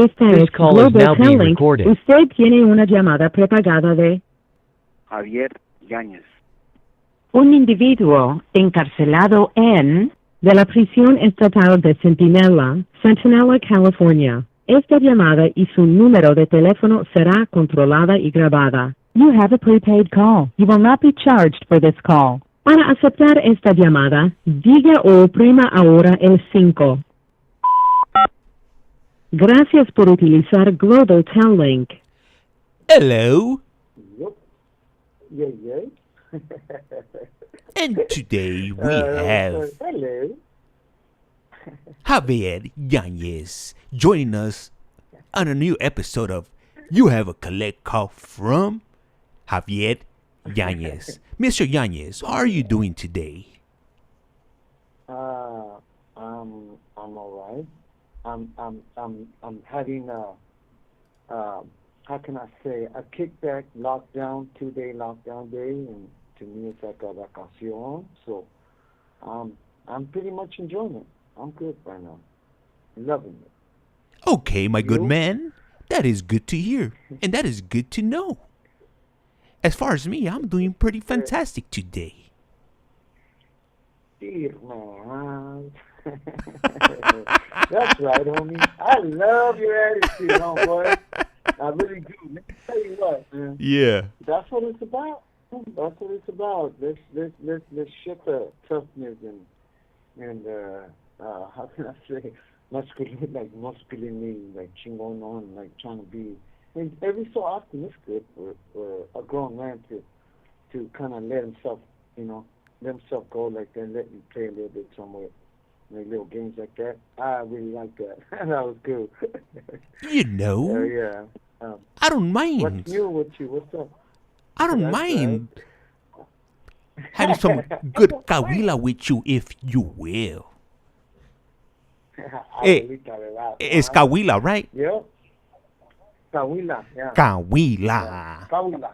Esta This es call is now being Global Talent. recorded. Usted tiene una llamada prepagada de Javier Yáñez. un individuo encarcelado en de la prisión estatal de Centinela, California. Esta llamada y su número de teléfono será controlada y grabada. You have a prepaid call. You will not be charged for this call. Para aceptar esta llamada, diga o oprima ahora el 5. Gracias por utilizar Global Talent. Hello, Yep. Yay, yay. and today we have Hello. Javier Yanez joining us on a new episode of You Have a Collect Call From Javier Yanez. Mr. Yanez, how are you doing today? I'm all right. I'm having how can I say, a kickback lockdown, 2-day lockdown day, and to me it's like a vacación. So I'm pretty much enjoying it. I'm good right now. Loving it. Okay, my good You? man. That is good to hear, and that is good to know. As far as me, I'm doing pretty fantastic today. Dear man. That's right, homie. I love your attitude, homeboy. I really do. Let me tell you what, man. Yeah. That's what it's about. That's what it's about. Let's ship the toughness and how can I say, masculinity, like chingon on, like trying to be. And every so often it's good for a grown man to kind of let himself go like that, let me play a little bit somewhere. Like little games like that. I really like that. That was cool. You know, Yeah. I don't mind. What's new with you? What's up? I don't That's mind having some good kawila with you, if you will. Hey, it's kawila, right? Yeah. Kawila, yeah. Kawila. Kawila.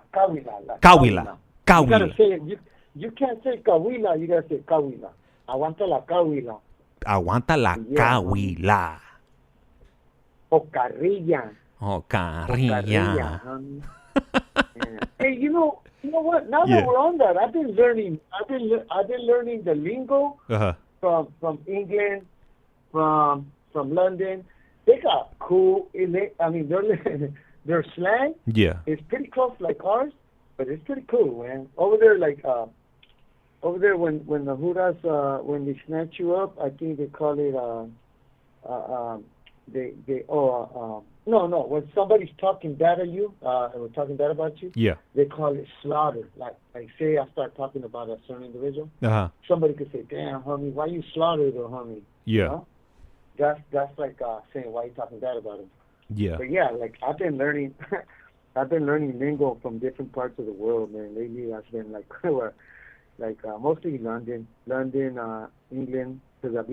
Kawila. You gotta say it. You can't say kawila, you gotta say kawila. Aguanta la kawila. Aguanta la kawila. O carrilla. Oh, Carrilla. carrilla. Yeah. Hey, you know what? Now Yeah. that we're on that, I've been learning the lingo Uh-huh. from England, from London. They got cool. I mean, their slang Yeah. is pretty close like ours, but it's pretty cool, man. Over there, like over there, when the Huras when they snatch you up, I think they call it no, when somebody's talking bad at you, and we're talking bad about you, Yeah. they call it slaughter. Like say I start talking about a certain individual, Uh-huh. somebody could say, "Damn, homie, why you slaughtered her, homie?" Yeah. You know? That's like saying, "Why you talking bad about him?" Yeah. But yeah, like I've been learning lingo from different parts of the world, man. Lately, I've been like mostly London, England, because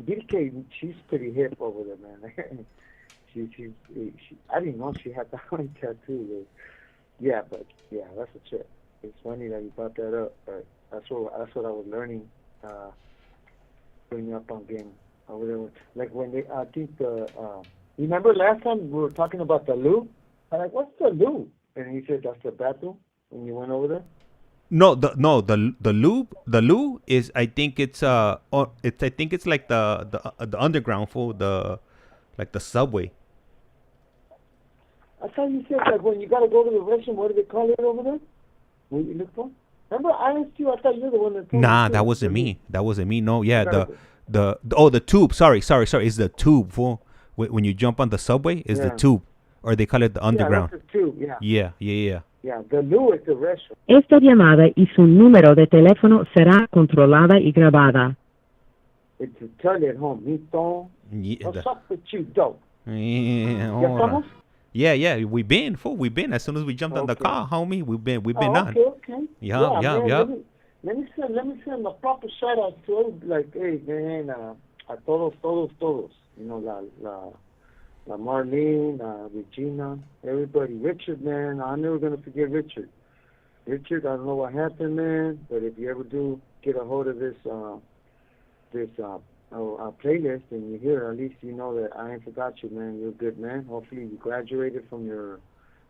Biddy K, she's pretty hip over there, man. she I didn't know she had that one tattoo. But that's a trip. It's funny that you brought that up, but that's what I was learning, bringing up on game over there. Like when they, I think remember last time we were talking about the loo? I'm like, what's the loo? And he said that's the bathroom when you went over there. The lube is, I think it's like the underground for the subway. I thought you said like when you gotta go to the restroom, what do they call it over there? What you look for? Remember I asked you, I thought you were the one that told Nah, me. that wasn't me. No, yeah, the tube. Sorry. It's the tube for when you jump on the subway. Is the tube, or they call it the underground. Yeah, that's the tube. Yeah. Yeah. The loo is the restroom. Esta llamada y su número de teléfono será controlada y grabada. It's a toilet, homie. Yeah, What's up with you, though? Yeah, ¿Ya estamos? Yeah, we've been. As soon as we jumped on the car, homie, we've been on. Okay. Yeah. Man, let me send a proper shout out to everybody, like, hey, man, a todos. You know, la Marlene, Regina, everybody. Richard, man, I'm never gonna forget Richard. Richard, I don't know what happened, man, but if you ever do get a hold of this playlist and you hear, at least you know that I ain't forgot you, man. You're a good man. Hopefully you graduated from your,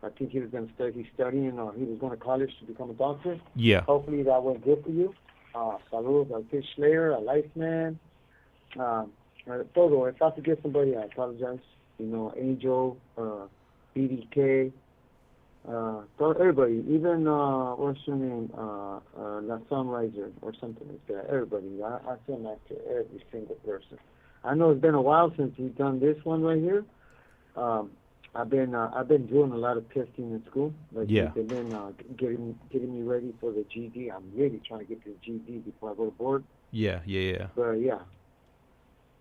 I think he was going to start, he's studying, or he was going to college to become a doctor. Yeah. Hopefully that went good for you. Saludos al Fish Slayer, al Iceman. Todo, if I forget somebody, I apologize. You know, Angel, Biddy K, everybody, even, what's her name, La Sunriser or something like that. Everybody, I send that to every single person. I know it's been a while since we've done this one right here. I've been doing a lot of testing in school. Like they've been getting me ready for the GD. I'm really trying to get to the GD before I go to board. Yeah. But yeah,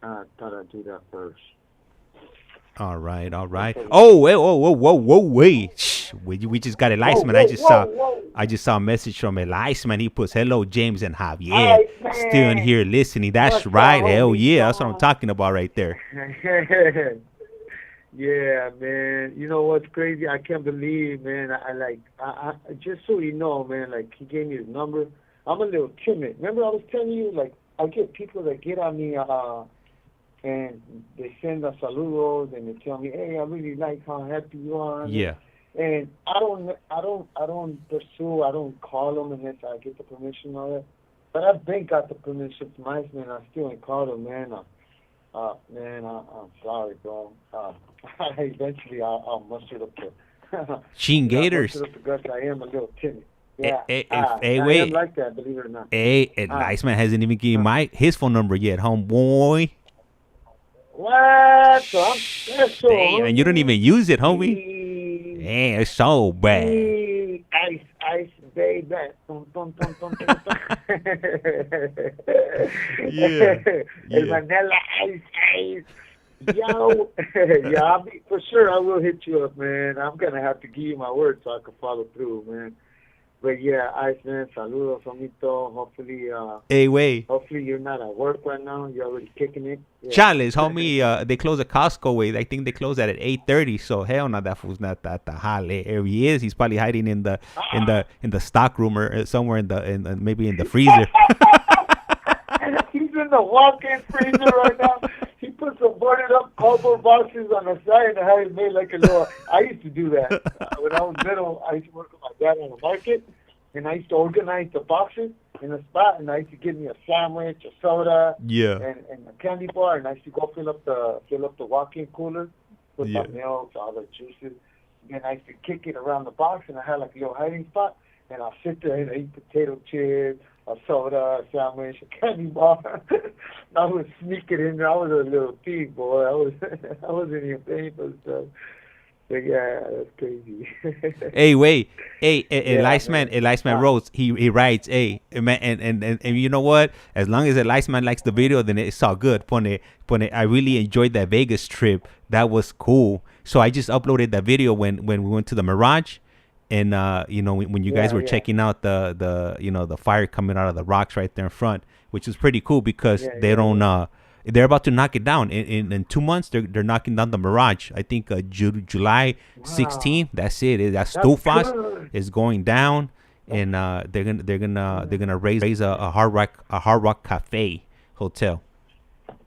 I thought I'd do that first. All right. Oh, wait. Shh. We just got an Iceman. I just saw a message from an Iceman. He puts, hello, James and Javier. Still in here listening. That's right. Hell yeah. That's what I'm talking about right there. Yeah, man. You know what's crazy? I can't believe, man. I just so you know, man, like, he gave me his number. I'm a little timid. Remember I was telling you, like, I get people that get on me, and they send us saludos, and they tell me, hey, I really like how happy you are. Yeah. And I don't pursue, I don't call them unless I get the permission and all that. But I've been got the permission from Iceman. I still ain't called them, man. Man, I'm sorry, bro. Eventually, I'll muster up the Sheen Gators. Muster up the guts. I am a little timid. Yeah. Hey, I wait. am like that, believe it or not. Hey, Iceman hasn't even given his phone number yet, homeboy. What? So I'm special. Damn, and you don't even use it, homie. Damn, it's so bad. Ice, baby. Yeah. El vanilla ice. Yo. Yeah, for sure I will hit you up, man. I'm going to have to give you my word so I can follow through, man. But yeah, Iceman, saludos, amito. Hopefully, hey, wait. Hopefully you're not at work right now. You're already kicking it. Yeah. Chales, homie. They close at Costco. Wait, I think they close at 8:30. So hell no, that fool's not that the hale. There he is. He's probably hiding in the stock room or somewhere in maybe in the freezer. He's in the walk-in freezer right now. He put some boarded up cardboard boxes on the side and had it made like a little. I used to do that when I was little. I used to work with my dad on the market, and I used to organize the boxes in a spot, and I used to give me a sandwich, a soda, and a candy bar, and I used to go fill up the walk-in cooler with my milk, all the juices. Then I used to kick it around the box, and I had like a little hiding spot, and I'll sit there and eat potato chips, a soda, a sandwich, a candy bar. I would sneak it in there. I was a little thief, boy. I wasn't even paying for stuff. But yeah, that's crazy. Hey, wait. Hey, Iceman Rose, he writes, hey, man, and you know what? As long as Iceman likes the video, then it's all good. Pone, I really enjoyed that Vegas trip. That was cool. So I just uploaded that video when we went to the Mirage. And when you guys were checking out the fire coming out of the rocks right there in front, which is pretty cool because they're about to knock it down in 2 months. They're knocking down the Mirage. I think July 16th. That's it. That Stufas is going down, and they're gonna raise a Hard Rock Cafe hotel.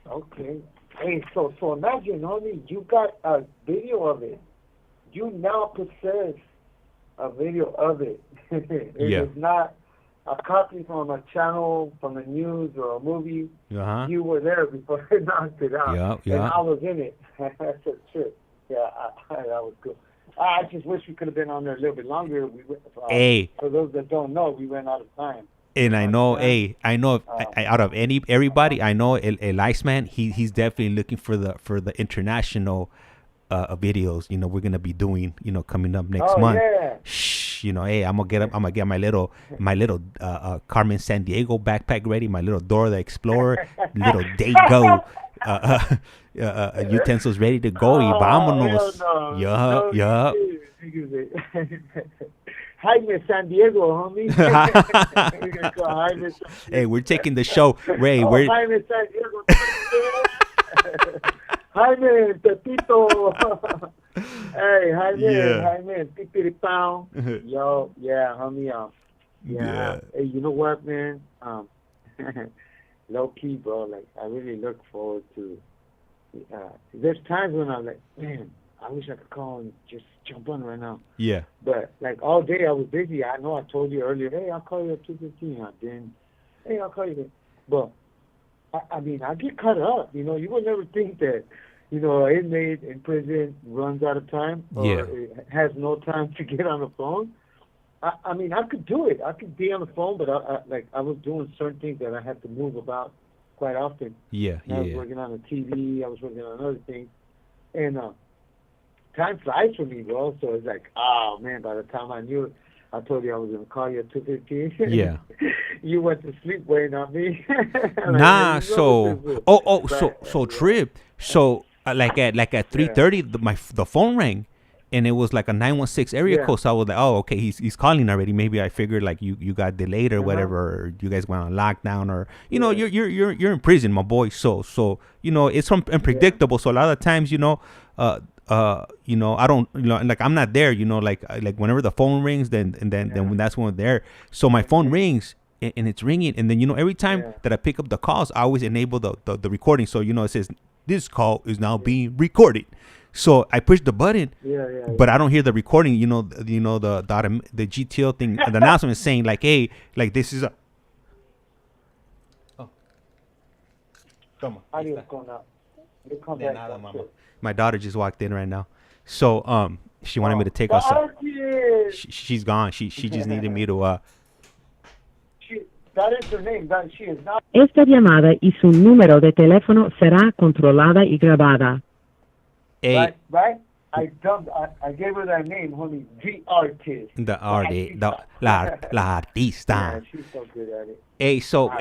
Okay. Hey, so imagine, homie, you got a video of it. You now possess a video of it. It is not a copy from a channel, from the news or a movie. You were there before they knocked it out. And I was in it. That's a trip. Yeah, that was good. I just wish we could have been on there a little bit longer. For those that don't know, we ran out of time. And I know, out of everybody, I know El Iceman, he's definitely looking for the international videos, we're gonna be doing, coming up next month. Shh, hey, I'm gonna get my little Carmen San Diego backpack ready, my little Dora the Explorer, little Dago utensils ready to go. Y vámonos. Jaime San Diego, homie. Hey, we're taking the show, Ray. Jaime San Diego. Jaime, Pepito. Hey, Jaime, Pipiri Pound. Yo, yeah, homie. Yeah. Hey, you know what, man? low key, bro. Like I really look forward to. There's times when I'm like, man, I wish I could call and just jump on right now. Yeah. But like all day I was busy. I know I told you earlier, hey, I'll call you at 2:15. I didn't. Hey, I'll call you then. But I mean, I get caught up. You know, you would never think that, you know, an inmate in prison runs out of time or has no time to get on the phone. I mean, I could do it. I could be on the phone, but I was doing certain things that I had to move about quite often. Yeah, I was working on the TV. I was working on other things, and time flies for me, bro. So it's like, oh man, by the time I knew it, I told you I was gonna call you at 2:15. Yeah. You went to sleep waiting on me. Nah, so Trip. So like at 3:30, the phone rang, and it was like a 916 area code. So I was like, oh, okay, he's calling already. Maybe I figured like you got delayed or whatever, or you guys went on lockdown, or you know you're in prison, my boy. So you know it's unpredictable. So a lot of times, you know, you know, I don't, you know, like I'm not there, you know, like whenever the phone rings, then when that's when they're there. So my phone rings and it's ringing, and then, you know, every time that I pick up the calls, I always enable the recording. So, you know, it says this call is now being recorded. So I push the button, but I don't hear the recording. You know, the GTO thing, the announcement is saying like, hey, like this is a. Oh, come on. My daughter just walked in right now, so she wanted me to take us. She's gone. She just needed me to. That is her name. That she is not. Esta llamada y su número de teléfono será controlada y grabada. Right. I gave her that name, homie. The artist. The artist. La artista. Yeah, she's so good at it. Hey, so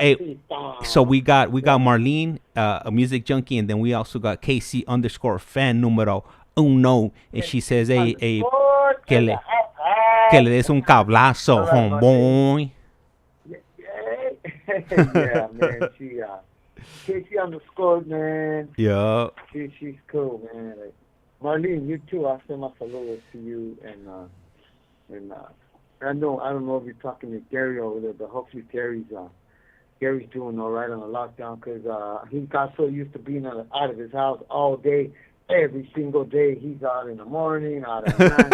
we got Marlene, a music junkie, and then we also got KC_fan numero uno, and she says, hey, que le des un cablazo, homeboy. Yeah, man. KC_, man. Yeah. She's cool, man. Like, Marlene, you too. I'll send my saludos to you, and I don't know if you're talking to Gary over there, but hopefully Gary's doing all right on the lockdown, because he got so used to being out of his house all day, every single day. He's out in the morning, out at night.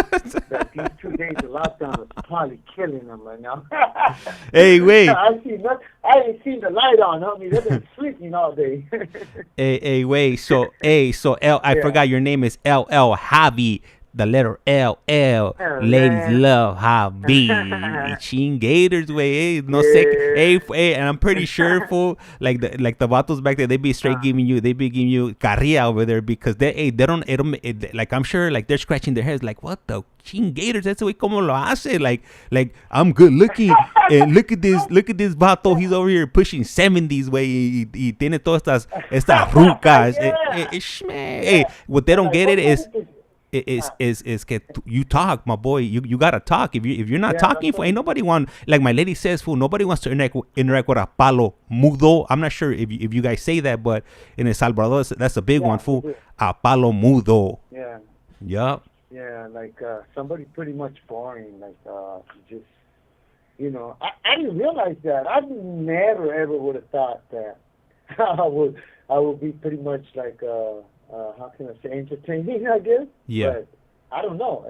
That these 2 days of lockdown is probably killing him right now. Hey, wait. I ain't seen the light on, homie. They've been sleeping all day. hey, wait. So L. I forgot your name is LL Javi. The letter LL. Ladies love Javi. Chingators, way. Hey, no sec. Hey, and I'm pretty sure, fool, like the vatos back there, they be giving you carrilla over there, because they don't, like, I'm sure, like, they're scratching their heads, like, what the chingators? That's the way como lo hace. Like I'm good looking, and look at this vato. He's over here pushing 70s, way. Y tiene todas estas rucas. Hey, what they don't get it is que you talk, my boy. You gotta talk. If you're not talking, ain't nobody want, like my lady says, fool, nobody wants to interact with a palo mudo. I'm not sure if you guys say that, but in El Salvador, that's a big one, fool. A palo mudo. Yeah. Yup. Yeah, like somebody pretty much boring, like just, you know. I didn't realize that. I never ever would have thought that I would be pretty much like how can I say, entertaining, I guess. Yeah. But I don't know.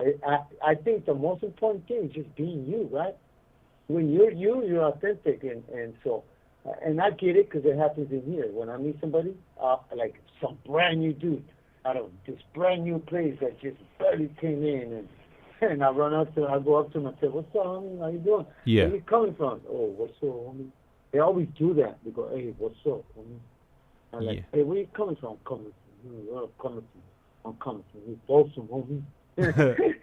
I think the most important thing is just being you, right? When you're you, you're authentic, and so, and I get it, because it happens in here. When I meet somebody, like some brand new dude out of this brand new place that just barely came in, and I go up to him and say, "What's up, homie? How you doing? Yeah. Where you coming from? Oh, what's up, homie?" They always do that. They go, "Hey, what's up, homie?" I'm like, "Hey, where you coming from?" I'm coming from you, Folsom, homie.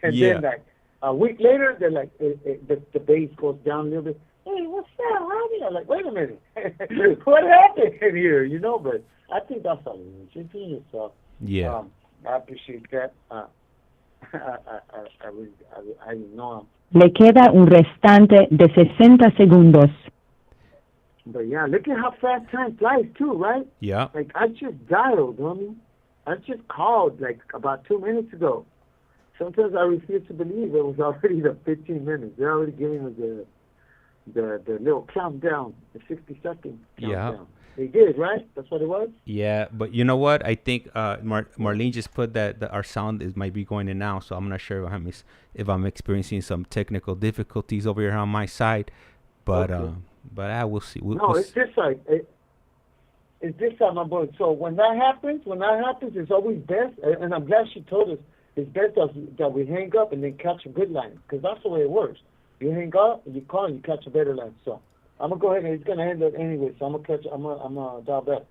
And then, like, a week later, they're like, the bass goes down a little bit. Hey, what's up, homie? I'm like, wait a minute. What happened here, you know? But I think that's all it is. Just being yourself. Yeah. I appreciate that. I know. Le queda un restante de 60 segundos. But yeah, look at how fast time flies too, right? Yeah. Like, I just dialed, homie. I just called like about 2 minutes ago. Sometimes I refuse to believe it was already the 15 minutes. They're already giving us the little countdown, the 60-second countdown. They did, right? That's what it was? Yeah, but you know what? I think Marlene just put that our sound might be going in now, so I'm not sure if I'm experiencing some technical difficulties over here on my side. But Okay. I will see. It's this side. It's this side, my boy. So when that happens, it's always best, and I'm glad she told us, it's best that we hang up and then catch a good line, because that's the way it works. You hang up, you call, and you catch a better line. So I'm gonna go ahead and it's gonna end it anyway. So I'm gonna dial back.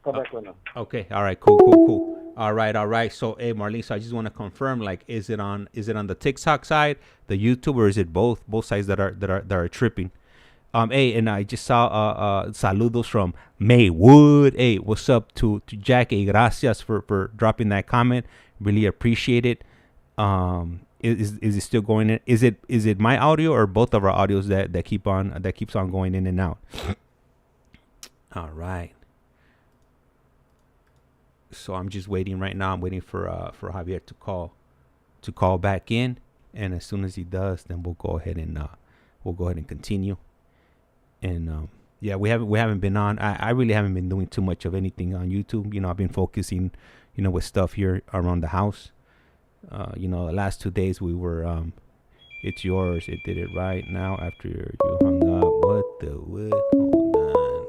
Come back right now. Okay. All right. Cool. All right. So, hey, Marlene. So I just want to confirm, like, is it on the TikTok side, the YouTube, or is it both sides that are tripping? Hey, and I just saw saludos from Maywood. Hey, what's up to Jack? Hey, gracias for dropping that comment. Really appreciate it. Is it still going in? Is it my audio or both of our audios that keeps on going in and out? All right. So I'm just waiting right now. I'm waiting for Javier to call back in, and as soon as he does, then we'll go ahead and continue. And yeah, we haven't been on. I really haven't been doing too much of anything on YouTube. You know, I've been focusing, with stuff here around the house. The last 2 days we were it's yours. It did it right now after you hung up. What the what? Hold on.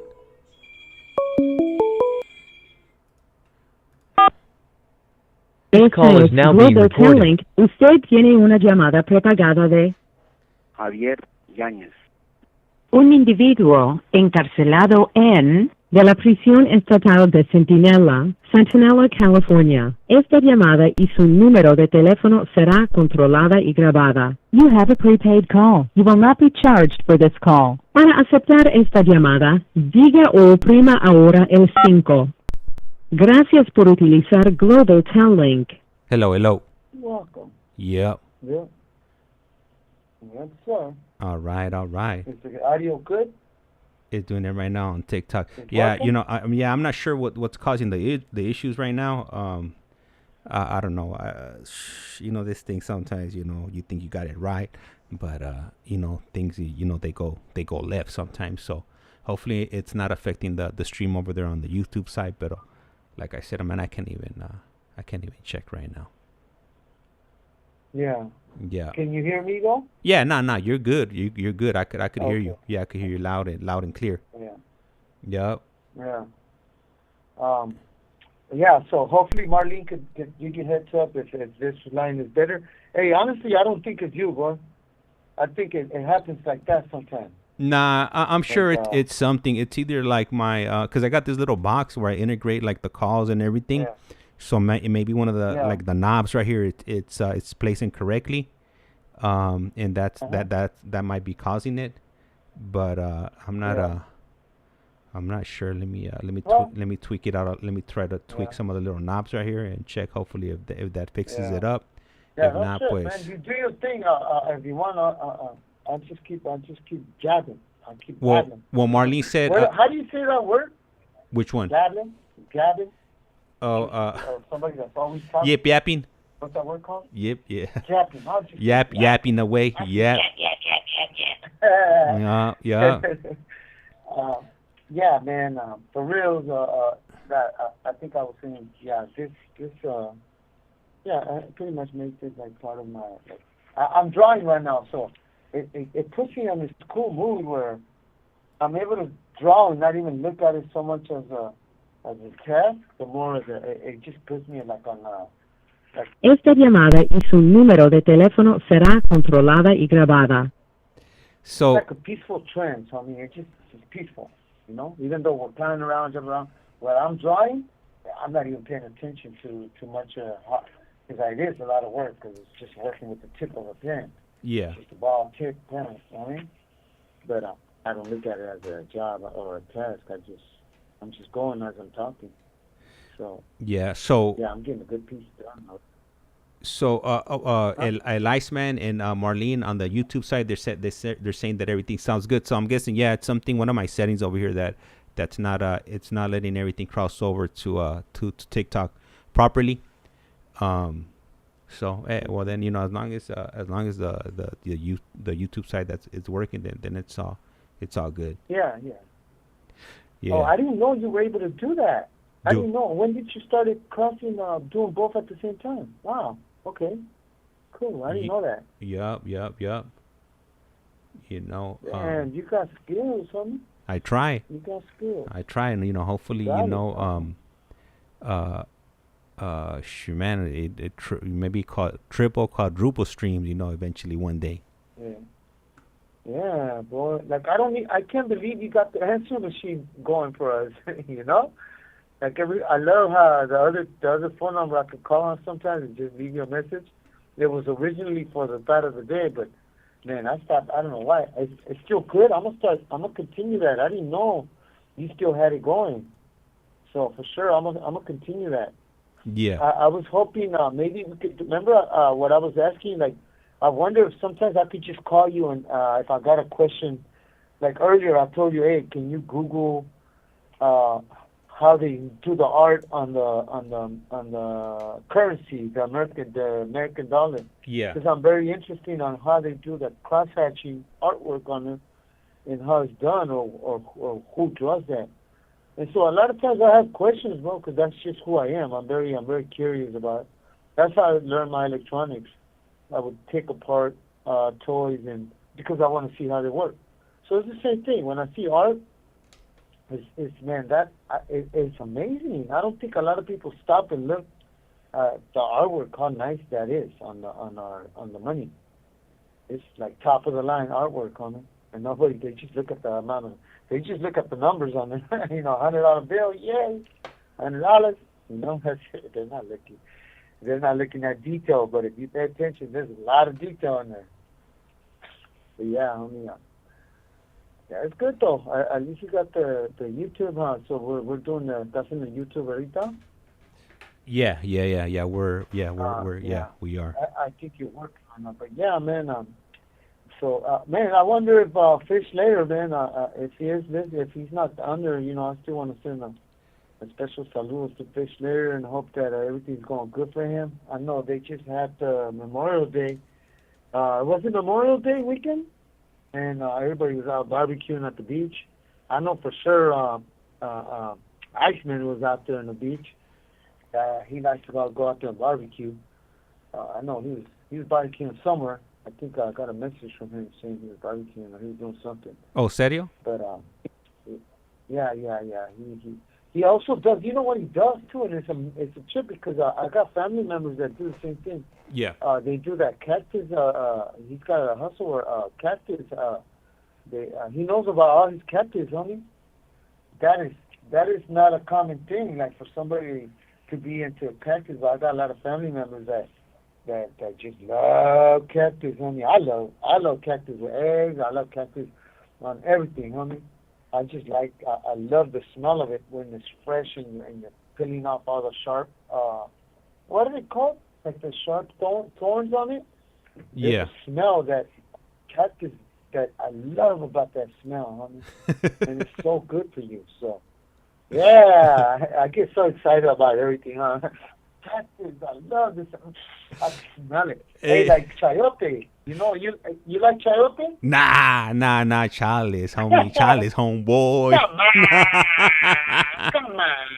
This call is now being recorded. Usted tiene una llamada prepagada de Javier Yáñez. un individuo encarcelado de la prisión estatal de Centinela, California. Esta llamada y su número de teléfono será controlada y grabada. You have a prepaid call. You will not be charged for this call. Para aceptar esta llamada, diga o oprima ahora el 5. Gracias por utilizar Global Tel Link. Hello. You're welcome. Yep. Yeah. Yes, sir. All right. Is the audio good? It's doing it right now on TikTok. It's Yeah, working? I'm not sure what's causing the issues right now. I don't know. This thing sometimes, you think you got it right, but things they go left sometimes. So hopefully it's not affecting the stream over there on the YouTube side. But like I said, I can't even check right now. Yeah. Yeah. Can you hear me though? Yeah, no, you're good. You're good. I could hear you. Okay. Yeah, I could hear you loud and clear. Yeah. Yep. Yeah. Yeah, so hopefully Marlene could you get heads up if this line is better. Hey, honestly, I don't think it's you, bro. I think it happens like that sometimes. Nah, I'm sure it's something. It's either like my, because I got this little box where I integrate like the calls and everything. Yeah. So it may be one of the like the knobs right here. It's placed incorrectly, and that's that might be causing it. But I'm not sure. Let me tweak it out. Let me try to tweak some of the little knobs right here and check. Hopefully, if that fixes it up. Yeah, if not, pues. Man, you do your thing. If you want, I'll just keep jabbing. I'll keep jabbing. Well, Marlene said. How do you say that word? Which one? Jabbing. Oh, somebody that's always talking. Yip yapping. What's that word called? Yip, yeah. Yapping. Yapping away. Yep. Yeah. Yeah, man. For real, that I think I was saying, it pretty much makes it like part of my. I'm drawing right now, so it puts me on this cool mood where I'm able to draw and not even look at it so much as a task, the more it just puts me like on Esta llamada y su número de teléfono será controlada y grabada. So it's like a peaceful trance. I mean, it's peaceful, Even though we're playing around, jumping around, when I'm drawing, I'm not even paying attention to too much because it is a lot of work because it's just working with the tip of a pen. Yeah. Just a ball tip pen, But I don't look at it as a job or a task. I'm just going as I'm talking. So yeah, I'm getting a good piece done. So El ICEMAN and Marlene on the YouTube side, they're saying that everything sounds good. So I'm guessing it's something, one of my settings over here that's not it's not letting everything cross over to TikTok properly. So well then as long as the YouTube side it's working, then it's all good. Yeah. Yeah. Oh, I didn't know you were able to do that. I didn't know. When did you start crossing, doing both at the same time? Wow. Okay. Cool. I didn't know that. Yup. You know. Man, you got skills, homie. I try. You got skills. I try, and hopefully, humanity, maybe triple, quadruple streams, eventually one day. Yeah. Yeah, boy. Like I can't believe you got the answer machine going for us. Like I love how the other phone number I could call on sometimes and just leave you a message. It was originally for the thought of the day, but man, I stopped. I don't know why. It's still good. I'm gonna continue that. I didn't know you still had it going. So for sure, I'm gonna continue that. Yeah. I was hoping maybe we could remember what I was asking. Like, I wonder if sometimes I could just call you and if I got a question. Like earlier, I told you, hey, can you Google how they do the art on the currency, the American dollar? Yeah. Because I'm very interested on how they do the cross-hatching artwork on it and how it's done or who draws that. And so a lot of times I have questions, bro, because that's just who I am. I'm very curious about it. That's how I learned my electronics. I would take apart toys and because I want to see how they work. So it's the same thing. When I see art, it's amazing. I don't think a lot of people stop and look at the artwork, how nice that is on the money. It's like top of the line artwork on it, and they just look at the amount of. They just look at the numbers on it. $100 bill, yay, $100. That's it. They're not looking. They're not looking at detail. But if you pay attention, there's a lot of detail in there. But yeah, yeah, it's good though. At least you got the YouTube, huh? So we're doing that's in the YouTube ahorita. Yeah. We are. I think you're working on that. But yeah, man. So, man, I wonder if Fish Later, man, if he's not under, I still want to send a special saludos to Fish Later and hope that everything's going good for him. I know they just had Memorial Day. Was it Memorial Day weekend? And everybody was out barbecuing at the beach. I know for sure ICEMAN was out there on the beach. He likes to go out there and barbecue. I know he was barbecuing somewhere. I think I got a message from him saying he was barbecuing or he was doing something. Oh, serio? But yeah. He also does. You know what he does too, and it's a trip because I got family members that do the same thing. Yeah. They do that cactus. He's got a hustle where cactus. He knows about all his cactus, homie. That is not a common thing. Like for somebody to be into cactus, but I got a lot of family members that just love cactus, homie. I love cactus with eggs. I love cactus on everything, homie. I just I love the smell of it when it's fresh and you're peeling off all the sharp, what are they called? Like the sharp thorns on it? Yeah. There's a smell that cactus that I love about that smell, homie. And it's so good for you, so. Yeah, I get so excited about everything, huh? Cactus, I love this. I smell it. Hey, like chayote. You like chayote? Nah, Charlie's homie. Charlie's homeboy. Come on.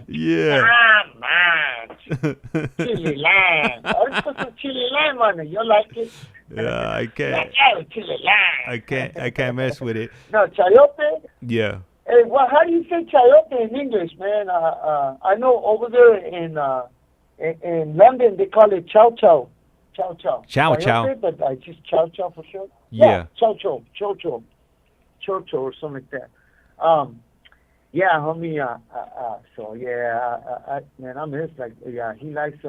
Yeah. Come on. Chili lime. Let's put some chili lime on it. You like it? Yeah, I can't. Chili lime. I can't mess with it. No, chayote? Yeah. Hey, well, how do you say chayote in English, man? I know over there in London they call it chow chow. Chow chow. Chow chow. But I just chow chow for sure. Yeah. Chow chow. Chow chow. Chow chow or something like that. Yeah, homie. So yeah, man, I miss he likes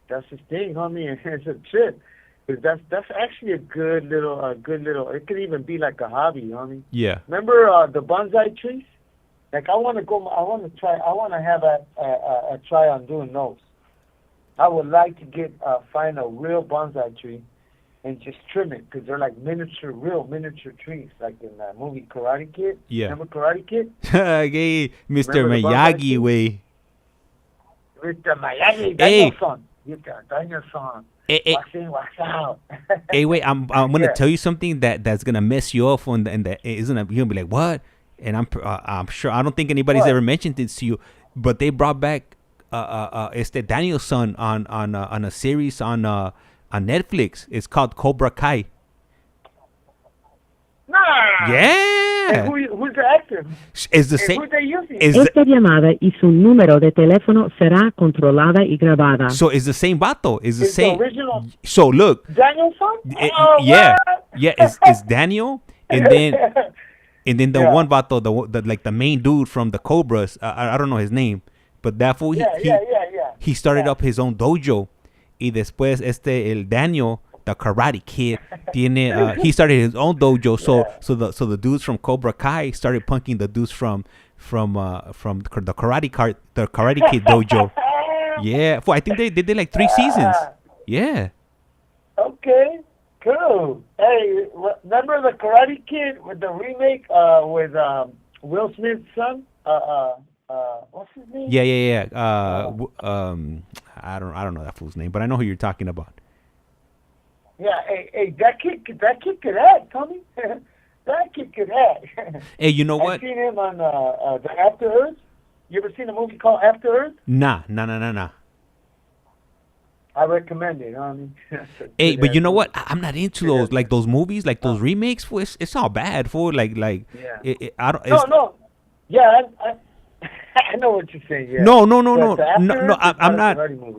that's his thing, homie. And it's a trip. Cause that's actually a good little. It could even be like a hobby, homie. Yeah. Remember the bonsai trees? Like I want to have a try on doing those. I would like to find a real bonsai tree and just trim it because they're like real miniature trees, like in that movie Karate Kid. Yeah. Remember Karate Kid? Okay, Mr. Miyagi way. Mr. Miyagi, Daniel-san. Daniel-san. Wax in, wax out. Hey, wait, I'm gonna tell you something that's gonna mess you off and you're gonna be like, what? and I'm sure I don't think anybody's ever mentioned this to you, but they brought back Daniel's son on a series on Netflix. It's called Cobra Kai. Nah. Yeah. And who's the actor? It's the same. Who they using? Esta llamada y su número de teléfono será controlada y grabada. So it's the same vato. It's the It's same. the original So look. Daniel's son? Yeah. What? Yeah. It's Daniel, and then the one vato, the like the main dude from the Cobras. I don't know his name, but that fool. He started up his own dojo, y después el Daniel, the Karate Kid, he started his own dojo. So the dudes from Cobra Kai started punking the dudes from the Karate Kid dojo. Yeah, I think they did like 3 seasons. Yeah. Okay, cool. Hey, remember the Karate Kid with the remake with Will Smith's son? What's his name? Yeah. I don't know that fool's name, but I know who you're talking about. Yeah, hey, that kid could act, Tommy. That kid could act. Hey, you know what? I've seen him on the After Earth. You ever seen a movie called After Earth? Nah. I recommend it. You know what I mean? Hey, but you know what? I'm not into those like those movies, like those remakes. Fool, it's all bad. For like yeah. I don't. No. Yeah, I know what you're saying. Yeah. No.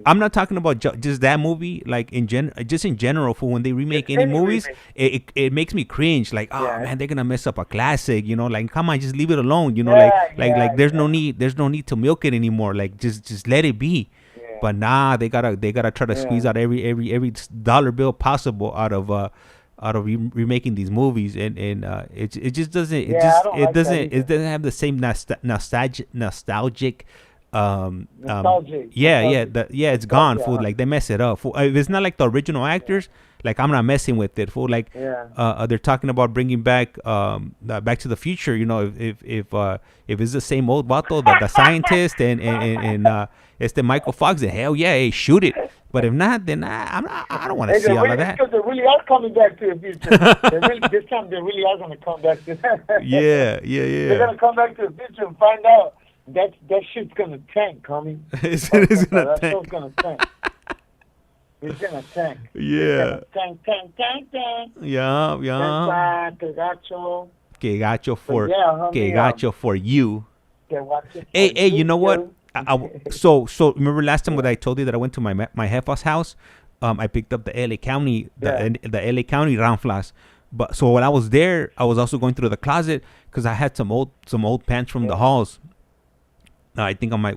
I'm not talking about just that movie. Like in general, for when they remake any movies, it makes me cringe. Like, oh man, they're gonna mess up a classic. You know, like come on, just leave it alone. You know, like there's no need to milk it anymore. Like just let it be. Yeah. But nah, they gotta try to squeeze out every dollar bill possible out of remaking these movies, and it just doesn't it doesn't have the same nostalgic it's gone. Fool, like they mess it up. Fool, if it's not like the original actors, like I'm not messing with it. Fool, like they're talking about bringing back Back to the Future. You know, if it's the same old vato, the scientist and Michael Fox, then hell yeah, hey, shoot it. But if not, then I don't want to see all of that. Because they really are coming back to the future. This time they really are going to come back to that. Yeah. They're going to come back to the future and find out that shit's going to tank, homie. It's going to tank. That show's going to tank. It's going to tank. Yeah. Tank. Yeah. Que gacho for you. Hey, you know what? So remember last time when I told you that I went to my jefa's house, I picked up the LA County the LA County ranflas. But so when I was there, I was also going through the closet because I had some old pants from the halls. I think on my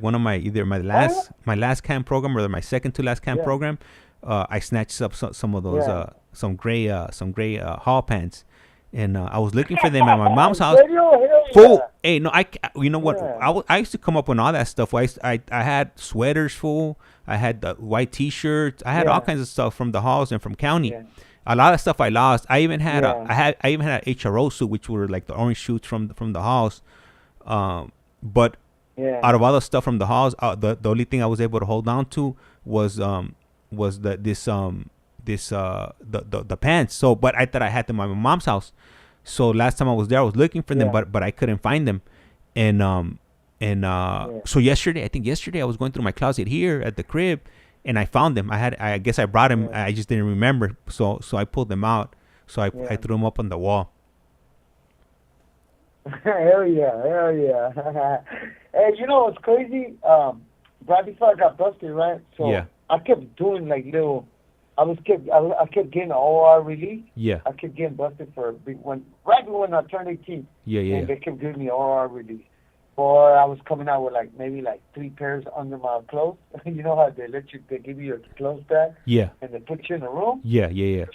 last camp program or my second to last camp program, I snatched up some of those some gray hall pants. And I was looking for them at my mom's house. Fool, hey, no, you know what? I used to come up with all that stuff. I had sweaters, fool. I had the white T-shirts. I had all kinds of stuff from the halls and from county. Yeah. A lot of stuff I lost. I even had I even had an HRO suit, which were like the orange shoots from the halls. But out of all the stuff from the halls, the only thing I was able to hold on to was the pants. So, but I thought I had them at my mom's house. So last time I was there, I was looking for them, but I couldn't find them. So yesterday I was going through my closet here at the crib, and I found them. I guess I brought them. I just didn't remember. So I pulled them out. So I threw them up on the wall. Hell yeah. Hey, you know what's crazy? Right before I got busted, right? So I kept doing like little. I kept getting an OR release. Yeah. I kept getting busted right when I turned 18. Yeah. And they kept giving me an OR release. Or I was coming out with maybe 3 pairs under my clothes. You know how they give you your clothes back? Yeah. And they put you in a room? Yeah.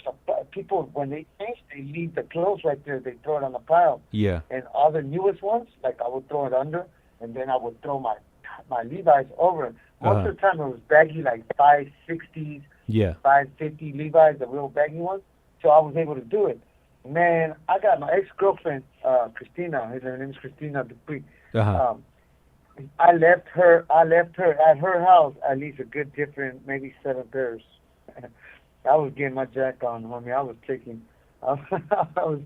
So people, when they change, they leave the clothes right there. They throw it on the pile. Yeah. And all the newest ones, I would throw it under, and then I would throw my Levi's over it. Most of the time it was baggy, 560s. Yeah. 550 Levi's, the real baggy ones. So I was able to do it. Man, I got my ex-girlfriend, Christina. Her name is Christina Dupree. I left her at her house at least a good different, maybe 7 pairs. I was getting my jack on, homie. I was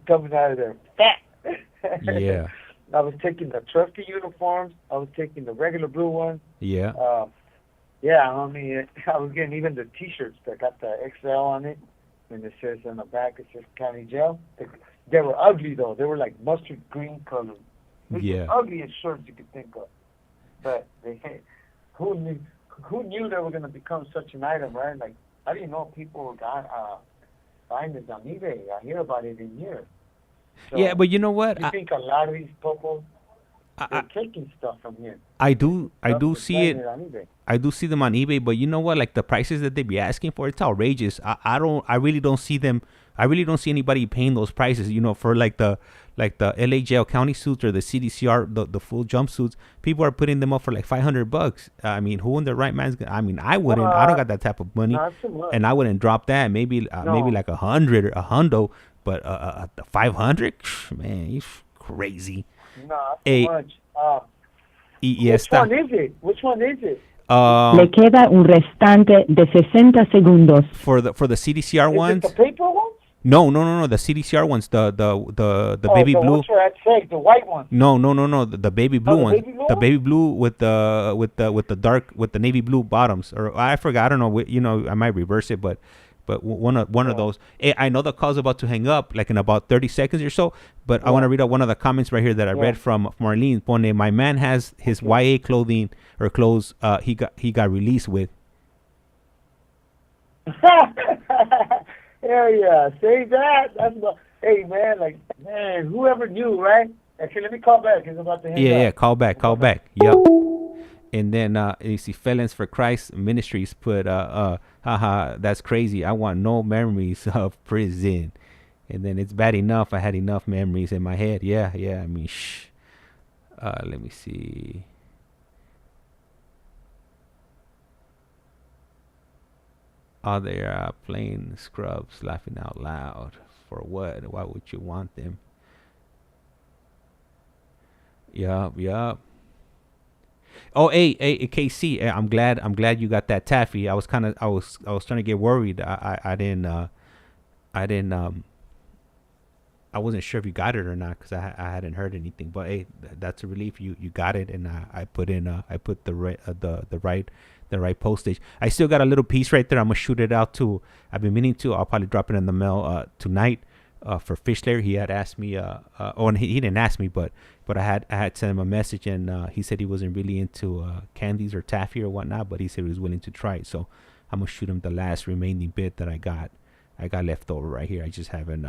coming out of there fat. Yeah. I was taking the trusty uniforms. I was taking the regular blue ones. Yeah. Yeah, I mean, I was getting even the T-shirts that got the XL on it, and it says on the back, it says County Jail. They were ugly, though. They were like mustard green color. Yeah. The ugliest shirts you could think of. But who knew they were going to become such an item, right? Like, I didn't know people got buying this on eBay. I hear about it in here. So, yeah, but you know what? You think a lot of these popos, they're taking stuff from here. I do see it. On eBay. I do see them on eBay, but you know what? Like the prices that they be asking for, it's outrageous. I really don't see them. I really don't see anybody paying those prices. You know, for like the LA jail county suits or the CDCR, the full jumpsuits. People are putting them up for like $500. I mean, who in their right mind's gonna? I mean, I wouldn't. I don't got that type of money, and I wouldn't drop that. Maybe like 100 or a hundo, but 500, man, you crazy. No, too much. Which one is it? Le queda un restante de 60 segundos. For the CDCR ones. Is it the paper ones? No. The CDCR ones. The baby blue. Which are the white ones. No. The baby blue ones. The baby blue with the dark with the navy blue bottoms. Or I forgot. I don't know. You know, I might reverse it, but one of those. I know the call's about to hang up like in about 30 seconds or so, but I want to read out one of the comments right here that I read from Marlene. Pone, my man has his YA clothing or clothes he got released with. Hell yeah, say that. Hey man, whoever knew, right? Actually, let me call back. It's about to hang up. Yeah, call back. Yep. And then you see Felons for Christ Ministries put haha, that's crazy. I want no memories of prison. And then it's bad enough I had enough memories in my head. Yeah, I mean let me see. Oh, they're playing Scrubs, laughing out loud. For what? Why would you want them? Yup. Oh, hey, KC, I'm glad you got that taffy. I was trying to get worried. I wasn't sure if you got it or not because I hadn't heard anything. But hey, that's a relief. You got it, and I put the right postage. I still got a little piece right there. I'm gonna shoot it out to. I've been meaning to. I'll probably drop it in the mail tonight. For Fish Lair, he had asked me. And he didn't ask me, but I had sent him a message, and he said he wasn't really into candies or taffy or whatnot, but he said he was willing to try it. So I'm gonna shoot him the last remaining bit that I got left over right here. I just haven't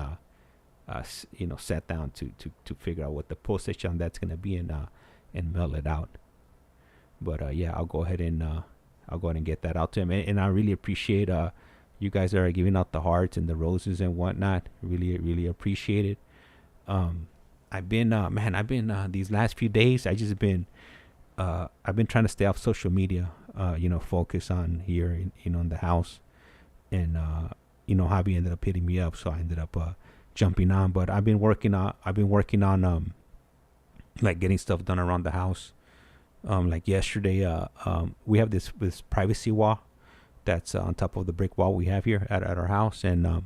sat down to figure out what the postage on that's gonna be and mail it out. But yeah, I'll go ahead and get that out to him, and I really appreciate you guys that are giving out the hearts and the roses and whatnot. Really appreciate it. I've been these last few days. I've been trying to stay off social media. Focus on here in the house, and Javi ended up hitting me up, so I ended up jumping on. But I've been working on like getting stuff done around the house. Like yesterday, we have this privacy wall that's on top of the brick wall we have here at our house, and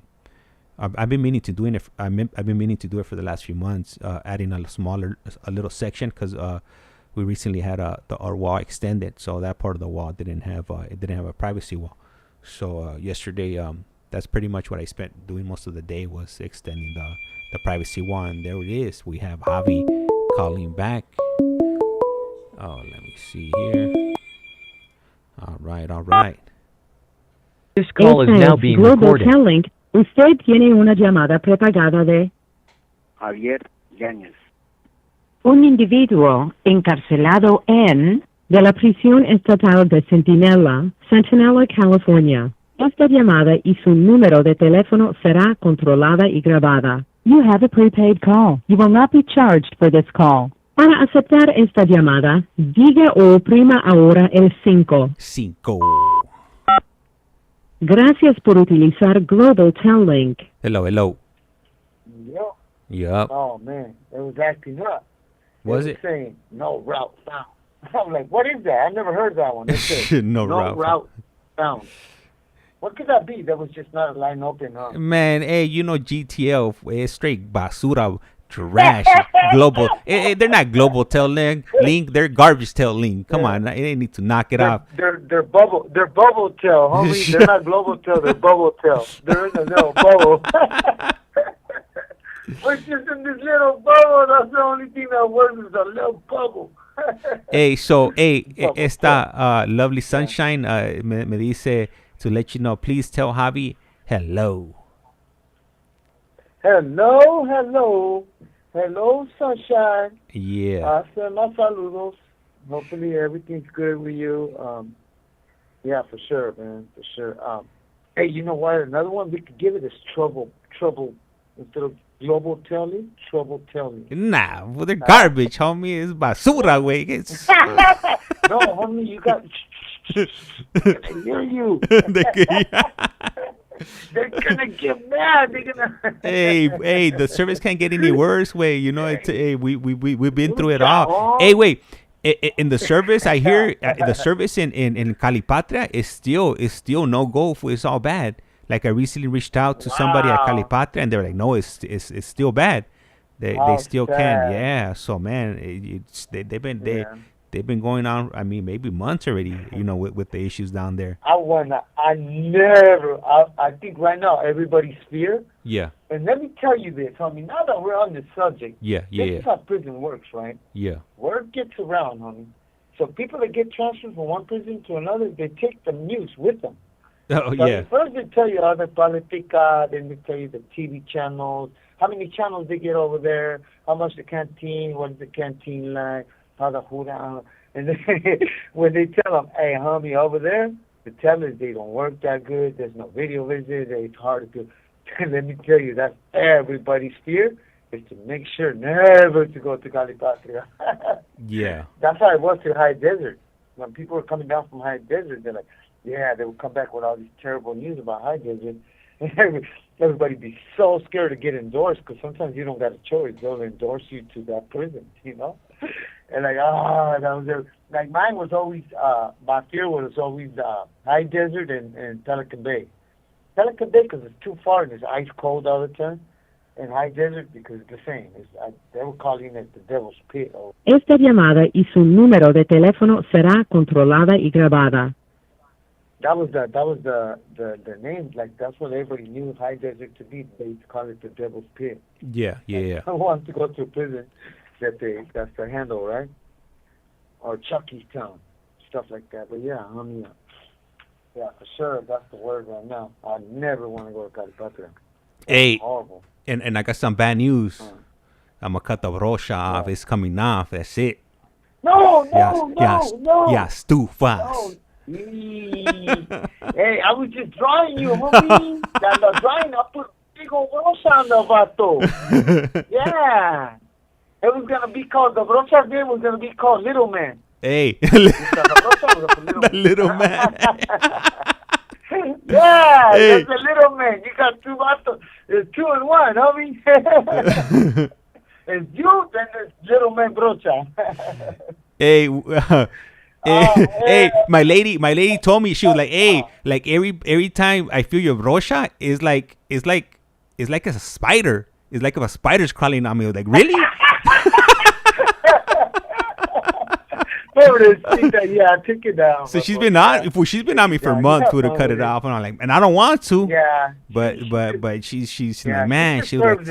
I've been meaning to doing it. I've been meaning to do it for the last few months, adding a little section because we recently had our wall extended, so that part of the wall didn't have a privacy wall. So yesterday, that's pretty much what I spent doing most of the day, was extending the privacy wall, and there it is. We have Javi calling back. Oh, let me see here. All right. This call is now being recorded. Telling, usted tiene una llamada prepagada de Javier Yañez. un individuo encarcelado de la prisión estatal de Centinela, California. Esta llamada y su número de teléfono será controlada y grabada. You have a prepaid call. You will not be charged for this call. Para aceptar esta llamada, diga o oprima ahora el 5. Gracias por utilizar Global Tel Link. Hello. Yup. Oh man, it was acting up. Was it? It? Saying no route found. I'm like, what is that? I never heard that one. It said, No route found. What could that be? That was just not a line open, huh? Man, hey, GTL es straight basura. Trash. Global. They're not global tail link. They're garbage tail link. Come on, they need to knock it off. They're bubble tail, homie. They're not global tail. They're bubble tail. They're in a little bubble. We're just in this little bubble. That's the only thing that works is a little bubble. Esta lovely sunshine me dice to let you know. Please tell Javi hello. Hello, sunshine. Yeah. Send my saludos. Hopefully everything's good with you. Yeah, for sure, man, for sure. Hey, you know what? Another one we could give it is trouble instead of global telling, trouble telling. Nah, well, they're garbage, homie. It's basura, way. No, homie, you got. They hear you. They're gonna get mad. They're gonna. hey, the service can't get any worse, way. You know, it's we've been through it all. Hey, wait. In the service, I hear the service in Calipatria is still no go. It's all bad. Like I recently reached out to somebody at Calipatria, and they're like, no, it's still bad. They still can. Yeah. So man, they've been going on. I mean, maybe months already. You know, with the issues down there. I think right now everybody's fear. Yeah. And let me tell you this, homie. Now that we're on this subject, this is how prison works, right? Yeah. Word gets around, homie. So people that get transferred from one prison to another, they take the news with them. Oh, so yeah. First they tell you the politica, then they tell you the TV channels, how many channels they get over there, how much the canteen, what is the canteen like, how the hoorah. And then when they tell them, hey, homie, over there, the tellers, they don't work that good, there's no video visit, it's hard to do. Let me tell you, that's everybody's fear, is to make sure never to go to Calipatria. Yeah. That's how it was to High Desert. When people were coming down from High Desert, they're like, yeah, they would come back with all these terrible news about High Desert. And everybody be so scared to get endorsed because sometimes you don't got a choice. They'll endorse you to that prison, you know? And like, that was there. Like mine was always, my fear was always High Desert and Pelican Bay. Pelican Bay because it's too far and it's ice cold all the time. And High Desert because it's the same. They were calling it the Devil's Pit. Esta llamada y su número de teléfono será controlada y grabada. That was the name. Like that's what everybody knew High Desert to be. They used to call it the Devil's Pit. Yeah. I want to go to a prison that's the handle, right? Or Chucky's Town, stuff like that. But yeah, I mean, yeah, for sure, that's the word right now. I never want to go to Calipatria. Hey, horrible. And I got some bad news. I'm gonna cut the brocha off. It's coming off. That's it. No. Yeah, too fast. Hey, I was just drawing you, homie. The drawing, I put big old brocha on the vato. Yeah. It was going to be called, the brocha name was going to be called Little Man. Hey. The little man. Yeah, hey. That's the Little Man. You got two vatos. It's 2 in 1, homie. It's you, then it's Little Man brocha. Hey, hey, my lady told me, she was like, hey, like every time I feel your brocha, it's like a spider. It's like if a spider's crawling on me. I was like, really? Yeah, I took it down. So she's been on me for months to cut it off, and I'm like, and I don't want to. Yeah. But she's like, man, she was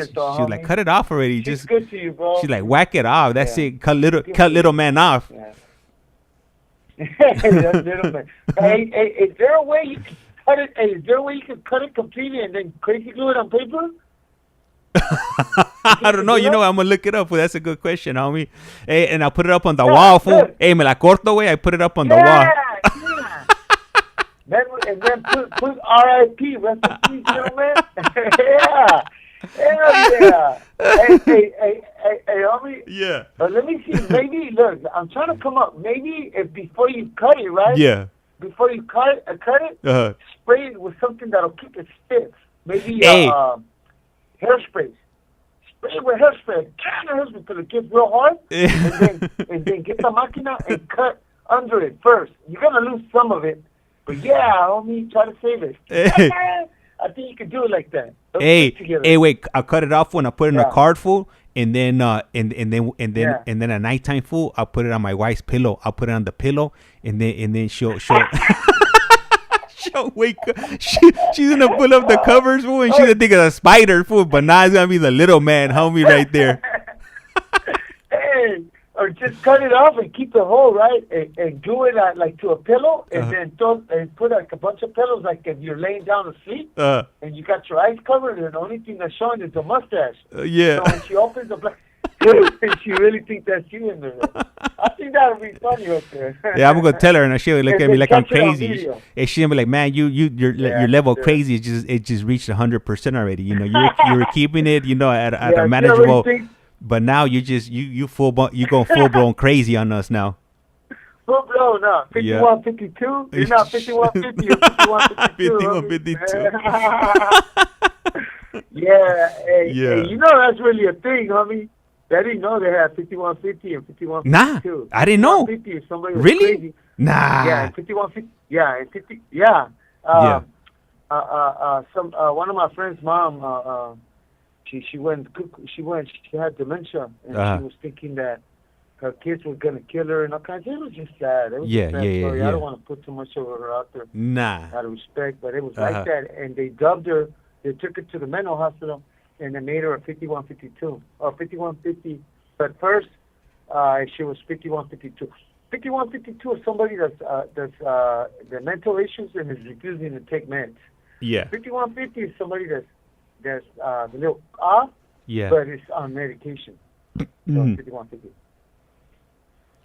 like, cut it off already. She's good to you, bro. She's like, whack it off. That's it. Cut little man off. Yeah. That's Little Man. Hey, is there a way you can cut it? Hey, is there a way you can cut it completely and then crazy glue it on paper? I don't know. You know, I'm gonna look it up. Well, that's a good question, homie. Hey, and I'll put it up on the wall, fool. Hey, me la corto, way. I put it up on the wall. Yeah. And then put R.I.P. Rest in peace, Little Man. Yeah. Hell yeah. Hey, homie. Yeah. Let me see. Maybe, look, I'm trying to come up. Maybe if before you cut it, right? Yeah. Before you cut it, spray it with something that'll keep it stiff. Maybe hairspray. Spray it with hairspray. Kind of hairspray until it gets real hard. and then get the máquina and cut under it first. You're going to lose some of it. But yeah, homie, try to save it. I think you could do it like that. Hey, wait, I'll cut it off when I put it in a card, fool. and then at nighttime, fool, I'll put it on my wife's pillow. I'll put it on the pillow, and then she'll she'll wake up. She's gonna pull up the covers, fool, and she's gonna think of a spider, fool. But now it's gonna be the little man, homie, right there. Hey, or just cut it off and keep the hole right, and glue it like to a pillow, and then put like a bunch of pillows, like if you're laying down to sleep, and you got your eyes covered, and the only thing that's showing is the mustache. Yeah. So when she opens the black, she really thinks that's you in there. I think that would be funny up there. Yeah, I'm gonna tell her, and she'll look at me like I'm crazy. And she'll be like, "Man, your level of crazy just reached 100% already. You know, you're keeping it, at a manageable." But now you going full blown crazy on us now. Full blown, 5152. You're not 5150. You're 5152. 5152. Yeah, hey, that's really a thing, homie. I didn't know they had 5150 and 5152. Nah, I didn't know. 5150 is somebody really? Crazy. Nah. Yeah, 5150. Yeah, and 50. Yeah. One of my friends' mom. She had dementia, and she was thinking that her kids were gonna kill her and all kinds. It was just sad. It was a sad story. I don't want to put too much of her out there. Nah. Out of respect, but it was like that, and they dubbed her. They took her to the mental hospital, and they made her a 5152 or 5150. But first, she was 5152. 5152 is somebody that's the mental issues and is refusing to take meds. Yeah. 5150 is somebody that's a little off, but it's on medication. So 5150.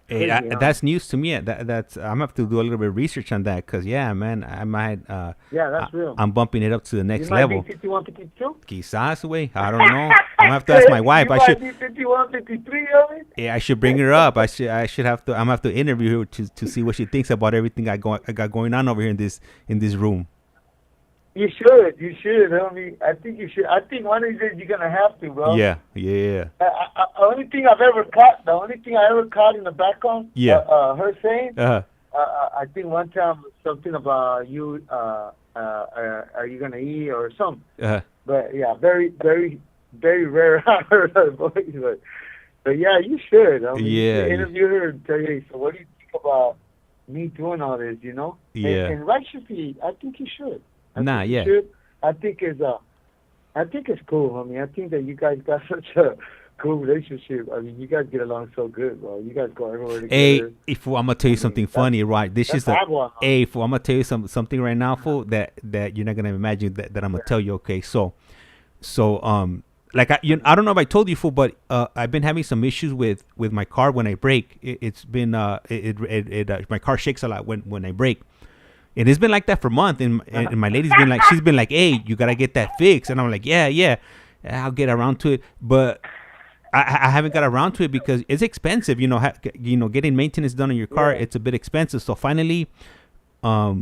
Hey, that's news to me. That's I'm gonna have to do a little bit of research on that, because man, I might. That's real. I'm bumping it up to the next level. You might be 5152. Quizás, way. I don't know. I'm gonna have to ask my wife. You might be 5153, homie. Yeah, I should bring her up. I should have to. I'm gonna have to interview her to see what she thinks about everything I got going on over here in this room. You should, homie. I think you should. I think one of these days you're gonna have to, bro. Yeah. The only thing I ever caught in the background, her saying, I think one time something about you, are you gonna eat or something. But yeah, very, very, very rare I heard her voice. But yeah, you should. I mean, interview her and tell you, so what do you think about me doing all this? Yeah. And righteously, I think you should. I think it's cool. I mean, I think that you guys got such a cool relationship. I mean, you guys get along so good, bro. You guys go everywhere together. Hey, I'm gonna tell you something funny, right? This is I'm gonna tell you something right now, fool, that you're not gonna imagine that I'm gonna tell you. Okay, so like I don't know if I told you, fool, but I've been having some issues with my car when I brake. It's been my car shakes a lot when I brake. And it's been like that for a month, and my lady's been like, hey, you gotta get that fixed, and I'm like, yeah, I'll get around to it, but I haven't got around to it because it's expensive, getting maintenance done on your car, it's a bit expensive. So finally, I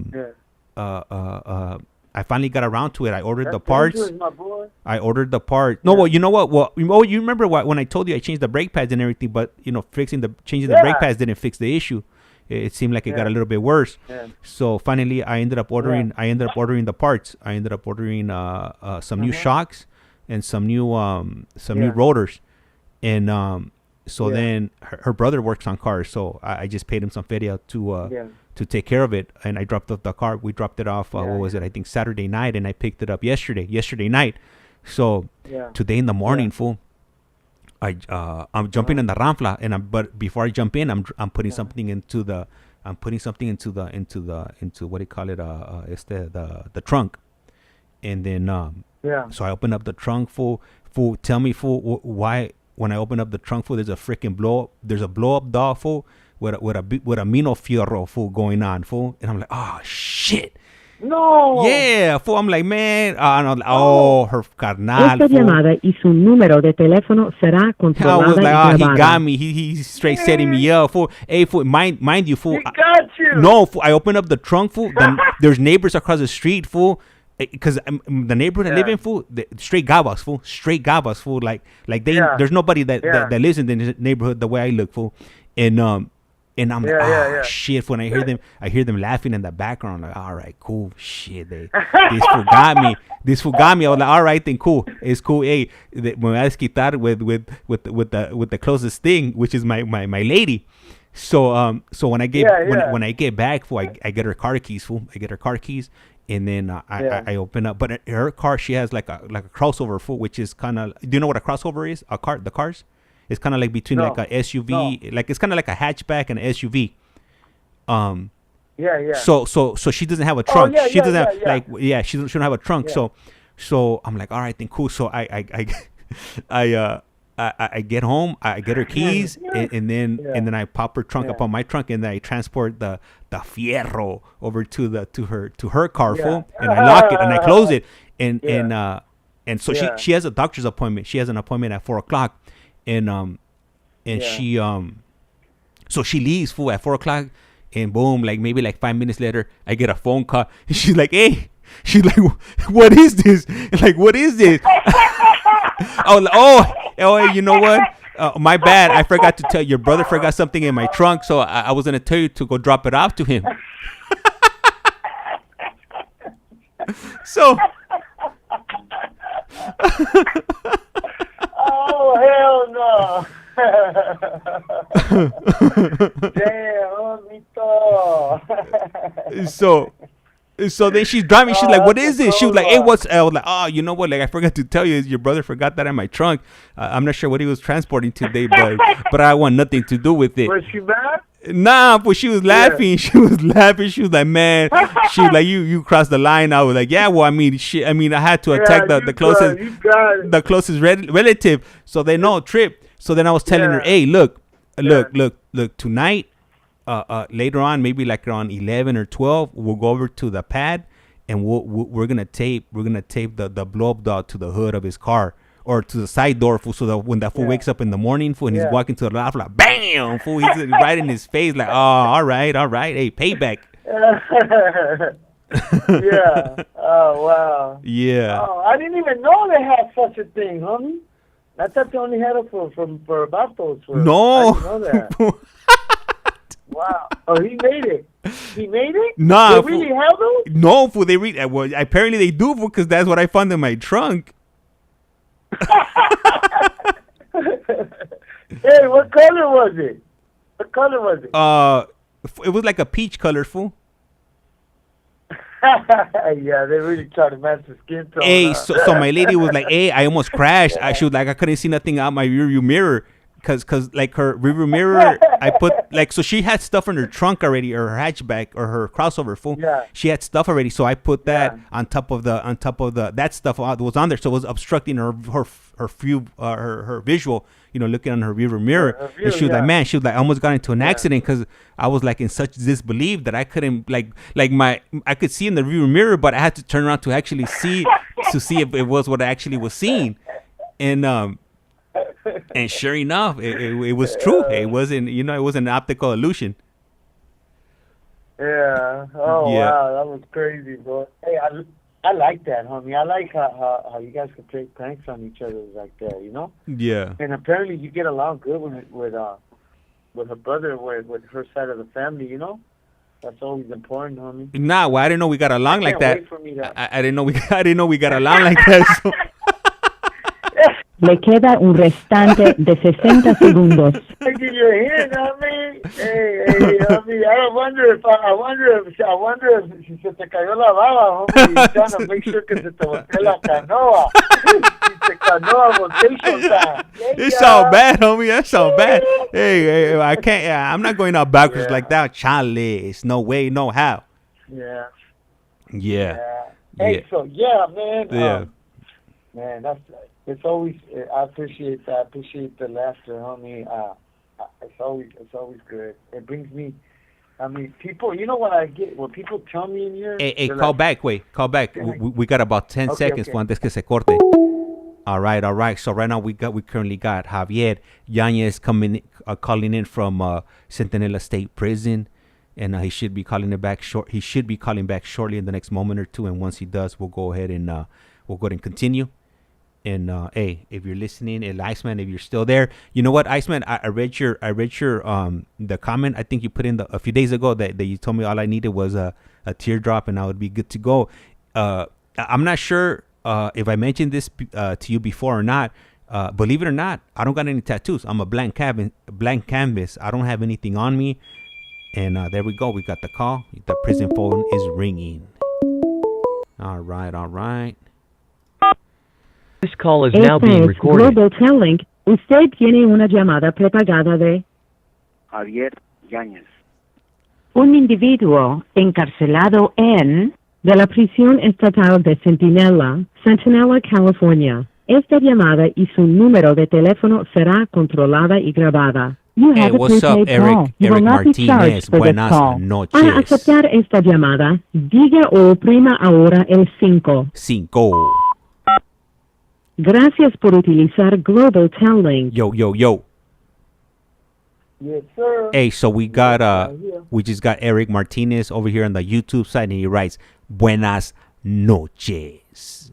finally got around to it. I ordered the parts. I ordered the part. No, well, you know what? Well, you remember when I told you I changed the brake pads and everything, but changing the brake pads didn't fix the issue. It seemed like it got a little bit worse. Yeah. So finally, I ended up ordering the parts. I ended up ordering some new shocks and some new rotors. And then her brother works on cars, so I just paid him some feria to take care of it. And I dropped off the car. We dropped it off. What was it? I think Saturday night, and I picked it up yesterday night. So today in the morning, fool. I'm jumping in the ramfla, but before I jump in, I'm putting something into the what do you call it? The trunk, and then so I open up the trunk, fool. Tell me, fool, why when I open up the trunk, fool, there's a freaking blow up dog, fool, with a Mino Fierro, fool, going on, fool, and I'm like, oh shit. No. Yeah, fool. I'm like, man. Her carnal. Esta llamada y su número de teléfono será controlada. I was like, he got me. He's straight setting me up, fool. Hey, fool. Mind you, fool. He got you. No, fool. I open up the trunk, fool. Then there's neighbors across the street, fool. Because the neighborhood I live in, fool, straight gabas, fool. Straight gabas, fool. Like there's nobody that lives in the neighborhood the way I look, fool. And And I'm Yeah, like, yeah. shit. When I hear them laughing in the background. I'm like, all right, cool. Shit, this fool got me. This fool got me. I was like, all right, then cool. It's cool. Hey, me voy a desquitar with the closest thing, which is my lady. So when I get when I get back, fool, I get her car keys, fool. I get her car keys, and then I open up. But her car, she has like a crossover, fool, which is kind of. Do you know what a crossover is? The cars. It's kind of like between like a SUV, like it's kind of like a hatchback and an SUV. So she doesn't have a trunk. She doesn't have she don't have a trunk. Yeah. So I'm like, all right, then cool. So I get home, I get her keys, and then I pop her trunk up on my trunk, and then I transport the fierro over to her car, full, and I lock it and I close it, and so she has a doctor's appointment. She has an appointment at 4:00, and she so she leaves, fool, at 4:00, and boom, like maybe like 5 minutes later, I get a phone call, and she's like, hey. She's like, what is this? Like, what is this? Oh, you know what? My bad. I forgot to tell you. Your brother forgot something in my trunk, so I was going to tell you to go drop it off to him. So. Oh, hell no. Damn, So then she's driving. She's like, what is this? She was like, hey, what's... I was like, oh, you know what? Like, I forgot to tell you. Your brother forgot that in my trunk. I'm not sure what he was transporting today, but I want nothing to do with it. Was she mad? Nah, but she was laughing. Yeah. She was laughing. She was like, man. She was like, you crossed the line. I was like, yeah, well, I had to attack the closest relative. So they know trip. So then I was telling her, hey, look, tonight, later on, maybe like around 11 or 12, we'll go over to the pad, and we're gonna tape the blow up dog to the hood of his car or to the side door, fool, so that when that fool wakes up in the morning, fool, and he's walking to the loft, like bam, fool, he's right in his face, like, oh, all right, hey, payback. Yeah. Oh wow. Yeah. Oh, I didn't even know they had such a thing, homie. I thought they only had it for Batos. No. I didn't know that. Wow. Oh, he made it. He made it? Nah. They really have those? No, fool. They well, apparently they do, fool, because that's what I found in my trunk. Hey, what color was it? It was like a peach color, fool. Yeah, they really try to match the skin tone. Hey, so my lady was like, hey, I almost crashed. She was like, I couldn't see nothing out my rearview mirror. Cause like her rearview mirror, I put like, so she had stuff in her trunk already, or her hatchback, or her crossover, fool. Yeah. She had stuff already, so I put that on top of the that stuff that was on there, so it was obstructing her visual, looking on her rearview mirror. And she was like, man, I almost got into an accident because I was like in such disbelief that I couldn't I could see in the rearview mirror, but I had to turn around to actually see if it was what I actually was seeing, and sure enough, it was true. It wasn't, it wasn't an optical illusion. Yeah. Oh, yeah. Wow. That was crazy, bro. Hey, I like that, homie. I like how you guys can play pranks on each other like that, Yeah. And apparently you get along good with her brother, with her side of the family, That's always important, homie. Nah, well, I didn't know we got along like that. I didn't know we got along like that. So. Le queda un restante de 60 segundos. I give you a hint, homie. Hey, homie. I wonder if si se te cayó la baba, homie. Trying to make sure que se te voltea la canoa. Si te canoa voltation time. It sound bad, homie. That sound bad. Hey, I can't. I'm not going out backwards like that. Charlie, it's no way, no how. Yeah. Hey, so man. Yeah. Man, it's always. I appreciate that. I appreciate the laughter, homie. It's always good. It brings me. I mean, people. You know what I get? When people tell me in here. Hey, call back. Call back. We got about 10 seconds for antes que se corte. All right. So right now we currently got Javier Yanez calling in from Centinela State Prison, and he should be calling it back short. He should be calling back shortly in the next moment or two, and once he does, we'll go ahead and continue. And hey, if you're listening, El Iceman, if you're still there, you know what, Iceman, I read your the comment I think you put in a few days ago that you told me all I needed was a teardrop and I would be good to go. I'm not sure if I mentioned this to you before or not. Believe it or not, I don't got any tattoos. I'm a blank canvas. I don't have anything on me. And there we go. We got the call. The prison phone is ringing. All right. This call is now being recorded. Global Telling. Usted tiene una llamada prepagada de Javier Yáñez. un individuo encarcelado en de la prisión estatal de Centinela, California. Esta llamada y su número de teléfono será controlada y grabada. You Hey, have a what's up, prepaid call. Eric? You will Eric not be charged Martinez. for this Buenas call. noches. Para aceptar esta llamada, diga o oprima ahora el 5. 5. Gracias por utilizar Global Telling. Yo. Yes, sir. Hey, so we got here. we just got Eric Martinez over here on the YouTube side, and he writes, "Buenas noches."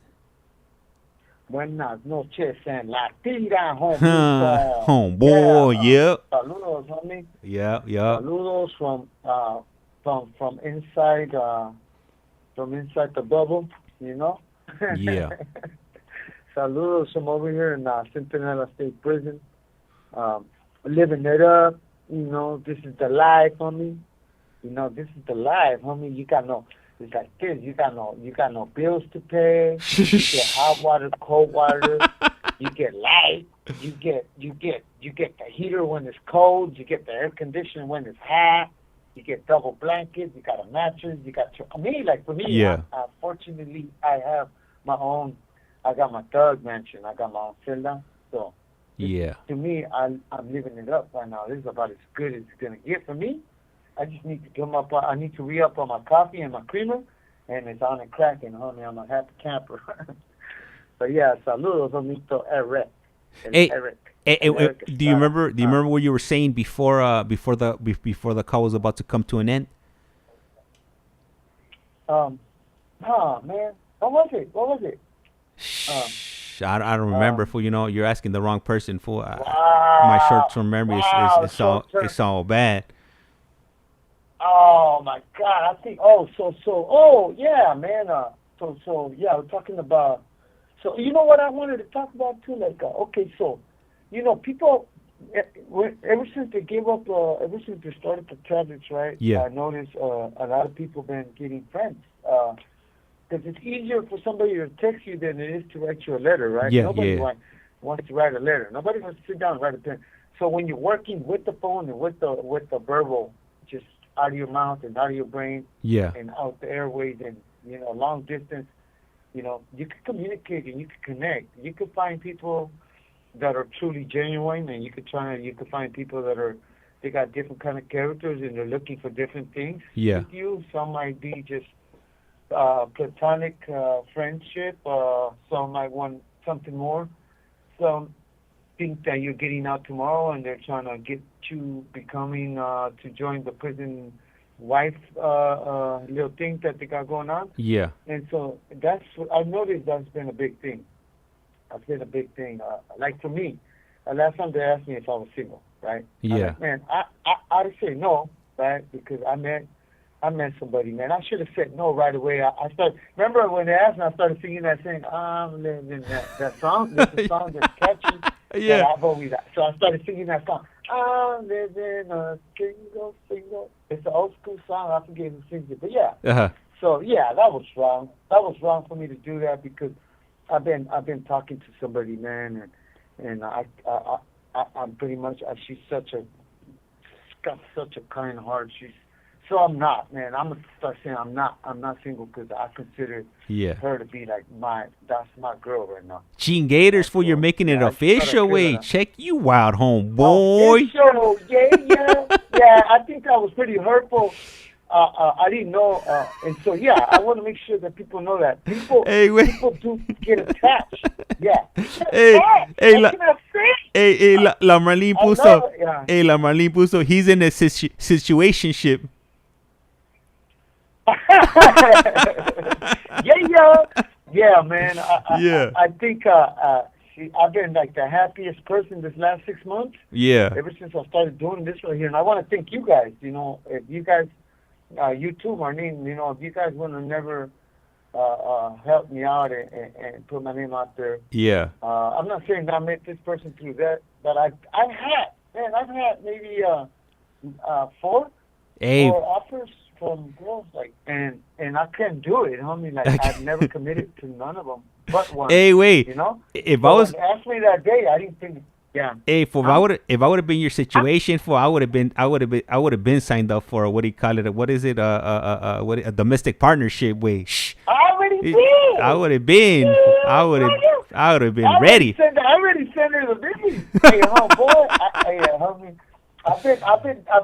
Buenas noches en la tira, homie. Homeboy, yep. Saludos, homie. Yep. Saludos from inside the bubble, you know. Yeah. Saludos from over here in Centinela State Prison. Living it up, you know. This is the life, homie. You know, this is the life, homie. You got no. It's like this. You got no bills to pay. You get hot water, cold water. You get light. You get the heater when it's cold. You get the air conditioner when it's hot. You get double blankets. You got a mattress. You got for me. Yeah. Fortunately, I have my own. I got my thug mansion. I got my own celda. So Yeah. to me, I'm living it up right now. This is about as good as it's gonna get for me. I just need to come up. I need to re-up on my coffee and my creamer, and it's on and cracking, homie. I'm a happy camper. But yeah, saludos, amito Eric. Hey, Eric. Eric, do you remember? Do you remember what you were saying before the call was about to come to an end? Man, what was it? I don't remember. Fool, you know, you're asking the wrong person. Fool, my short-term memory is all bad. Oh my God! I think. Yeah, man. Yeah, we're talking about. So you know what I wanted to talk about too. Like, okay, so you know, people ever since they gave up, ever since they started the tablets, right? Yeah. I noticed a lot of people been getting friends. Because it's easier for somebody to text you than it is to write you a letter, right? Yeah, Nobody wants to write a letter. Nobody wants to sit down and write a pen. So when you're working with the phone and with the verbal, just out of your mouth and out of your brain, Yeah. and out the airways and, you know, long distance, you know, you can communicate and you can connect. You can find people that are truly genuine, and you can find people they got different kind of characters and they're looking for different things Yeah. with you. Some might be just platonic friendship. Some might want something more. Some think that you're getting out tomorrow and they're trying to get you becoming to join the prison wife little thing that they got going on. Yeah. And so that's what I've noticed. That's been a big thing. Like for me, last time they asked me if I was single, right? Yeah. I'm like, man, I'd say no, right? Because I met somebody, man. I should have said no right away. I started. Remember when they asked me, I started singing that thing. I'm living that song. There's a song that's catchy. Yeah. That I've always. So I started singing that song. I'm living a single. It's an old school song. I forget who sings it, but yeah. Uh-huh. So yeah, that was wrong. That was wrong for me to do that because I've been talking to somebody, man, and I'm pretty much. She's got such a kind heart. So I'm not, man. I'm gonna start saying I'm not single because I consider her to be like that's my girl right now. Chingators, fool, you're making it official. Wait, check you out, homeboy. Official, yeah. I think that was pretty hurtful. I didn't know, and so yeah, I want to make sure that people know that people do get attached. Yeah. La Marlene puso. La Marlene puso. He's in a situationship. Yeah. Yeah, man. Yeah. I think I've been like the happiest person this last 6 months. Yeah. Ever since I started doing this right here, and I want to thank you guys. You know, if you guys, you too, Marlene. You know, if you guys would have never helped me out and put my name out there. Yeah. I'm not saying that I met this person through that, but I've had maybe four offers from girls, like, and I couldn't do it, homie. Like, I've never committed to none of them but one. Hey, wait. You know, if I was asked me that day, I didn't think. Yeah. Hey, if I would have been your situation, I would have been signed up for what do you call it? What is it? A domestic partnership way. Shh. I would have been. I would have been ready. I already sent her the video. Hey, homeboy. Homie. I've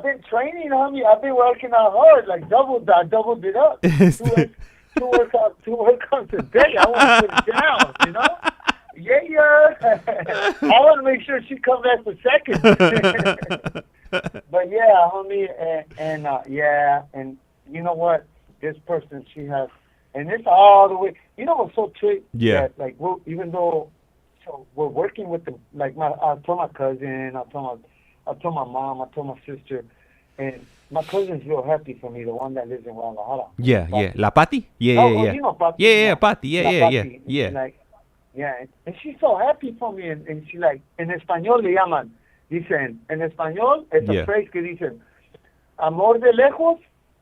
been training, homie. I've been working out hard, like I doubled it up. two workouts a day. I want to put it down, you know. Yeah. I want to make sure she comes back for second. But yeah, homie, and and you know what? This person, she has, and it's all the way. You know what's so tricky? Yeah. That, like, even though, we're working with them. Like I told my cousin, I told my mom, I told my sister, and my cousin's real happy for me. The one that lives in Guadalajara. Yeah. La Pati. Yeah. You know Pati. Yeah, Pati. Yeah. Like, yeah, and she's so happy for me, and she like, en español le llaman, dicen, en español es a phrase que dicen, amor de lejos,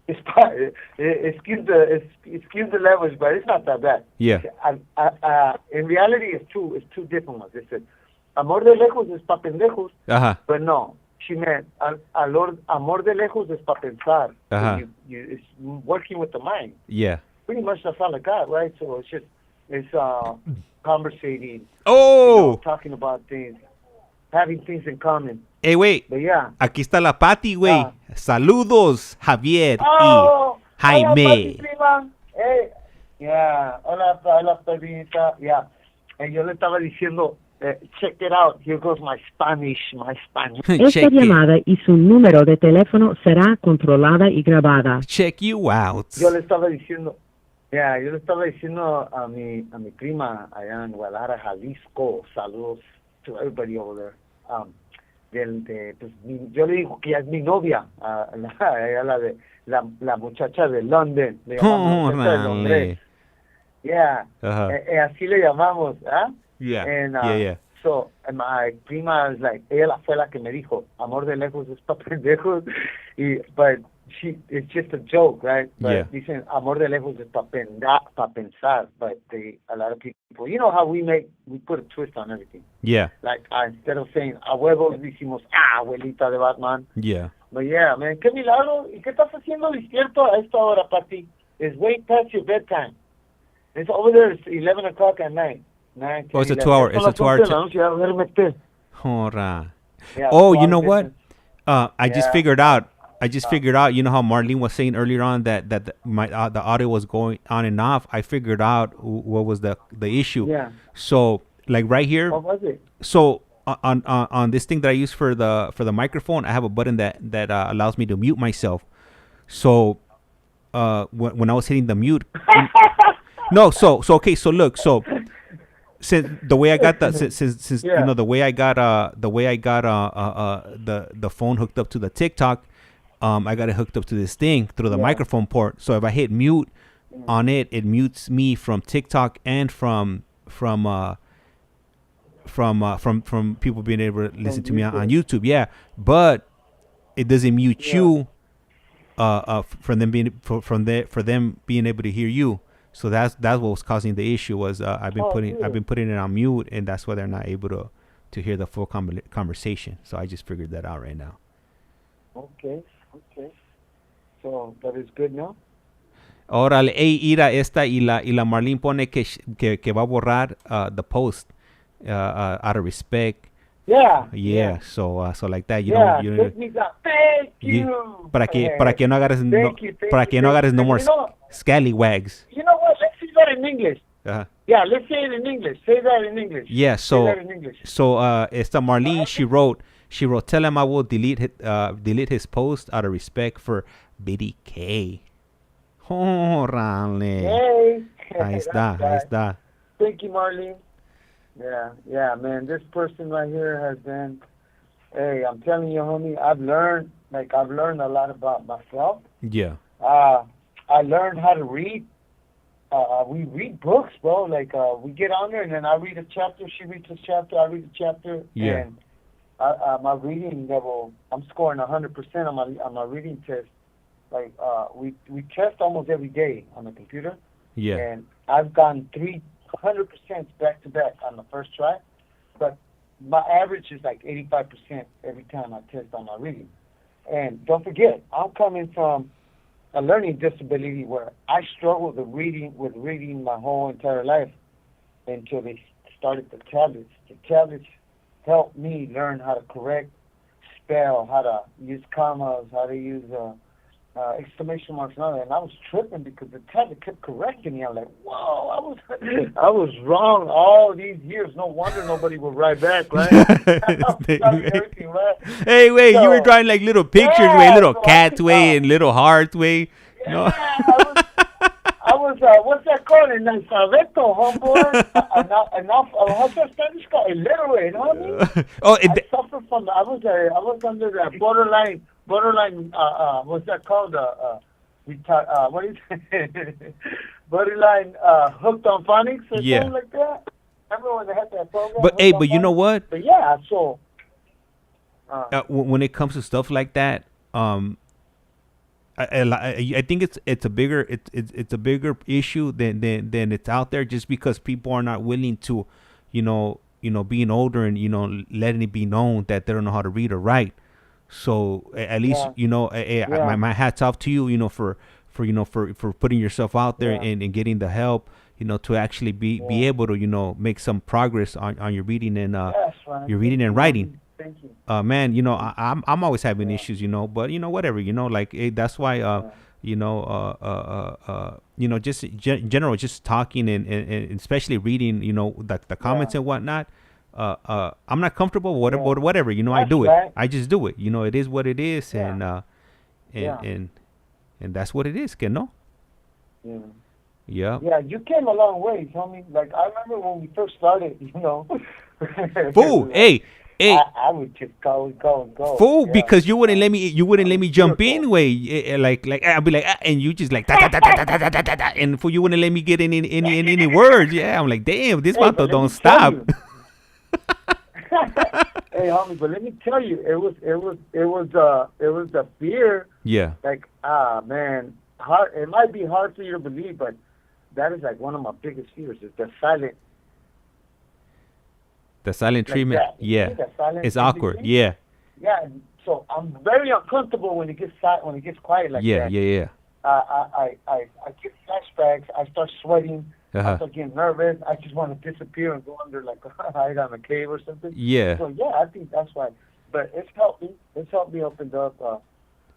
excuse the language, but it's not that bad. Yeah. In reality, it's two different ones. They said, amor de lejos es pa' pendejos, but no, she meant, amor de lejos es pa' pensar. So it's working with the mind. Yeah. Pretty much that's all I got, right? So it's conversating, talking about things, having things in common. Hey, wait. But yeah. Aquí está la Pati, güey. Saludos, Javier y Jaime. Hola, Pati, prima. Hey. Yeah. Hola, Perita. Yeah. And yo le estaba diciendo, check it out. Here goes my Spanish. Esta llamada y su número de teléfono será controlada y grabada. Check you out. Yo le estaba diciendo a mi prima allá en Guadalajara, Jalisco. Saludos to everybody over there. Pues, yo le digo que ella es mi novia, la muchacha de London. Le llamamos muchacha de Londres. Yeah. Así le llamamos, ¿ah? Yeah. And, yeah. So, my prima is like, ella fue la que me dijo, amor de lejos es pa' pendejos. But it's just a joke, right? But dicen, amor de lejos es pa' pensar. But a lot of people, you know how we put a twist on everything. Yeah. Like, instead of saying, a huevos, decimos, abuelita de Batman. Yeah. But yeah, man, qué milagro. ¿Y qué estás haciendo despierto a esta hora, Pati? It's way past your bedtime. It's over there, it's 11 o'clock at night. It's a 2 hour. It's a 2 hour. Yeah, oh, you know what? I just figured out. You know how Marlene was saying earlier on that the audio was going on and off. I figured out what was the issue. Yeah. So like right here. What was it? So on this thing that I use for the microphone, I have a button that allows me to mute myself. So when I was hitting the mute. No. So okay. So look. So. Since the way I got since you know the way I got the phone hooked up to the TikTok, I got it hooked up to this thing through the microphone port. So if I hit mute on it, it mutes me from TikTok and from people being able to listen to me on YouTube. Yeah, but it doesn't mute you for them being able to hear you. So that's what was causing the issue. Was I've been putting it on mute, and that's why they're not able to hear the full conversation. So I just figured that out right now. Okay. So that is good now. Órale, ira esta y la Marlene pone que va a borrar the post out of respect. Yeah. So like that, you know. Thank you. Para que no agarres no more scallywags. You know what? Let's say that in English. Yeah, let's say it in English. Say that in English. Yeah. So say that in English. Esta Marlene, she wrote, tell him I will delete his post out of respect for Biddy K. Órale. Hey. Ahí está, ahí está. Thank you, Marlene. Yeah, man. This person right here has been. Hey, I'm telling you, homie. I've learned a lot about myself. Yeah. I learned how to read. We read books, bro. Like we get on there, and then I read a chapter. She reads a chapter. I read a chapter. Yeah. And my reading level, I'm scoring 100% on my reading test. Like we test almost every day on the computer. Yeah. And I've gotten 300% back to back on the first try, but my average is like 85% every time I test on my reading. And don't forget, I'm coming from a learning disability where I struggled with reading my whole entire life until they started the tablets. The tablets helped me learn how to correct, spell, how to use commas, how to use exclamation marks and all that. And I was tripping because the tablet kept correcting me. I was like, whoa, I was wrong all these years. No wonder nobody would write back, right? Everything, right? Hey, wait, you were drawing like little pictures, little so cats, and little hearts, No. I was what's that called? An analphabeto, homeboy. What's that Spanish called? Illiterate, you know what I mean? I suffered from. I was under that borderline. What's that called? What is it? Borderline hooked on phonics or something like that. Remember when they had that program? But you know what? But yeah, so. When it comes to stuff like that, I think it's a bigger issue than it's out there, just because people are not willing to, being older and letting it be known that they don't know how to read or write. So at least my hat's off to you, for putting yourself out there and getting the help, to actually be able to make some progress on your reading and your reading and writing. Thank you. Man, I'm always having issues, but whatever, that's why just general, just talking and especially reading, the comments and whatnot. I'm not comfortable, whatever, I do it. Right. I just do it. It is what it is, and that's what it is, no? Yeah. Yeah. Yeah, you came a long way, homie. Like I remember when we first started, Fool, hey. I would just go. Fool, because you wouldn't let me jump in, like I'd be like, and you just like da, da, da, da, da, da, da, da, da, and fool, you wouldn't let me get in any words. Yeah, I'm like, damn, this vato don't stop. Hey, homie, but let me tell you, it was the fear. Yeah. Like, man, hard. It might be hard for you to believe, but that is like one of my biggest fears. Is the silent. The silent treatment, yeah. It's awkward, yeah. Yeah, so I'm very uncomfortable when it gets quiet like that. Yeah. I get flashbacks. I start sweating. I start getting nervous. I just want to disappear and go under like hide on a cave or something. Yeah. So yeah, I think that's why. But it's helped me. It's helped me open up.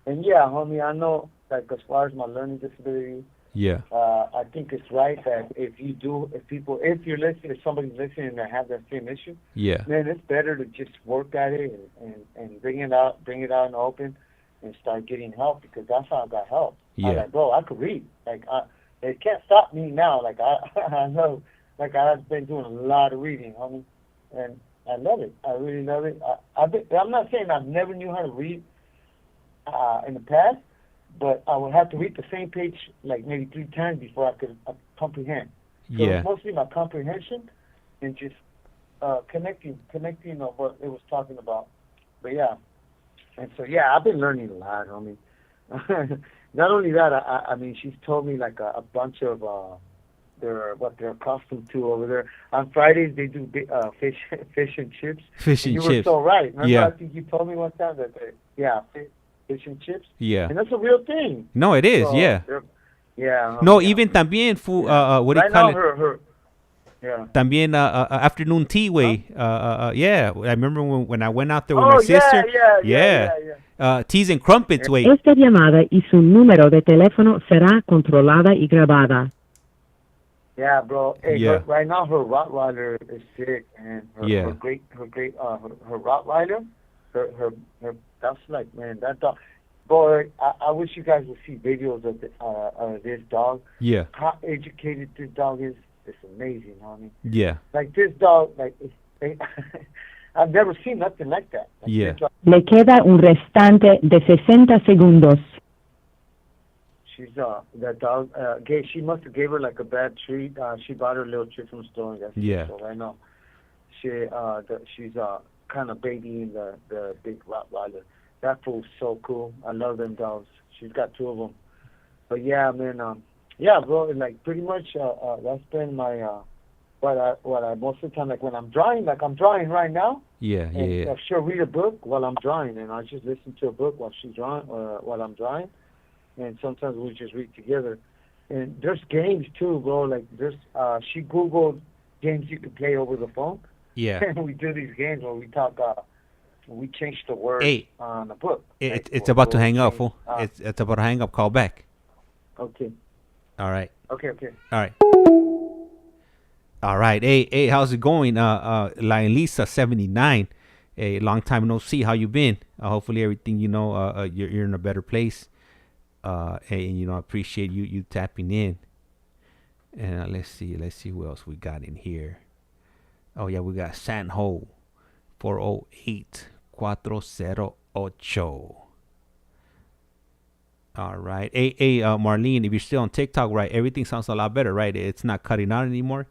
And yeah, homie, I know like as far as my learning disability. Yeah. I think it's right that if you're listening, if somebody's listening that have that same issue, then it's better to just work at it and bring it out in the open and start getting help, because that's how I got help. Yeah. I'm like, bro, I could read. Like, it can't stop me now. Like, I know, like, I've been doing a lot of reading, homie, and I love it. I really love it. I'm not saying I never knew how to read in the past, but I would have to read the same page like maybe 3 times before I could comprehend. So it's mostly my comprehension and just connecting on what it was talking about. But yeah, and so yeah, I've been learning a lot, homie. Not only that, I mean, she's told me like a bunch of they're accustomed to over there. On Fridays they do fish and chips. Fish and chips. You were so right. Remember, yeah. I think you told me one time that fish and chips. Yeah. And that's a real thing. No, it is. So, yeah. Yeah. No, even también what do you call it? Her. Yeah. También afternoon tea way. Yeah. I remember when I went out there with my sister. Yeah. Teas and crumpets way. Esta llamada y su número de teléfono será controlada y grabada. Yeah, bro. Hey, right now her Rottweiler is sick, and her great Rottweiler, her that's like, man, that dog. Boy, I wish you guys would see videos of this dog. Yeah. How educated this dog is. It's amazing, homie. Yeah. Like this dog, like I've never seen nothing like that. Like Yeah. this dog, Le queda un restante de 60 segundos. she's that dog. She must have gave her like a bad treat. She bought her a little treat from the store. Yeah. So I know. She's kind of babying the big Rottweiler. That fool's so cool. I love them dogs. She's got 2 of them. But yeah, man. Yeah, bro. Like pretty much, that's been my what I most of the time, like when I'm drawing, like I'm drawing right now. Yeah. Yeah. And she'll read a book while I'm drawing, and I just listen to a book while she's drawing, while I'm drawing. And sometimes we just read together. And there's games too, bro. Like she Googled games you could play over the phone. Yeah. And we do these games where we talk. We change the words on the book. It's about to hang up, fool. It's about to hang up. Call back. Okay. All right. Okay. All right. Hey, how's it going? Lisa 79. Hey, long time no see. How you been? Hopefully everything, you're in a better place. And I appreciate you tapping in. And let's see what else we got in here. Oh yeah, we got Sanho 408 408. All right. Hey, Marlene, if you're still on TikTok, right, everything sounds a lot better, right? It's not cutting out anymore.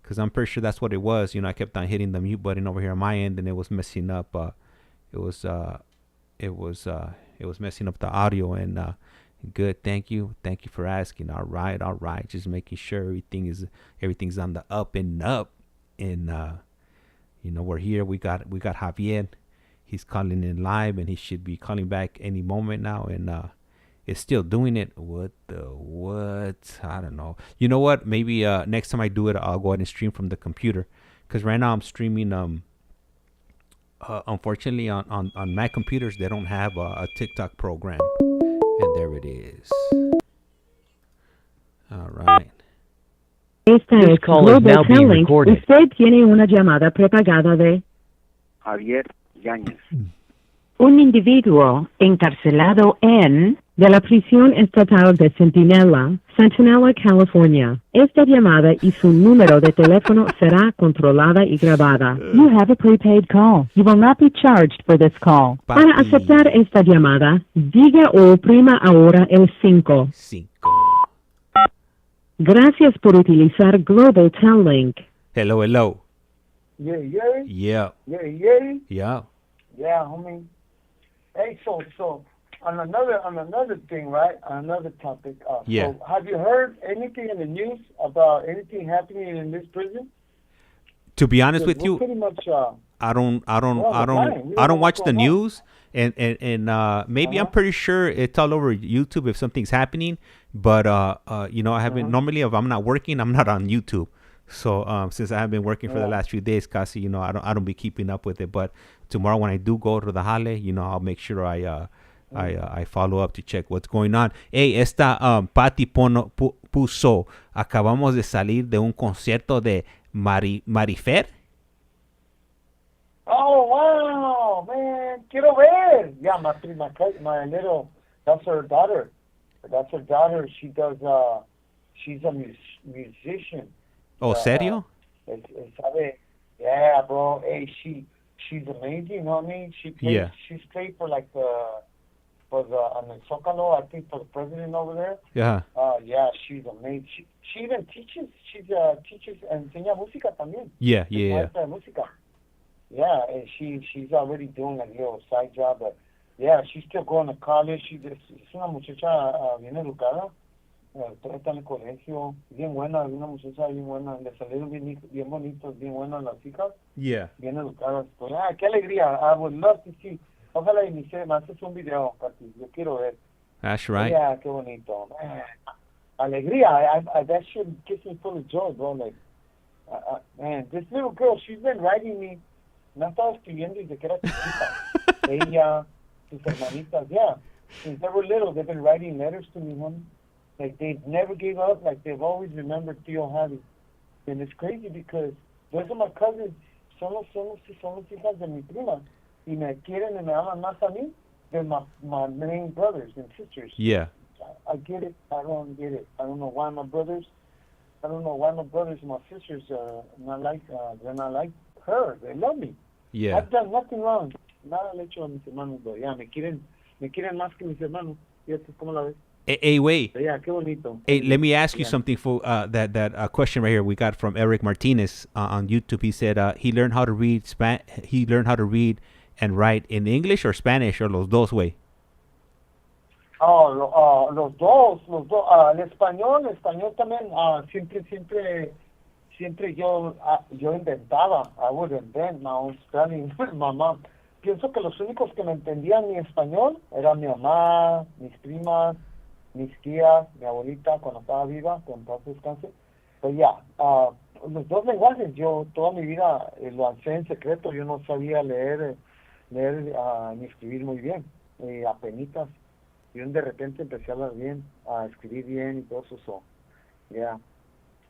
Because I'm pretty sure that's what it was. I kept on hitting the mute button over here on my end, and it was messing up. It was messing up the audio. And good. Thank you for asking. All right. Just making sure everything's on the up and up. And we're here. We got Javier. He's calling in live, and he should be calling back any moment now. And it's still doing it. What? I don't know. You know what? Maybe next time I do it, I'll go ahead and stream from the computer. Because right now I'm streaming. Unfortunately, on Mac computers, they don't have a TikTok program. And there it is. All right. Esta This es call is now Global being Telling. recorded. Usted tiene una llamada prepagada de Javier Yáñez. un individuo encarcelado de la prisión estatal de Centinela, California. Esta llamada y su número de teléfono será controlada y grabada. You have a prepaid call. You will not be charged for this call. Para aceptar esta llamada, diga o oprima ahora el 5. Gracias por utilizar Global Telling. Hello. Yeah. Yeah. Yeah, homie. Hey, so on another thing, right? On another topic. Yeah. So have you heard anything in the news about anything happening in this prison? To be honest with you, pretty much. I don't watch the news, and maybe I'm pretty sure it's all over YouTube if something's happening. But I haven't normally if I'm not working, I'm not on YouTube. So since I have been working for the last few days, casi, I don't be keeping up with it. But tomorrow when I do go to the Jale, I'll make sure I follow up to check what's going on. Hey, esta Patty puso, acabamos de salir de un concierto de Marifer. Oh, wow, man. Quiero ver. Yeah, my little, that's her daughter. She does, she's a musician. Oh, serio? Yeah, bro. Hey, she's amazing, homie. She's played for like on the SoCal, I think for the president over there. Yeah. Yeah, she's amazing. She even teaches. She teaches and enseña música también. Yeah. Maestra de música. Yeah, and she's already doing like a little side job, but yeah, she's still going to college. Es una muchacha bien educada. Está en el colegio, bien buena, una muchacha bien buena, le salieron bien bonitos, bien buenas las hijas, bien educadas. Pues, qué alegría, I would love to see. Ojalá y me haces un video, Pati, yo quiero ver. That's right. Yeah, qué bonito. Man. Alegría, that shit gets me full of joy, bro. Like, man, this little girl, she's been writing me, me ha estado escribiendo desde que era chiquita. Ella, sus hermanitas, yeah. Since they were little, they've been writing letters to me, honey. Like, they've never gave up. Like, they've always remembered Tío Javi. And it's crazy because those are my cousins. Son los hijas de mi prima. Y me quieren y me aman más a mí they're my main brothers and sisters. Yeah. I get it. I don't get it. I don't know why my brothers and my sisters they're not like her. They love me. Yeah. I've done nothing wrong. Nada le he hecho a mis hermanos, pero ya me quieren más que mis hermanos. Fíjate cómo la ves. Hey, wait. Pero ya, qué bonito. Hey, let me ask you something. For that question right here we got from Eric Martinez on YouTube. He said he learned how to read and write in English or Spanish or los dos way. Los dos. El español también. Siempre yo inventaba. I would invent my own spelling. Mamá. Pienso que los únicos que me entendían mi español eran mi mamá, mis primas, mis tías, mi abuelita cuando estaba viva, con paz descanse. Pero ya, los dos lenguajes, yo toda mi vida lo hacía en secreto. Yo no sabía leer ni escribir muy bien. Apenitas. Yo de repente empecé a hablar bien, a escribir bien y todo eso. Ya,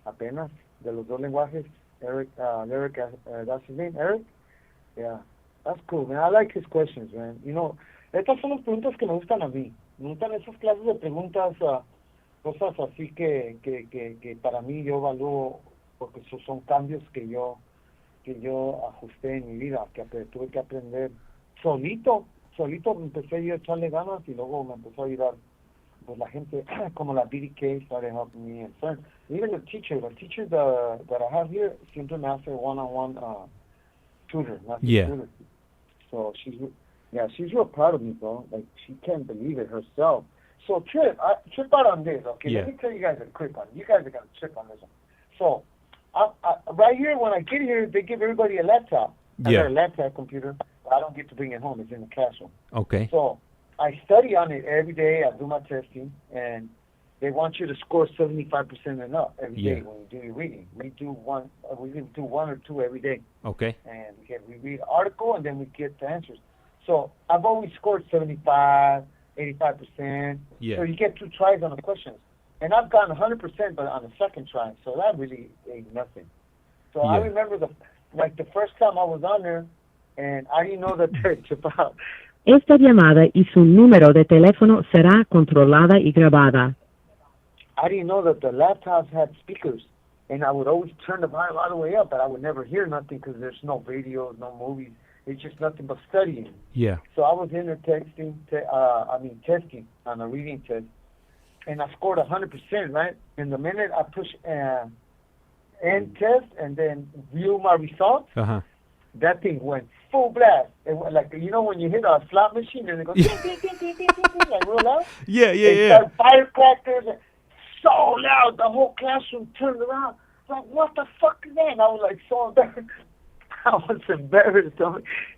apenas. De los dos lenguajes, Eric, that's his name, Eric? Yeah, that's cool, man. I like his questions, man. You know, estas son las preguntas que me gustan a mí. Me gustan esas clases de preguntas, cosas así que para mí yo evalúo, porque esos son cambios que yo ajusté en mi vida, que tuve que aprender solito empecé yo a echarle ganas y luego me empezó a ayudar pues la gente como la Biddy K started helping me and friends. Even the teacher that I have here siempre me hace one-on-one tutor, tutor. So she's real proud of me, bro. Like she can't believe it herself. So trip out on this, okay? Yeah. Let me tell you guys a quick one. You guys are gonna trip on this one. So right here when I get here, they give everybody a laptop. I got a laptop computer. I don't get to bring it home. It's in the classroom. Okay. So I study on it every day. I do my testing, and they want you to score 75% and up every day when you do your reading. We do one or two every day. Okay. And we read an article, and then we get the answers. So I've always scored 75, 85%. Yeah. So you get 2 tries on the questions. And I've gotten 100%, but on the second try. So that really ain't nothing. So I remember the first time I was on there, and I didn't know that they'd chip out. Esta llamada y su número de teléfono será controlada y grabada. I didn't know that the laptops had speakers, and I would always turn the volume all the way up, but I would never hear nothing because there's no radio, no movies. It's just nothing but studying. Yeah. So I was in there testing on a reading test, and I scored 100%, right? And the minute I push end test and then view my results, that thing went full blast. It went like, you know when you hit a slot machine and it goes ding, ding, ding, ding, ding, ding, ding, like real loud? It started firecrackers, so loud, the whole classroom turned around. Like, what the fuck is that? And I was like so embarrassed. I was embarrassed.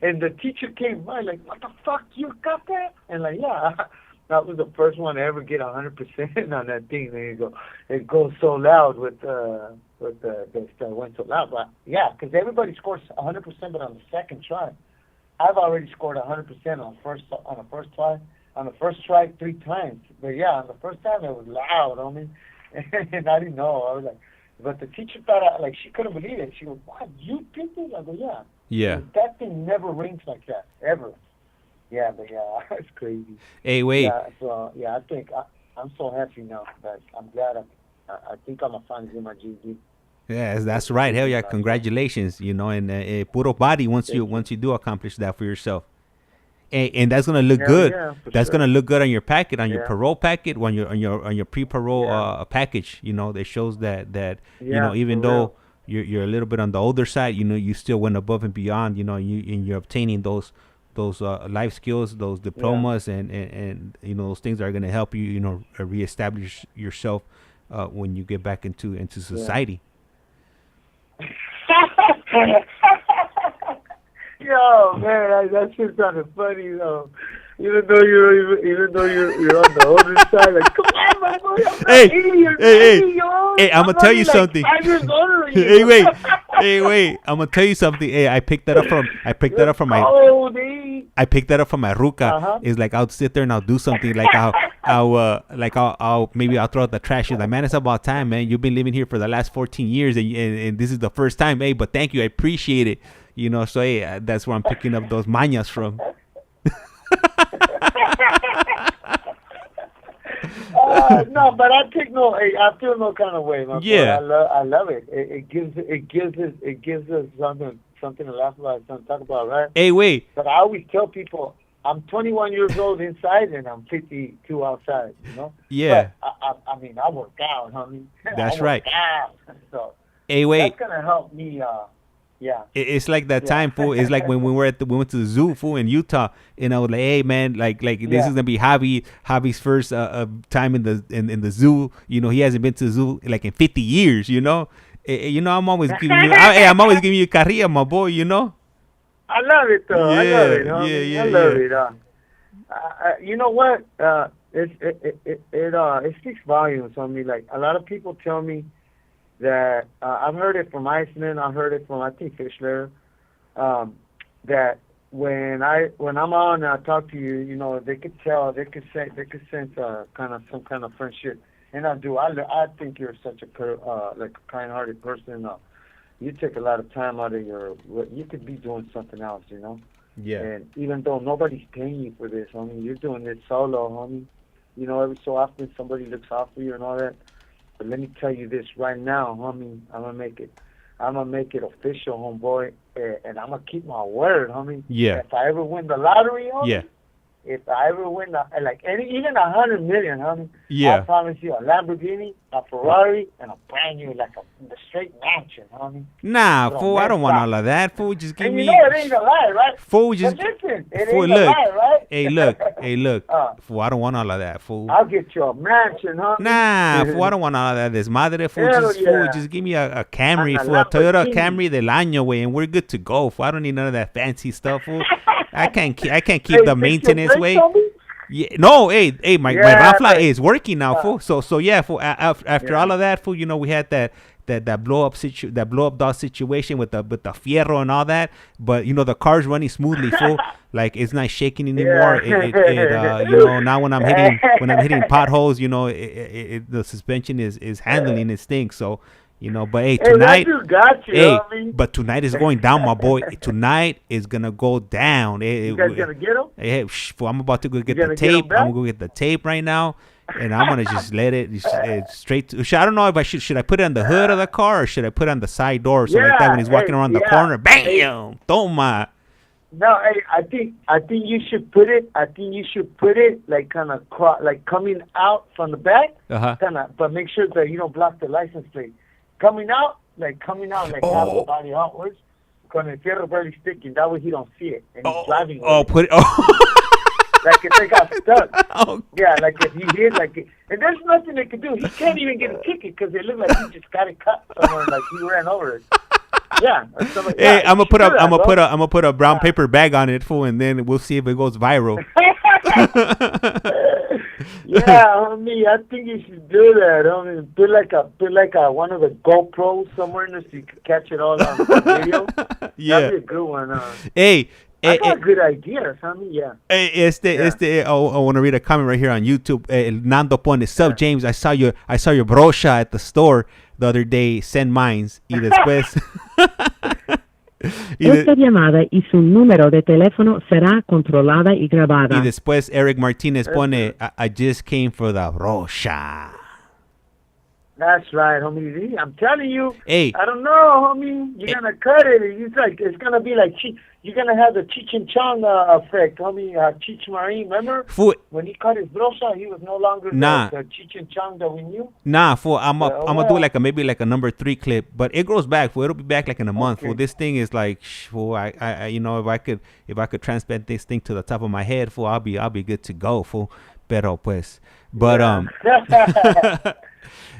And the teacher came by like, what the fuck, you got that? And like, yeah. That was the first one to ever get 100% on that thing. And it goes so loud with the went so loud. But yeah, because everybody scores 100%, but on the second try, I've already scored 100% on the first try. On the first try 3 times. But yeah, on the first time it was loud, homie. And I didn't know. I was like, but the teacher thought she couldn't believe it. She goes, "What, you did this?" I go, "Yeah." Yeah. That thing never rings like that ever. Yeah, but yeah, it's crazy. Hey, wait. Yeah, so yeah, I think I'm so happy now. But I'm glad. I think I'm gonna finally get my GED. Yes, that's right. Hell yeah! Congratulations. You know, and puro body once you do accomplish that for yourself. And that's gonna look good. Yeah, that's gonna look good on your packet, on your parole packet, on your pre-parole package. You know, that shows that you know, even though you're a little bit on the older side, you know, you still went above and beyond. You know, you're obtaining those life skills, those diplomas, and you know, those things are gonna help you, you know, reestablish yourself when you get back into society. Yo, man, that shit sounded funny though. Even though you're on the older side, like, come on, my boy, hey, I'm gonna tell you something. 5 years older than you. Hey, wait, I'm gonna tell you something. Hey, I picked that up from my I picked that up from my ruca. It's like I'll sit there and I'll do something like I'll maybe I'll throw out the trash. She's like, man, it's about time, man. You've been living here for the last 14 years and this is the first time. Hey, but thank you, I appreciate it. You know, so hey, that's where I'm picking up those mañas from. No, but I take no. I feel no kind of way, my Yeah. boy. I love it. It gives us something to laugh about, something to talk about, right? Hey, wait. But I always tell people I'm 21 years old inside and I'm 52 outside. You know. Yeah. But I mean, I work out, honey. That's I right. work out. So Hey, wait. that's gonna help me. Yeah. It's like that time, fool. It's like when we went to the zoo, fool, in Utah, and I was like, "Hey, man, like this is gonna be Javi's first time in the zoo. You know, he hasn't been to the zoo like in 50 years. You know, you know, I'm always giving you, I'm always giving you carrilla, my boy. You know." I love it though. I love it. Homie. Yeah. I love it. You know what? It speaks volumes on me. Like a lot of people tell me that I've heard it from ICEMAN, I heard it from I think Fischler, that when I'm on and I talk to you, you know, they could tell, they could sense some kind of friendship, and I do. I think you're such a like a kind-hearted person. You take a lot of time out of you could be doing something else, you know. Yeah. And even though nobody's paying you for this, homie, you're doing this solo, homie. You know, every so often somebody looks out for you and all that. But let me tell you this right now, homie. I'm gonna make it official, homeboy, and I'm gonna keep my word, homie. Yeah. If I ever win the lottery, homie. Yeah. If I ever win even 100 million, homie. Yeah. I promise you a Lamborghini, a Ferrari, and a brand new the straight mansion, homie. Nah, Bro, fool, I don't want stop. all of that. Fool, just give And me. you know it ain't a lie, right? Fool, just. But listen, it Fool, ain't a look. lie, right? Hey, look. Fool, I don't want all of that, fool. I'll get you a mansion, huh? Nah, fool, I don't want all of that. This madre, fool, Hell fool, yeah. just give me a Camry, And a fool, a Toyota Lamborghini. Camry del año, way, and we're good to go, fool. I don't need none of that fancy stuff, fool. I can't keep Hey, the fix your maintenance brakes, way. homie? Yeah, no, hey, my Yeah, Rafla but- is working now, fool. So yeah, fool. After all of that, fool, you know, we had that blow up dog situation with the fierro and all that. But you know, the car's running smoothly, fool. Like it's not shaking anymore. Yeah. You know, now when I'm hitting potholes, you know, the suspension is handling its thing. So. You know, but hey, tonight, that dude got you, hey, homie. but tonight is going down, my boy. Tonight is gonna go down. You guys gonna get him? Hey, fool, I'm about to go get You the gonna get 'em tape. back? I'm gonna go get the tape right now, and I'm gonna just let it straight to. I don't know if I should I put it on the hood of the car or should I put it on the side door or something like that when he's walking around the corner. Bam! Toma. No, hey, I think you should put it. I think you should put it like kind of like coming out from the back, but make sure that you don't block the license plate. Coming out like half the body outwards, con el fierro barely sticking. That way he don't see it, and he's driving. Put it. Like if they got stuck. Oh. Yeah, like if he hit, and there's nothing they can do. He can't even get a ticket because it looked like he just got it cut somewhere, like he ran over it. Yeah. Hey, I'm gonna put a brown paper bag on it, fool, and then we'll see if it goes viral. Yeah, homie, I think you should do that. Homie, put like a one of the GoPros somewhere in there so you can catch it all on video. Yeah. That'd be a good one. Hey. I got good ideas, homie. Yeah. Hey, I want to read a comment right here on YouTube. Nando pone, "Sup, James? I saw your brocha at the store the other day. Send mines. Y después." Esta llamada y su número de teléfono será controlada y grabada. Y después Eric Martinez pone, I just came for the brocha. That's right, homie. I'm telling you. Hey. I don't know, homie. You're gonna cut it. It's gonna be like you're gonna have the Cheech and Chong effect, homie. Cheech Marin, remember? Fool. When he cut his brocha, he was no longer the Cheech and Chong that we knew. Nah, fool. I'm gonna do maybe a number 3 clip, but it grows back. Fool, it'll be back like in a month. Fool, this thing is like, fool. I you know, if I could transplant this thing to the top of my head, fool, I'll be good to go, fool. Pero pues, but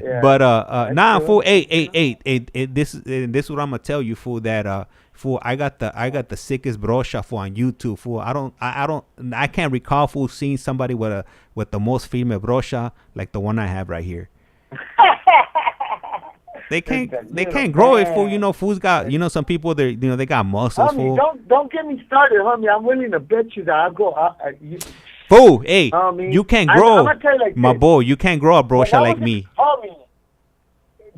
Yeah. But nah, fool. Hey, this is what I'm gonna tell you, fool. That fool, I got the sickest brocha, fool, on YouTube, fool. I can't recall, fool, seeing somebody with the most female brocha like the one I have right here. They can't grow it, fool. You know, fool's got, you know, some people they got muscles, homie, fool. don't get me started, homie. I'm willing to bet you that I'll go. Fool, hey, homie, you can't grow, I'm gonna tell you like my this. boy. You can't grow a brocha like me. Homie,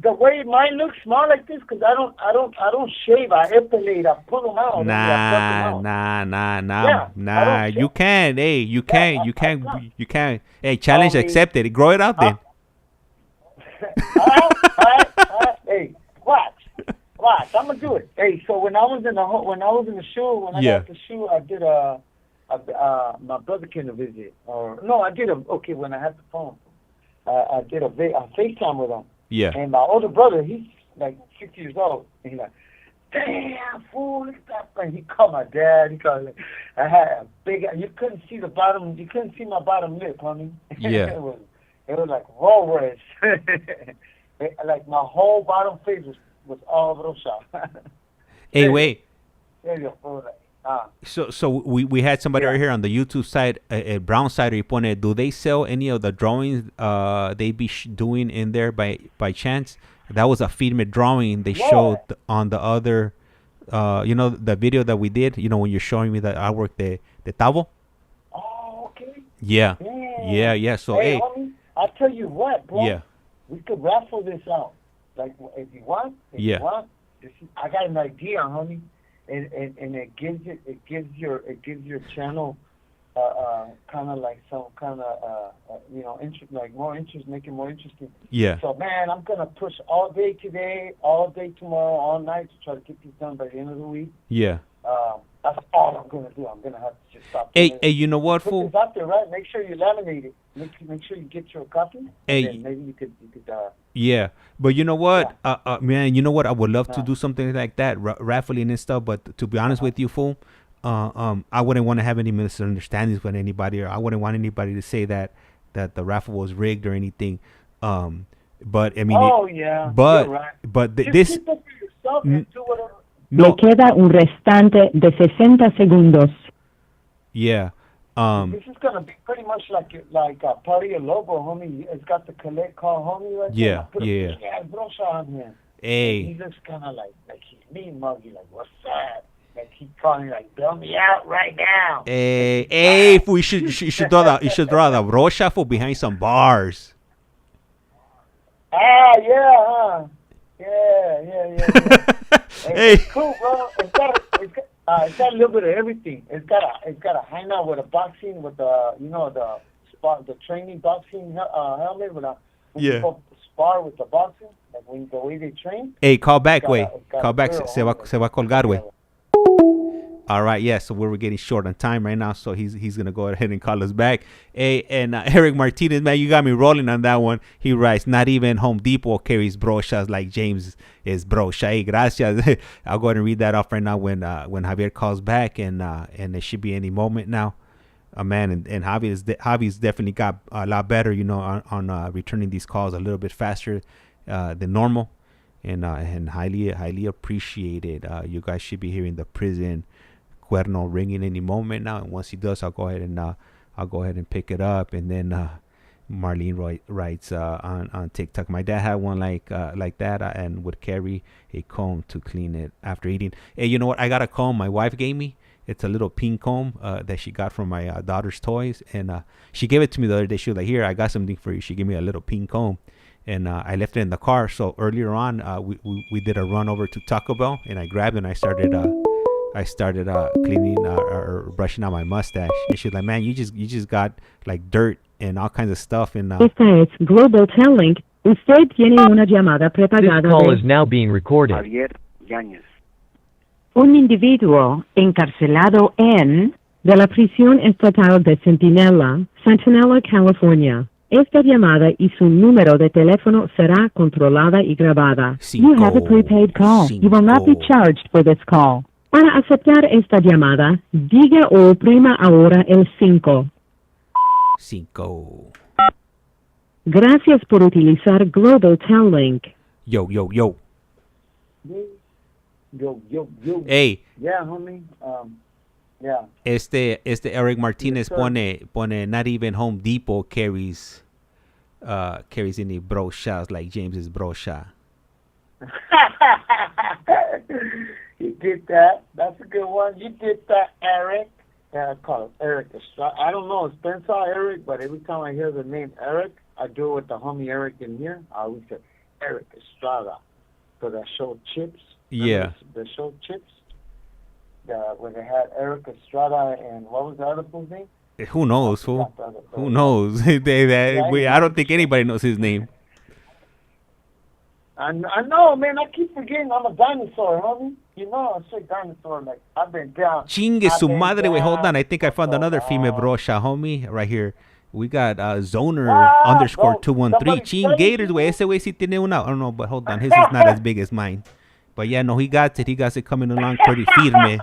the way mine looks small like this, because I don't shave. I epilate. I pull them out. Nah. You can't. Hey, you can't. Hey, challenge accepted. Grow it out then. All right. Hey, watch. I'm gonna do it. Hey, so when I was in the shoe, when I got the shoe, I did my brother came to visit, when I had the phone, I did a FaceTime with him. Yeah. And my older brother, he's like 60 years old, and he's like, damn fool, look at that thing. He called my dad. He called like, I had a big. You couldn't see the bottom. You couldn't see my bottom lip, homie. Yeah. it was like Rolls. Like my whole bottom face was all brocha. Hey, wait. Like, So we had somebody right here on the YouTube side, at Brown Side Ripone. Do they sell any of the drawings they be doing in there by chance? That was a filmed drawing they showed on the other, the video that we did. When you're showing me the artwork, the tabo. Oh, okay. Yeah. So hey, homie, I'll tell you what, bro. Yeah. We could raffle this out. Like if you want, I got an idea, homie. And it gives your channel kind of like some kind of interest, like more interest, make it more interesting. Yeah. So man, I'm gonna push all day today, all day tomorrow, all night to try to get these done by the end of the week. Yeah. That's all I'm gonna do. I'm gonna have to just stop. Hey, you know what, fool? Put this out there, right? Make sure you laminate it. Make sure you get your copy. Hey, and then maybe you could. Yeah, but you know what, man? You know what? I would love to do something like that, raffling and stuff. But to be honest with you, fool, I wouldn't want to have any misunderstandings with anybody, or I wouldn't want anybody to say that the raffle was rigged or anything. But I mean, but this. Keep it for yourself and do whatever. Le queda un restante de 60 segundos. Yeah. This is gonna be pretty much like a part of your logo, homie. It's got the CollectCallFrom right there. Yeah, brocha on here. Hey. He looks kind of like he's mean muggy, like what's that? Like he's calling like bail me out right now. Hey, if we should draw the brocha for behind some bars. Yeah. Hey, it's cool, bro. It's got a little bit of everything. It's got a hangout with a boxing, with the training boxing helmet with people spar with the boxing, like the way they train. Hey, call back, güey. Call back. Se va a colgar, güey. All right, yeah. So we're getting short on time right now, so he's gonna go ahead and call us back. Hey, and Eric Martinez, man, you got me rolling on that one. He writes, not even Home Depot carries brochas like James is brocha. Hey, gracias. I'll go ahead and read that off right now when Javier calls back, and it should be any moment now. Man, and Javi's definitely got a lot better, on returning these calls a little bit faster than normal, and highly appreciated. You guys should be hearing the prison cuerno ringing any moment now, and once he does, I'll go ahead and pick it up. And then Marlene writes on TikTok, my dad had one like that, and would carry a comb to clean it after eating. Hey, you know what? I got a comb my wife gave me. It's a little pink comb that she got from my daughter's toys, and she gave it to me the other day. She was like, here, I got something for you. She gave me a little pink comb, and I left it in the car. So earlier on, we did a run over to Taco Bell, and I grabbed it and I started cleaning or brushing out my mustache. And she was like, man, you just got like dirt and all kinds of stuff. And Esta es Global Telling. Usted tiene una llamada prepagada. This call is now being recorded. Javier Yañez. Un individuo encarcelado de la prisión estatal de Centinela, California. Esta llamada y su número de teléfono será controlada y grabada. You have a prepaid call. You will not be charged for this call. Para aceptar esta llamada, diga o oprima ahora el 5. Gracias por utilizar Global Telling. Yo. Yo. Hey. Yeah, homie. Yeah. Este Eric Martinez pone not even Home Depot carries any brochas like James's brocha. You did that. That's a good one. You did that, Eric. Yeah, I call it Eric. I don't know. It's Spencer Eric, but every time I hear the name Eric, I do it with the homie Eric in here. I always say, Eric Estrada for that show Chips. Yeah. The show Chips. Where they had Eric Estrada and what was the other fool's name? Who knows, fool? Who knows? I don't think anybody knows his name. I know, man. I keep forgetting I'm a dinosaur, homie. You know, I'm straight dinosaur. Like, I've been down. Chingue su madre. Wait, hold on. I think I found another female brocha, homie, right here. We got Zoner underscore 213. Chin Gators, wey. Ese wey sí tiene una. I don't know, but hold on. His is not as big as mine. But yeah, no, he got it. He got it coming along pretty firme.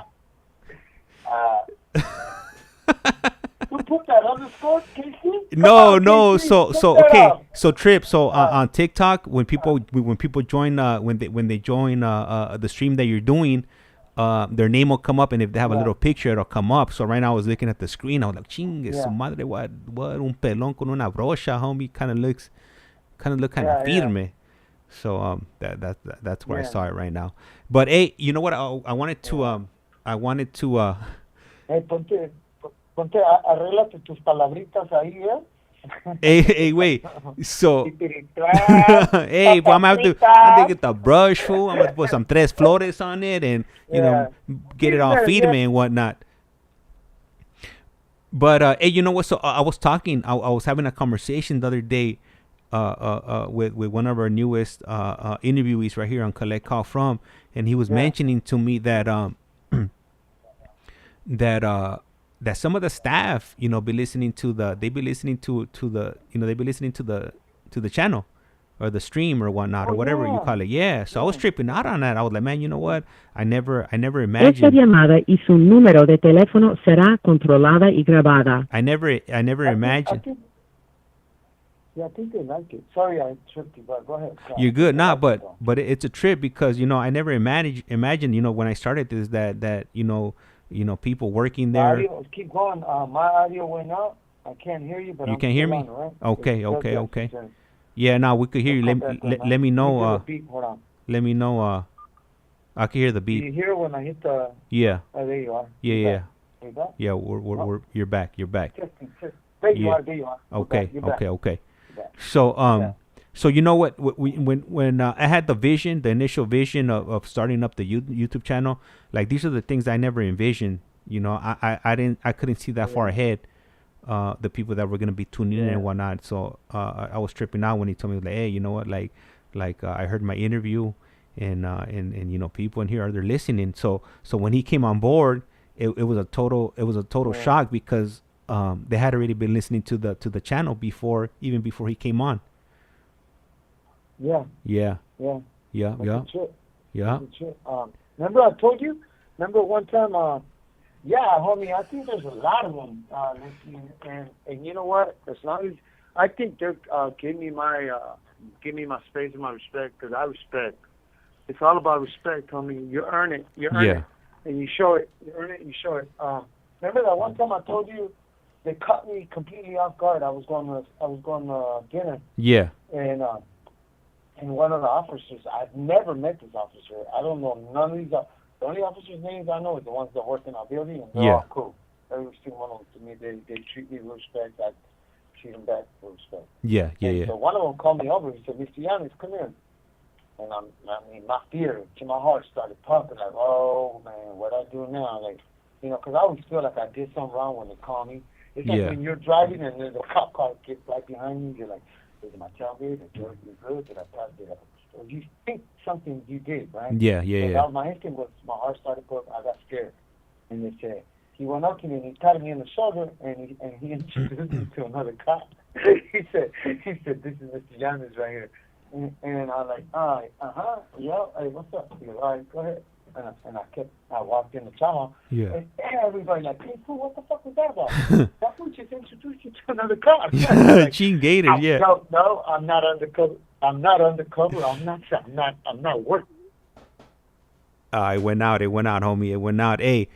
Who put that underscore, Casey? No. So okay. So Trip. So on TikTok, when people join when they join the stream that you're doing, their name will come up, and if they have a little picture, it'll come up. So right now I was looking at the screen. I was like, chingue su madre, what un pelón con una brocha, homie. Kind of look kind of firme. So that's where I saw it right now. But hey, you know what? I wanted to Hey, ponte, arréglate tus palabritas ahí, ¿eh? Hey, wait. So, hey, well, I'm gonna have to get the brush, fool. I'm gonna put some tres flores on it, and you know, get it all firme and whatnot. But hey, you know what? So I was having a conversation the other day, with one of our newest interviewees right here on CollectCallFrom, and he was mentioning to me that that some of the staff, you know, be listening to the channel or the stream or whatnot, or whatever you call it. Yeah. So I was tripping out on that. I was like, man, you know what? I never Esta imagined. llamada y su número de teléfono será controlada y grabada. I never imagined. I think they like it. Sorry, I tripped you, but go ahead. You're good. Nah, but it's a trip because, you know, I never imagined, you know, when I started this, that you know, people working there. Audio, keep going. My audio went out. I can't hear you, but you I'm can hear still me. on, right? Okay. Yeah, now we could hear you. Let me know. Hold on. Let me know. I can hear the beep. Do you hear when I hit the? Yeah. Oh, there you are. Yeah. You back? Yeah, we're you're back. There you are. Okay. So so you know what? When I had the initial vision of starting up the YouTube channel, like these are the things I never envisioned. You know, I couldn't see that far ahead. The people that were gonna be tuning in and whatnot. So I was tripping out when he told me, like, hey, you know what? Like I heard my interview, and you know, people in here are listening. So when he came on board, it was a total shock because they had already been listening to the channel before he came on. Yeah. Yeah. Remember I told you? Remember one time? Homie, I think there's a lot of them listening, and you know what? As long as I think they're give me my space and my respect, because I respect. It's all about respect, homie. You earn it. You earn it, and you show it. You earn it. You show it. Remember that one time I told you they caught me completely off guard. I was going to dinner. Yeah. And one of the officers, I've never met this officer. I don't know none of these. The only officers' names I know is the ones that work in our building, and they're all cool. Every single one of them to me, they treat me with respect. I treat them back with respect. Yeah. So one of them called me over. He said, Mr. Yanez, come here. And my fear to my heart started pumping. Like, oh man, what I do now? Like, you know, because I always feel like I did something wrong when they call me. It's like when you're driving and there's a cop car gets right behind you. You're like, is my tailgate? Did you good? Did I pass it up? So you think something you did, right? Yeah. That my instinct was, my heart started pumping. I got scared. And they said, he went up to me and he patted me on the shoulder and he introduced me to another cop. he said, this is Mr. Yanez right here. And I'm like, yeah, hey, what's up? He goes, all right, go ahead. And I walked in the channel. Yeah. And everybody like, hey, fool, what the fuck was that about? That fool just introduced you to another cop. Like, Gene Gator, yeah. No, I'm not undercover. I'm not working. It went out, homie. It went out. Hey,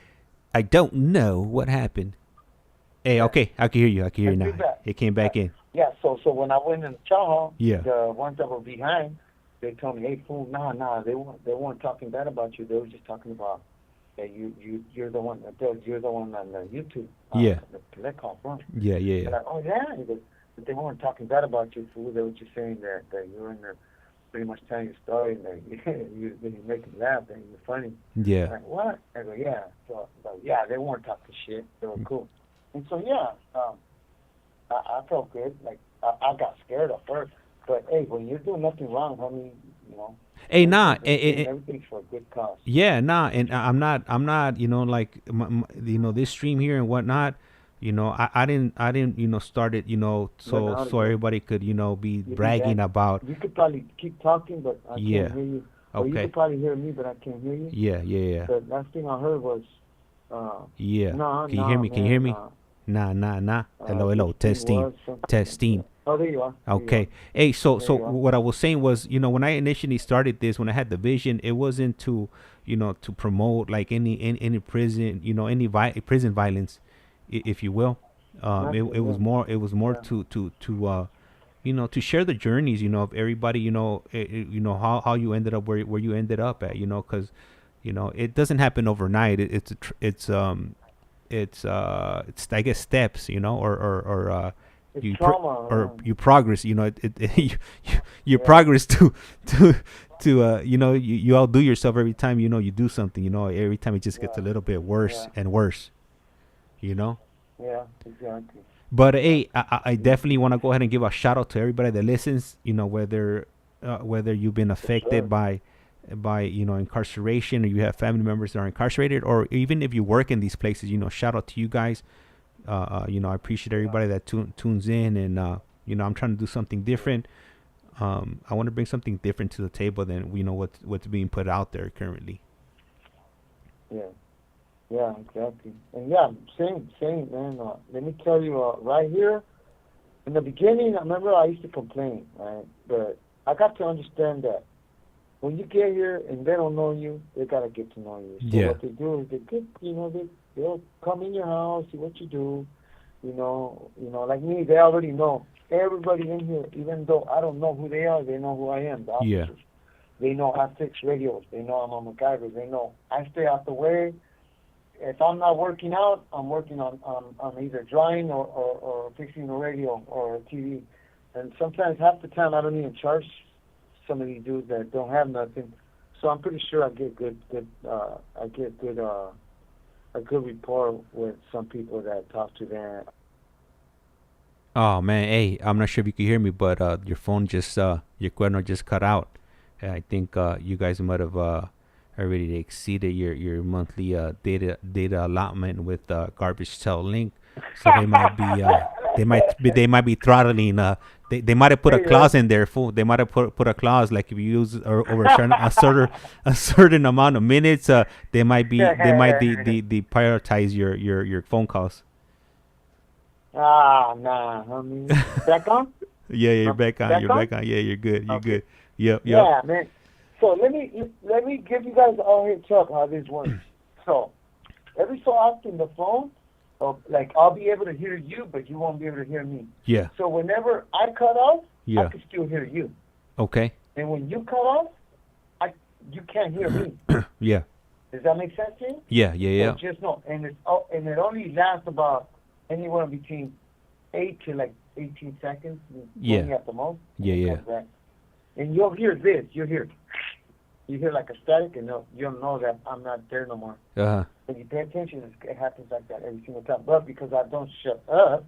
I don't know what happened. Hey, okay, I can hear you. Now. It came back in. Yeah, so when I went in the chow hall, the ones that were behind, they told me, hey, fool, nah, they weren't talking bad about you. They were just talking about that you're the one on the YouTube. The CollectCallFrom. Yeah. Like, oh yeah, but they weren't talking bad about you, fool. They were just saying that you're in pretty much telling you a story, like, you make them laugh, and you're funny. Yeah. Like, what? I go, yeah. So, yeah, they weren't talking shit. They were cool. And so, yeah, I felt good. Like, I got scared at first. But, hey, when you're doing nothing wrong, homie, you know. Hey, nah. Everything's for a good cause. Yeah, nah. And I'm not, you know, like, you know, this stream here and whatnot. You know, I didn't, you know, start it, you know, so everybody could, you know, be bragging about. You could probably keep talking, but I can't hear you. Or you could probably hear me, but I can't hear you. Yeah. The last thing I heard was, yeah. Nah, Can you hear me? Man, Can you hear me? Nah. Hello. Testing. Oh, there you are. Okay. Hey, so what I was saying was, you know, when I initially started this, when I had the vision, it wasn't to, you know, to promote like any prison, you know, any prison violence, if you will. It was more to you know, to share the journeys, you know, of everybody, you know, you know how you ended up where you ended up at, you know, because, you know, it doesn't happen overnight. It's I guess steps, you know, or you you progress, you know, you progress to you know, you outdo yourself every time, you know, you do something, you know, every time it just gets a little bit worse and worse, you know. Yeah, exactly. But hey, I definitely want to go ahead and give a shout out to everybody that listens, you know, whether you've been affected by you know, incarceration, or you have family members that are incarcerated, or even if you work in these places, you know, shout out to you guys. You know, I appreciate everybody that tunes in, and you know, I'm trying to do something different. I want to bring something different to the table than, you know, what's being put out there currently. Yeah, exactly. And yeah, same, man. Let me tell you, right here, in the beginning, I remember I used to complain, right? But I got to understand that when you get here and they don't know you, they got to get to know you. So what they do is they get, you know, they'll come in your house, see what you do. You know, like me, they already know. Everybody in here, even though I don't know who they are, they know who I am, the officers. They know I fix radios. They know I'm a MacGyver. They know I stay out the way. If I'm not working out, I'm working on either drawing or fixing a radio or a TV. And sometimes half the time I don't even charge some of these dudes that don't have nothing. So I'm pretty sure I get a good rapport with some people that talk to them. Oh man, hey, I'm not sure if you can hear me, but your phone just your cuerno just cut out. I think you guys might have already exceeded your monthly data allotment with garbage cell link, so they might be throttling. They might have put a clause in there, fool. They might have put a clause like if you use over a certain amount of minutes, they might deprioritize your phone calls. Nah, homie. Back on? Yeah, you're back on. You're back on. Yeah, you're good. You're good. Yep. Yeah, man. So let me give you guys all here talk how this works. So every so often the phone, like I'll be able to hear you, but you won't be able to hear me. Yeah. So whenever I cut off, I can still hear you. Okay. And when you cut off, you can't hear me. Yeah. Does that make sense to you? Yeah. So just know, and it only lasts about anywhere between 8 to like 18 seconds. Only at the most. Yeah. And you'll hear this. You hear like a static, and you'll know that I'm not there no more. When you pay attention, it happens like that every single time. But because I don't shut up,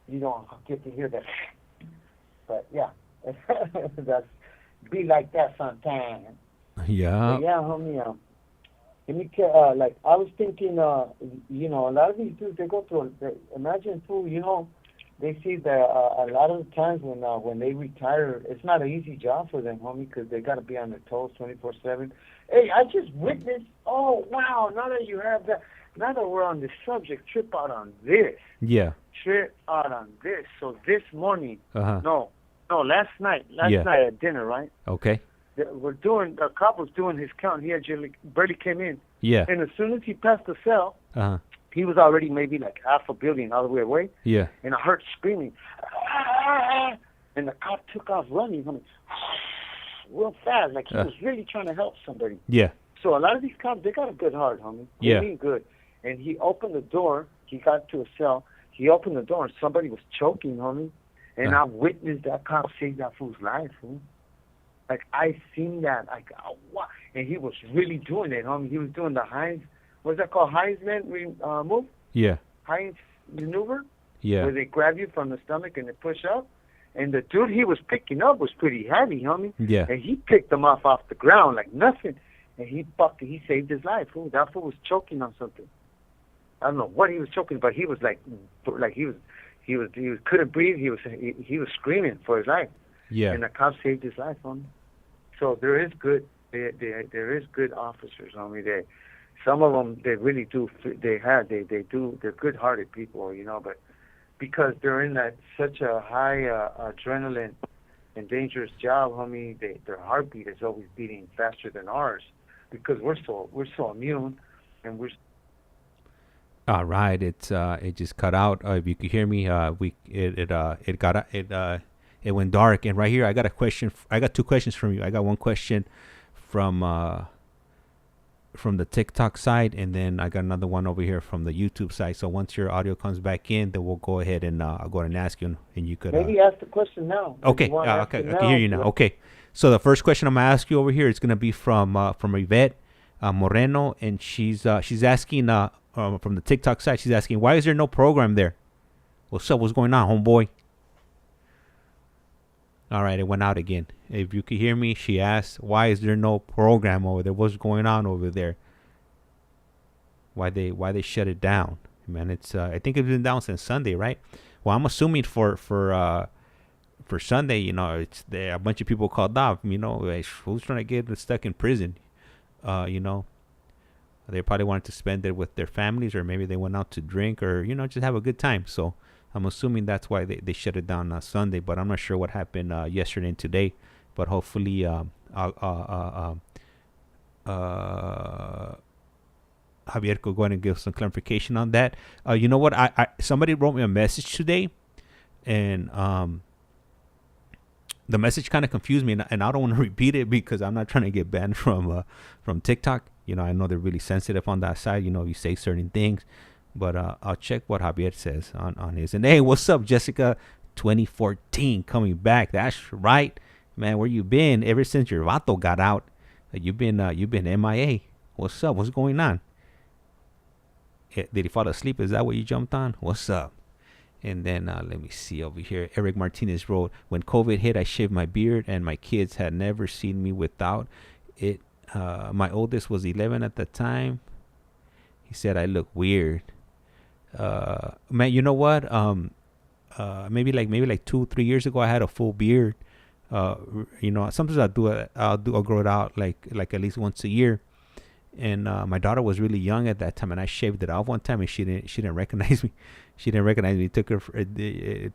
you don't get to hear that. But yeah, that's be like that sometimes. Yeah. But yeah, homie. Let me tell. Like I was thinking, you know, a lot of these dudes they go through. Imagine too, you know. They see that a lot of the times when they retire, it's not an easy job for them, homie, because they got to be on their toes 24/7. Hey, I just witnessed. Oh wow! Now that you have that, now that we're on this subject, trip out on this. Yeah. Trip out on this. So this morning, no, last night at dinner, right? Okay. The cop was doing his count. He actually barely came in. Yeah. And as soon as he passed the cell. He was already maybe like half a building all the way away. Yeah. And I heard screaming. And the cop took off running, homie, real fast. Like he was really trying to help somebody. Yeah. So a lot of these cops, they got a good heart, homie. They mean good. And he opened the door. He got to a cell. He opened the door and somebody was choking, homie. And I witnessed that cop save that fool's life, homie. Like, I seen that. Like, oh, wow. And he was really doing it, homie. He was doing the Heinz, what's that called? Heinzman move? Yeah. Heinz maneuver? Yeah. Where they grab you from the stomach and they push up. And the dude he was picking up was pretty heavy, homie. Yeah. And he picked him off the ground like nothing. And he saved his life. Fool. That fool was choking on something. I don't know what he was choking, but he was like he couldn't breathe. He was screaming for his life. Yeah. And the cops saved his life, homie. So there is good officers, homie. Some of them they really do. They're good-hearted people, you know. But because they're in such a high adrenaline and dangerous job, homie, their heartbeat is always beating faster than ours because we're so immune, and we're. All right, it just cut out. If you could hear me, it went dark. And right here, I got a question. I got two questions from you. I got one question from the TikTok side, and then I got another one over here from the YouTube side. So once your audio comes back in, then we'll go ahead and I'll go ahead and ask you, and you could maybe ask the question now. Okay, okay, I can hear you now. Okay, so the first question I'm gonna ask you over here is gonna be from Yvette Moreno, and she's asking from the TikTok side. She's asking, why is there no program there? What's up? What's going on, homeboy? All right, it went out again. If you could hear me, she asked, why is there no program over there? What's going on over there? Why they shut it down? Man, it's I think it's been down since Sunday, right? Well, I'm assuming for Sunday, you know, it's there. A bunch of people called off. You know, like, who's trying to get stuck in prison? You know, they probably wanted to spend it with their families, or maybe they went out to drink, or you know, just have a good time. So I'm assuming that's why they shut it down on Sunday, but I'm not sure what happened yesterday and today. But hopefully, Javier could go ahead and give some clarification on that. You know what? I somebody wrote me a message today, and the message kind of confused me, and I don't want to repeat it because I'm not trying to get banned from TikTok. You know, I know they're really sensitive on that side. You know, if you say certain things. But I'll check what Javier says on his. And hey, what's up, Jessica? 2014 coming back. That's right, man. Where you been ever since your vato got out? You've been MIA. What's up? What's going on? Did he fall asleep? Is that what you jumped on? What's up? And then let me see over here. Eric Martinez wrote, when COVID hit, I shaved my beard, and my kids had never seen me without it. My oldest was 11 at the time. He said I look weird. Man, you know what? Maybe like 2-3 years ago, I had a full beard. You know, sometimes I'll grow it out like at least once a year. And my daughter was really young at that time, and I shaved it off one time, and she didn't recognize me. She didn't recognize me. It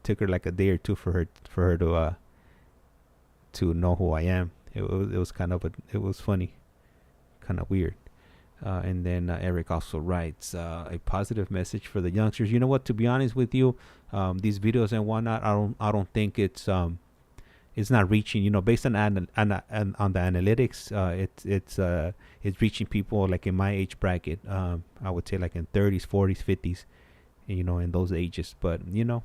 took her like a day or two for her to know who I am. It was it was funny, kind of weird. And then Eric also writes a positive message for the youngsters. You know what? To be honest with you, these videos and whatnot, I don't think it's not reaching. You know, based on the analytics, it's reaching people like in my age bracket. I would say like in 30s, 40s, 50s. You know, in those ages. But you know,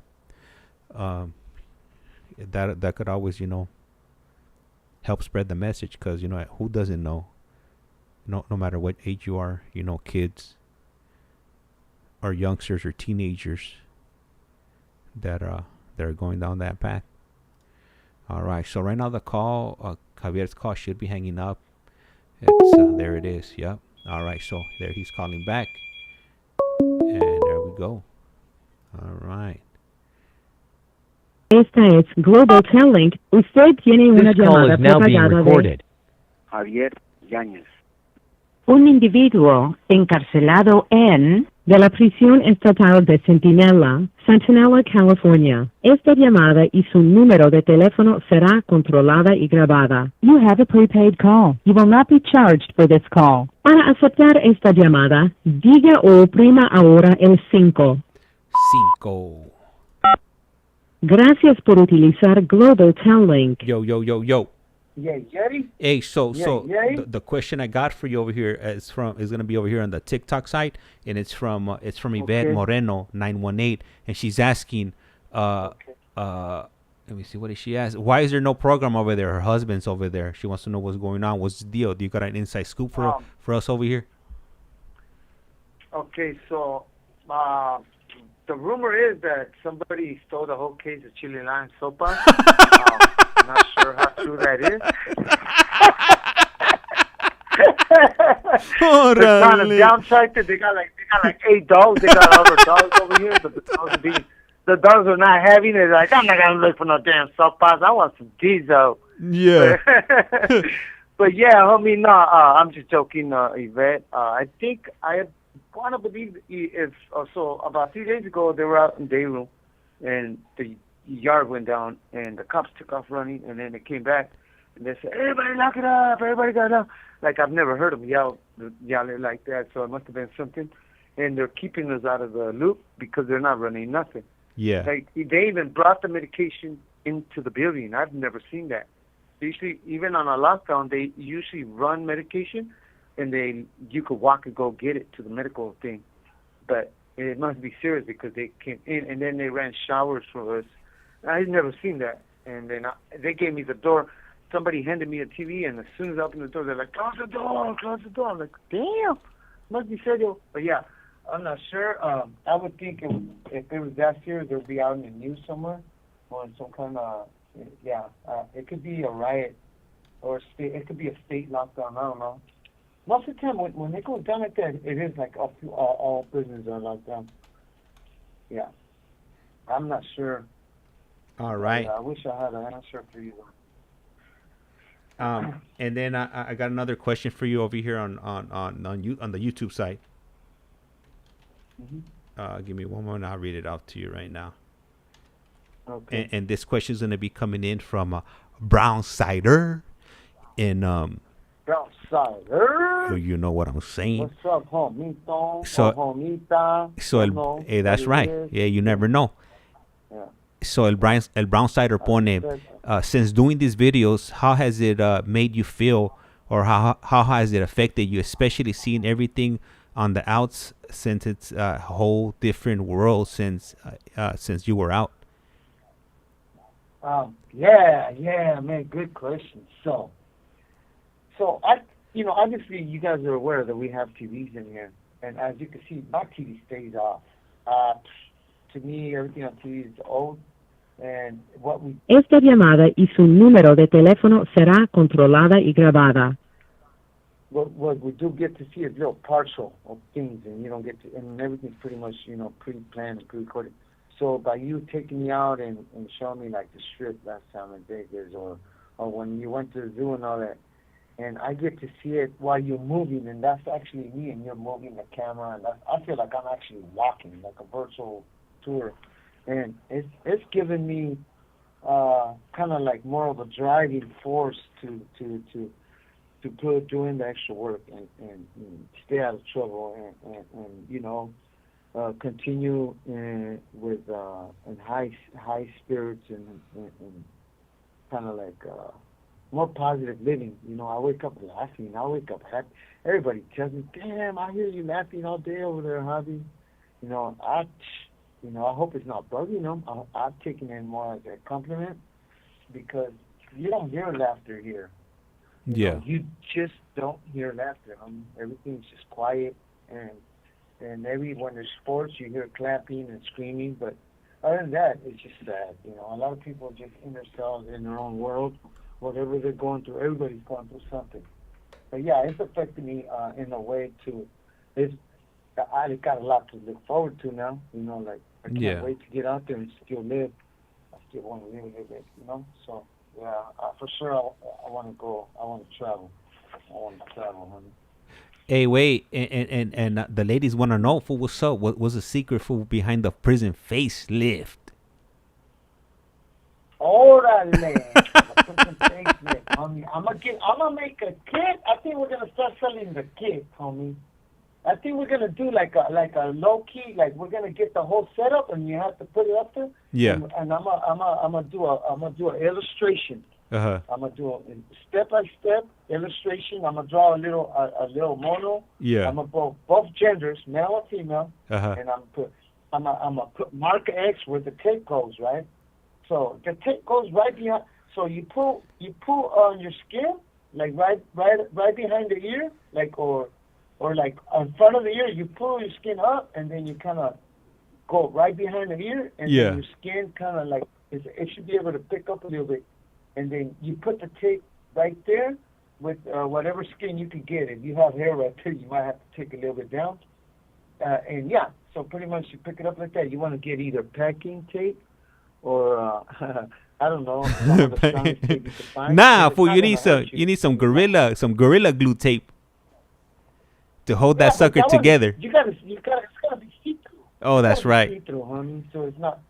that could always help spread the message, because who doesn't know. No matter what age you are, kids or youngsters or teenagers that are going down that path. All right, so right now the call, Javier's call should be hanging up. It's there it is. Yep. All right, so there he's calling back, and there we go. All right. Esta es Global Telling. Usted tiene una This call llamada is now being prepagada de recorded. Javier Yáñez. un individuo encarcelado de la prisión estatal de Centinela, California. Esta llamada y su número de teléfono será controlada y grabada. You have a prepaid call. You will not be charged for this call. Para aceptar esta llamada, diga o oprima ahora el 5. 5. Gracias por utilizar Global Telling. Yo. Yeah, Yeti? Hey, so yeah. The question I got for you over here is gonna be over here on the TikTok site, and it's from Yvette Moreno 918, and she's asking Let me see. What did she ask? Why is there no program over there? Her husband's over there. She wants to know what's going on. What's the deal? Do you got an inside scoop for us over here? Okay, so the rumor is that somebody stole the whole case of chili lime sopas. I'm not sure how true that is. They're kind of downsized. They got like 8 dogs. They got all the dogs over here, but the dogs are not having it. Like, I'm not gonna look for no damn sopas. I want some diesel. Yeah. But yeah, homie, no, I'm just joking, Yvette. I think I want to believe if so. About 3 days ago, they were out in day room, and the yard went down, and the cops took off running, and then they came back, and they said, "Everybody lock it up! Everybody got up!" Like, I've never heard them yell like that, so it must have been something. And they're keeping us out of the loop because they're not running nothing. Yeah. Like, they even brought the medication into the building. I've never seen that. Usually, even on a lockdown, they usually run medication, and you could walk and go get it to the medical thing. But it must be serious because they came in, and then they ran showers for us. I've never seen that. And then they gave me the door. Somebody handed me a TV, and as soon as I opened the door, they're like, close the door, close the door. I'm like, damn, must be serious. But yeah, I'm not sure. I would think if it was that serious, it would be out in the news somewhere, or in some kind of, it could be a riot, or it could be a state lockdown, I don't know. Most of the time, when it goes down like that, it is like all prisons are locked down. Yeah. I'm not sure. All right. I wish I had an answer for you. And then I got another question for you over here on the YouTube site. Mm-hmm. Give me one moment. I'll read it out to you right now. Okay. And this question is going to be coming in from Brown Cider. And Brown Cider. you know what I'm saying. What's up, homito? So hey, that's right. Yeah, you never know. Yeah. So El Brown Cider pone, since doing these videos, how has it made you feel, or how has it affected you, especially seeing everything on the outs, since it's a whole different world since you were out? Yeah, man, good question. So obviously you guys are aware that we have TVs in here, and as you can see, my TV stays off. To me, everything on TV is old. And what we Esta llamada y su número de teléfono será controlada y grabada. What we do get to see is little partial of things, and you don't get to, and everything's pretty much, pre-planned and pre-recorded. So by you taking me out and showing me like the strip last time in Vegas, or when you went to the zoo and all that, and I get to see it while you're moving, and that's actually me, and you're moving the camera, and I feel like I'm actually walking, like a virtual tour. And it's given me kind of like more of a driving force to put doing the extra work and stay out of trouble and continue with in high spirits and kind of like more positive living. I wake up laughing. I wake up happy. Everybody tells me, "Damn, I hear you laughing all day over there, Javi." I hope it's not bugging them. I'm taking it more as a compliment, because you don't hear laughter here. You just don't hear laughter. Everything's just quiet, and when there's sports, you hear clapping and screaming. But other than that, it's just sad. A lot of people just in themselves, in their own world, whatever they're going through. Everybody's going through something. But yeah, it's affected me in a way too. I got a lot to look forward to now. Like, I can't wait to get out there and still live. I still want to live a little bit, So, yeah, for sure, I want to go. I want to travel. Honey. Hey, wait, and the ladies want to know, fool, what's up? What was the secret, fool, behind the prison facelift? Órale, the prison facelift, homie. I'm gonna make a kit. I think we're gonna start selling the kit, homie. I think we're gonna do like a low key, like we're gonna get the whole setup and you have to put it up there. Yeah. And I'm gonna do an illustration. Uh-huh. I'm gonna do a step by step illustration. I'm gonna draw a little mono. Yeah. I'm gonna put both genders, male and female. Uh-huh. And I'm gonna put marker X where the tape goes, right? So the tape goes right behind. So you pull on your skin, like right behind the ear, like or like in front of the ear. You pull your skin up, and then you kind of go right behind the ear, and then your skin kind of like it should be able to pick up a little bit, and then you put the tape right there with whatever skin you can get. If you have hair right there, you might have to take a little bit down. And yeah, so pretty much you pick it up like that. You want to get either packing tape or I don't know. Some of the strongest tape you can find. Nah, fool, you need some gorilla glue tape to hold that sucker together. It's gotta be see-through. Oh, that's right. See-through, honey. So it's not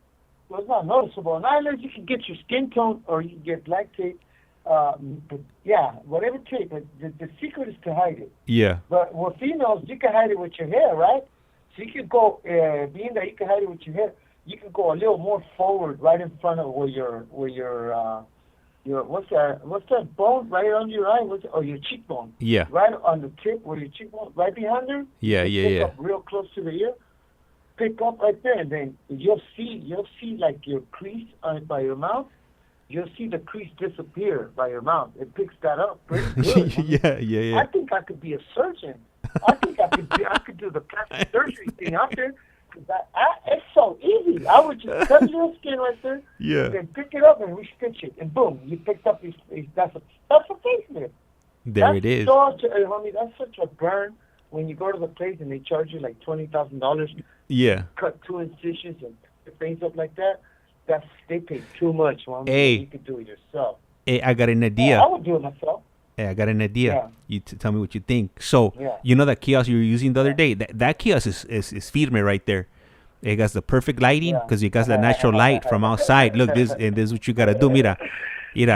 noticeable. Not unless you can get your skin tone or you can get black tape. But yeah, whatever tape. But the secret is to hide it. Yeah. But with females, you can hide it with your hair, right? So you can go, being that you can hide it with your hair, you can go a little more forward, right in front of where your what's that bone right under your eye? Your cheekbone? Yeah. Right on the tip where your cheekbone, right behind there. Yeah. Pick up real close to the ear. Pick up right there, and then you'll see like your crease by your mouth. You'll see the crease disappear by your mouth. It picks that up pretty good. Yeah. I think I could be a surgeon. I think I could do the plastic surgery thing out there. It's so easy. I would just cut your skin right there, and then pick it up and restitch it, and boom, you picked up that's a facelift. It is. Homie, that's such a burn when you go to the place and they charge you like $20,000. Yeah. Cut 2 incisions and things up like that. They pay too much. Homie. Hey. You could do it yourself. Hey, I got an idea. Yeah, I would do it myself. Hey, I got an idea. Yeah. You tell me what you think. So, you know that kiosk you were using the other day? That kiosk is firme right there. It got the perfect lighting because you got the natural light from outside. Look, this is what you gotta do. Mira, you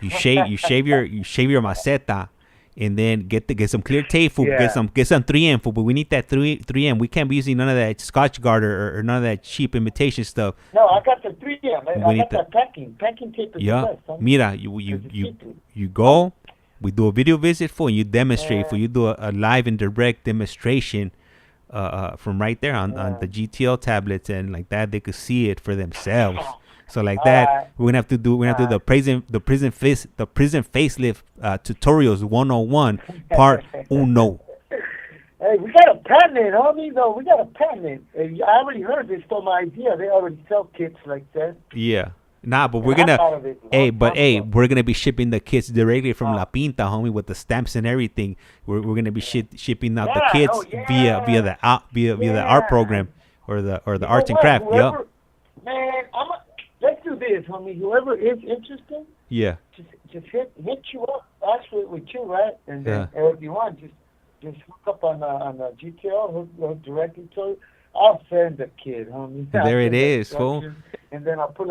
shave your maceta, and then get some clear tape. Get some 3M. But we need that 3M. We can't be using none of that Scotch Guard or none of that cheap imitation stuff. No, I got the 3M. I got that packing tape. Yeah, mira, you go. We do a video visit for you, demonstrate for you, do a live and direct demonstration from right there on the GTL tablets, and like that they could see it for themselves. So like that, we're gonna have to do the prison facelift tutorials 101 part 1. Hey, we got a patent it, homie. Though we got a patent it. I already heard they stole my idea. They already sell kits like that. Yeah. Nah, but we're gonna, we're gonna be shipping the kits directly from La Pinta, homie, with the stamps and everything. We're gonna be shipping out the kits via the art program or the arts and craft. Whoever, man, let's do this, homie. Whoever is interested, just hit you up. Ask for it with you, right? And then, or if you want, just hook up on the GTL, hook directly to it. I'll send the kid, homie. There it is, fool. And then I'll put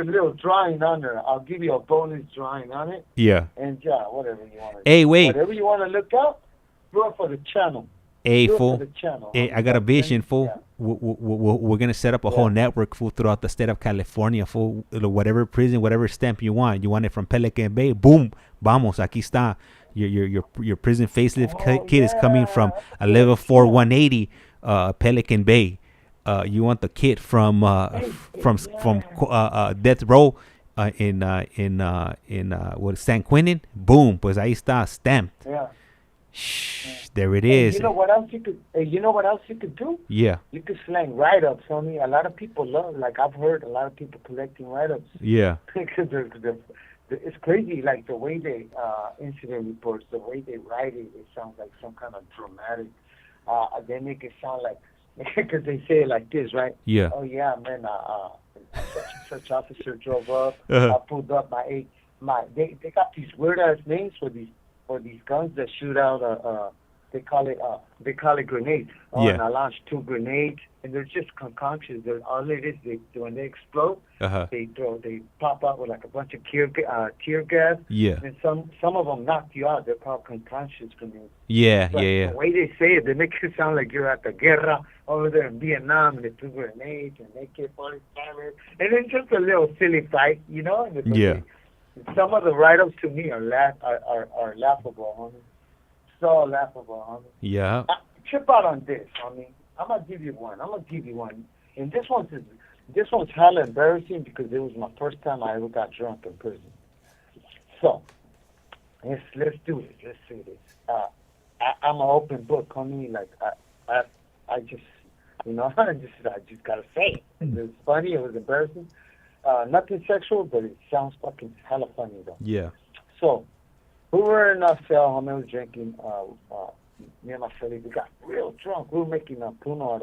a little drawing on there. I'll give you a bonus drawing on it. Yeah. And whatever you want to do. Hey, wait. Whatever you want to look up, do it for the channel. Hey, fool. Hey, I got a vision, fool. Yeah. We're going to set up a whole network, fool, throughout the state of California, fool. Whatever prison, whatever stamp you want. You want it from Pelican Bay? Boom. Vamos. Aquí está. Your prison facelift kit is coming from a level 4 180 Pelican Bay. You want the kit from Death Row in San Quentin? Boom, pues ahí está, stamped. Yeah. There it is. You know what else you could do? Yeah. You could slang write-ups, homie. A lot of people love. Like I've heard a lot of people collecting write-ups. Yeah. Because it's crazy. Like the way they incident reports, the way they write it, it sounds like some kind of dramatic. They make it sound like. Because they say it like this, right? Yeah. Oh yeah, man. Such officer drove up. I pulled up they got these weird ass names for these guns that shoot out. They call it grenades. And I launched 2 grenades, and they're just concoctions. All it is, when they explode, they pop out with like a bunch of tear gas. Yeah. And some of them knock you out. They're called concoctions grenades. Yeah, but the way they say it, they make it sound like you're at the guerra over there in Vietnam, and they threw grenades and AK-47, and it's just a little silly fight, you know. And some of the write-ups to me are laughable, homie. So laughable, homie. Yeah. Trip out on this, homie. I'm gonna give you one. And this this one's hella embarrassing because it was my first time I ever got drunk in prison. So, let's do it. Let's do this. I'm an open book, homie. Like, I just, you know, I just gotta say it. It was funny. It was embarrassing. Nothing sexual, but it sounds fucking hella funny, though. Yeah. So, we were in our cell, homie. We was drinking. Me and my Felipe, we got real drunk. We were making a puno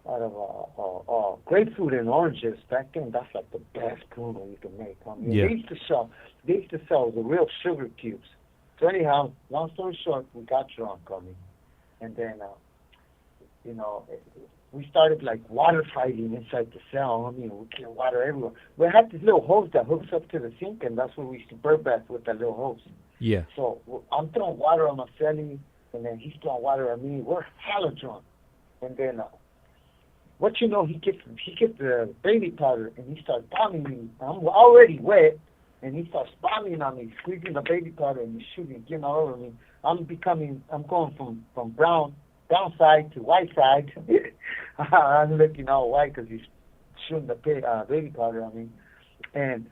out of grapefruit and oranges. Back then, that's like the best puno you can make, homie. Yeah. They used to sell the real sugar cubes. So anyhow, long story short, we got drunk, homie. And then, you know, we started like water fighting inside the cell. I mean, we clear water everywhere. We had this little hose that hooks up to the sink, and that's where we used to bird bath with that little hose. Yeah. So I'm throwing water on my celly, and then he's throwing water on me. We're hella drunk. And then, what you know, he gets the baby powder, and he starts bombing me. I'm already wet, and he starts bombing on me, squeezing the baby powder, and he's shooting, getting all over me. I'm going from brown side to white side. I'm looking all white because he's shooting the baby powder on me. And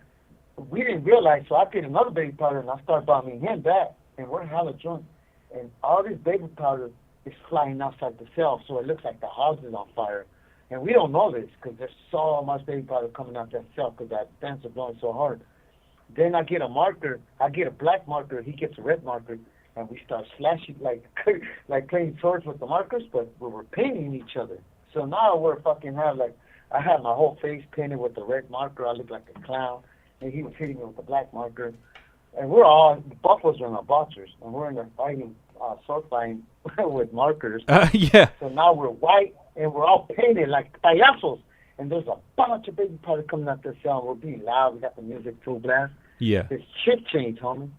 we didn't realize, so I get another baby powder, and I start bombing him back, and we're hella drunk. And all this baby powder is flying outside the cell, so it looks like the house is on fire. And we don't know this because there's so much baby powder coming out that cell because that fence is blowing so hard. Then I get a marker. I get a black marker. He gets a red marker. And we start slashing like playing swords with the markers, but we were painting each other. So now we're fucking I had my whole face painted with the red marker. I looked like a clown. And he was hitting me with the black marker. And we're all, the buffaloes are in our boxers. And we're in there fighting, sword fighting with markers. Yeah. So now we're white and we're all painted like payasos. And there's a bunch of baby powder coming out the cell. We're being loud. We got the music full blast. Yeah. It's chip change, homie.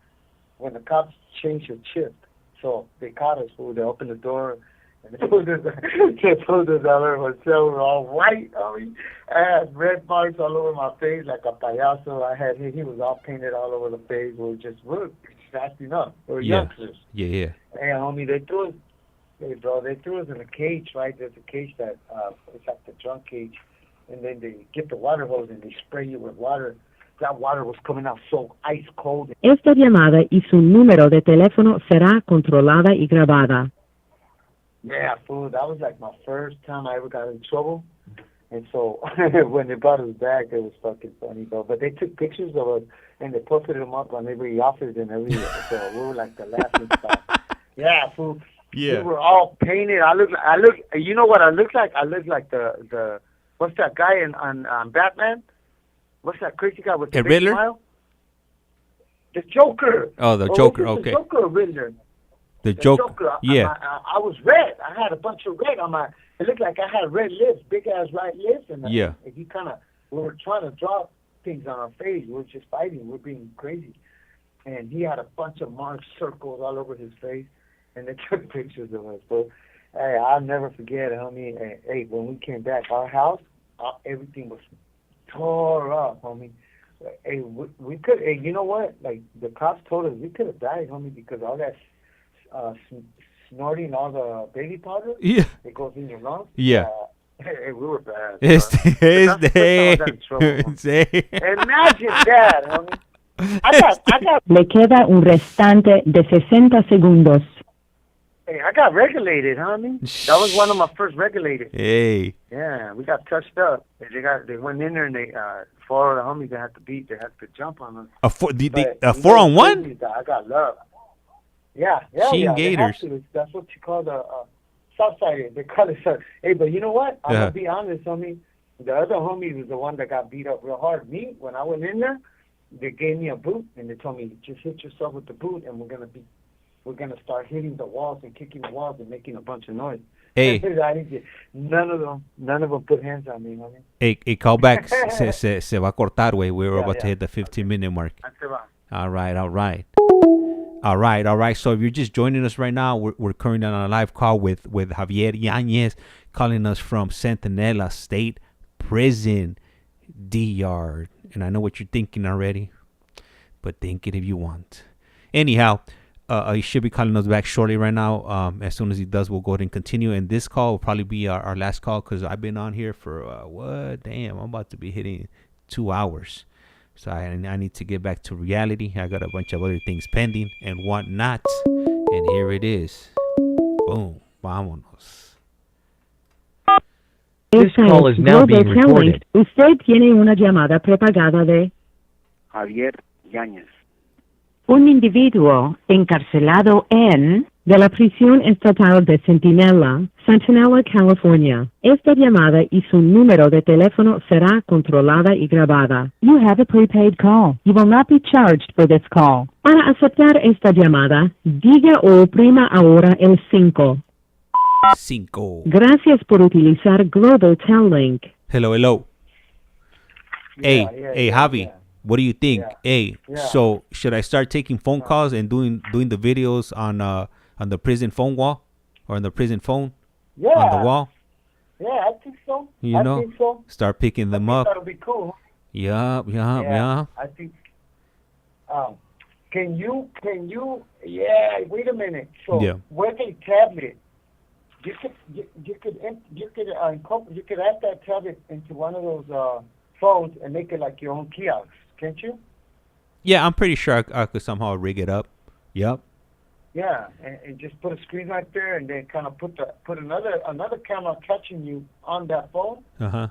When the cops changed your chip. So they caught us. They opened the door and they pulled us out of our cell. We're all white. I had red marks all over my face like a payaso. He was all painted all over the face. We were just acting up. We were youngsters. Yeah. Hey, homie, they threw us in a cage, right? There's a cage that it's like the drunk cage. And then they get the water hose and they spray you with water. That water was coming out so ice cold. Esta llamada y su número de teléfono será controlada y grabada. Yeah, fool. That was like my first time I ever got in trouble. And so when they brought us back, it was fucking funny, though. But they took pictures of us and they posted them up on every office and everywhere. So we were like the laughing stock. Yeah, fool. Yeah. We were all painted. I look. You know what I look like? I look like the what's that guy on Batman? What's that crazy guy with the big Riddler? smile? The Joker. Oh, the Joker. Okay. The Joker or Riddler? The Joker. Yeah. I was red. I had a bunch of red on my. It looked like I had red lips, big ass right lips, and Yeah. he we were trying to draw things on our face. We were just fighting. We're being crazy, and he had a bunch of marks, circles all over his face, and they took pictures of us. But hey, I'll never forget, homie. Hey, when we came back, our house, everything was tore up, homie. Hey, we could. Hey, you know what? Like the cops told us we could have died, homie, because all that snorting all the baby powder. Yeah. It goes in your lungs. Yeah. Hey, we were bad. Imagine that, homie. I got. Le queda un restante de 60 segundos. Hey, I got regulated, homie. That was one of my first regulators. Hey. Yeah, we got touched up. They went in there and they 4 of the homies they had to jump on us. A 4-on-1? I got love. Yeah. Gators. That's what you call the Southside. They call it. Hey, but you know what? I'm gonna be honest, homie. The other homie was the one that got beat up real hard. Me, when I went in there, they gave me a boot and they told me just hit yourself with the boot and we're gonna start hitting the walls and kicking the walls and making a bunch of noise. Hey. None of them put hands on me, homie. Hey, call back. se va a cortar, güey. We're about to hit the 15-minute mark. All right. So if you're just joining us right now, we're currently on a live call with Javier Yanez calling us from Centinela State Prison, D-Yard. And I know what you're thinking already, but think it if you want. Anyhow, He should be calling us back shortly right now. As soon as he does, we'll go ahead and continue. And this call will probably be our last call because I've been on here for I'm about to be hitting 2 hours. So I need to get back to reality. I got a bunch of other things pending and whatnot. And here it is. Boom. Vámonos. This call is now being recorded. Usted tiene una llamada prepagada de Javier Yáñez. un individuo encarcelado de la prisión estatal de Centinela, California. Esta llamada y su número de teléfono será controlada y grabada. You have a prepaid call. You will not be charged for this call. Para aceptar esta llamada, diga o oprima ahora el 5. 5. Gracias por utilizar Global Tel Link. Hello. Hey, Javi. What do you think? Hey, so should I start taking phone calls and doing the videos on the prison phone wall or on the prison phone on the wall? Yeah, I think so. I think so. Start picking them up. That'll be cool. Yeah. I think. Can you? Yeah. Wait a minute. So with a tablet, you could add that tablet into one of those phones and make it like your own kiosk, can't you? Yeah, I'm pretty sure I could somehow rig it up. Yep. Yeah, and just put a screen right there, and then kind of put another camera catching you on that phone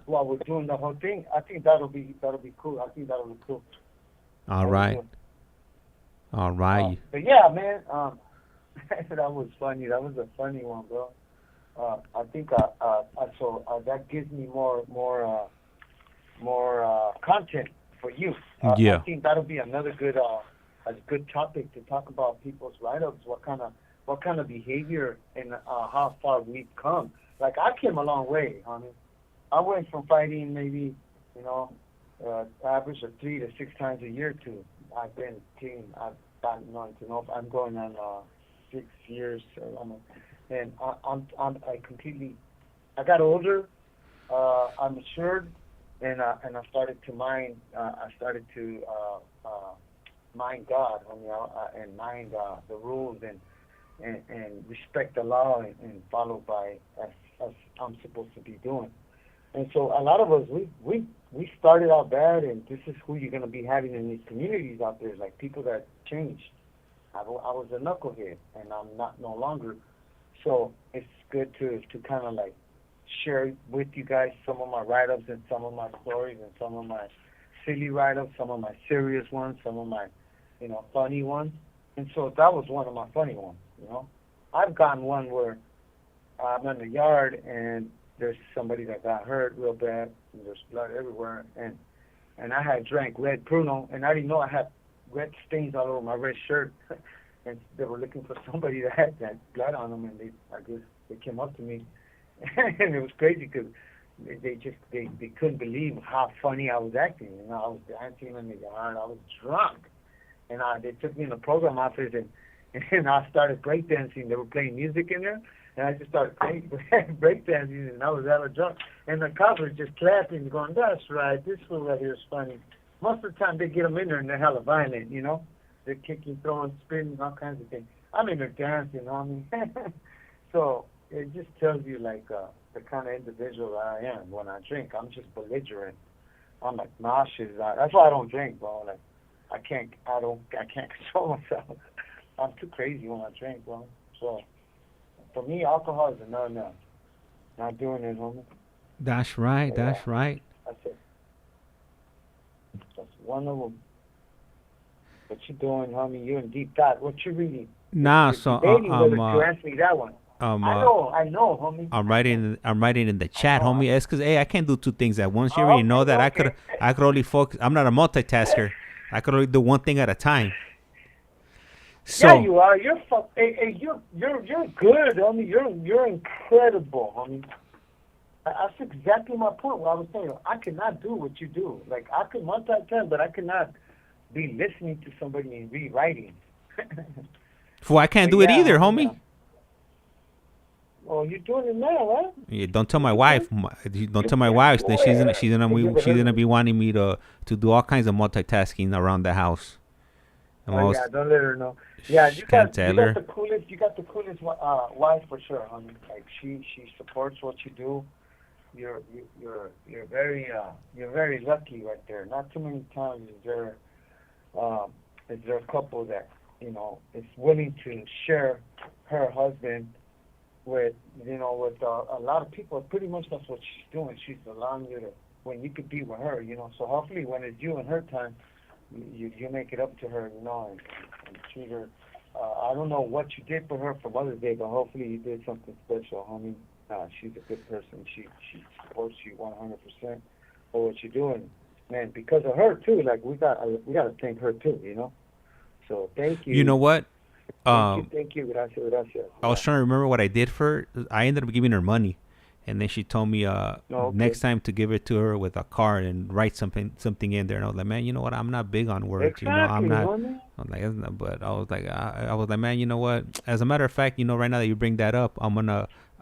while we're doing the whole thing. I think that'll be cool. All right. But yeah, man, that was funny. That was a funny one, bro. I think that gives me more content for you. I think that'll be another good topic to talk about people's write-ups. What kind of behavior and how far we've come. Like I came a long way, honey. I went from fighting maybe average of 3 to 6 times a year to I've been clean. I've gotten on to know. I'm going on 6 years, and I got older. I matured. And I started to mind. I started to mind God, and mind the rules and respect the law and follow by as I'm supposed to be doing. And so a lot of us we started out bad, and this is who you're gonna be having in these communities out there, like people that changed. I was a knucklehead, and I'm not no longer. So it's good to kind of like share with you guys some of my write-ups and some of my stories and some of my silly write-ups, some of my serious ones, some of my, funny ones. And so that was one of my funny ones, I've gotten one where I'm in the yard and there's somebody that got hurt real bad and there's blood everywhere. And I had drank red Pruno and I didn't know I had red stains all over my red shirt. And they were looking for somebody that had that blood on them, and I guess they came up to me. And it was crazy because they couldn't believe how funny I was acting. I was dancing in the yard. I was drunk, and they took me in the program office and I started breakdancing. They were playing music in there, and I just started breakdancing, and I was hella drunk. And the cops were just clapping, going, "That's right, this fool right here is funny." Most of the time they get them in there and they're hella violent, They're kicking, throwing, spinning, all kinds of things. I'm in there dancing, So it just tells you like the kind of individual I am when I drink. I'm just belligerent. I'm like nauseous. That's why I don't drink, bro. Like I can't control myself. I'm too crazy when I drink, bro. So for me, alcohol is a no. Not doing it, homie. That's right. That's right. That's it. That's one of them. What you doing, homie? You in deep thought. What you reading? Nah, so you ask me that one. I know, homie. I'm writing in the chat, homie. It's because I can't do 2 things at once. You already know that. Okay. I could only focus. I'm not a multitasker. I could only do one thing at a time. So, yeah, you are. You're you're good, homie. You're incredible, homie. That's exactly my point. What I was saying, I cannot do what you do. Like I can multitask, but I cannot be listening to somebody and rewriting. Well, I can't do it either, homie. Oh, you're doing it now, right? Yeah, don't tell my wife. Don't tell my wife. Then she's gonna be wanting me to do all kinds of multitasking around the house. Oh yeah, don't let her know. Yeah, you Can't got tell her. the coolest. You got the coolest wife for sure, honey. Like she supports what you do. You're very lucky right there. Not too many times is there a couple that is willing to share her husband with with a lot of people. Pretty much that's what she's doing. She's allowing you to when you could be with her. So hopefully when it's you and her time, you make it up to her, and treat her. I don't know what you did for her for Mother's Day, but hopefully you did something special, homie. She's a good person. She supports you 100% for what you're doing, man. Because of her too. Like we got to thank her too, So thank you. You know what? Thank you. Gracias. I was trying to remember what I did for her. I ended up giving her money, and then she told me next time to give it to her with a card and write something in there. And I was like, man, you know what? I'm not big on words. Exactly, I'm not. homie. I'm like, but I was like, man, you know what? As a matter of fact, right now that you bring that up,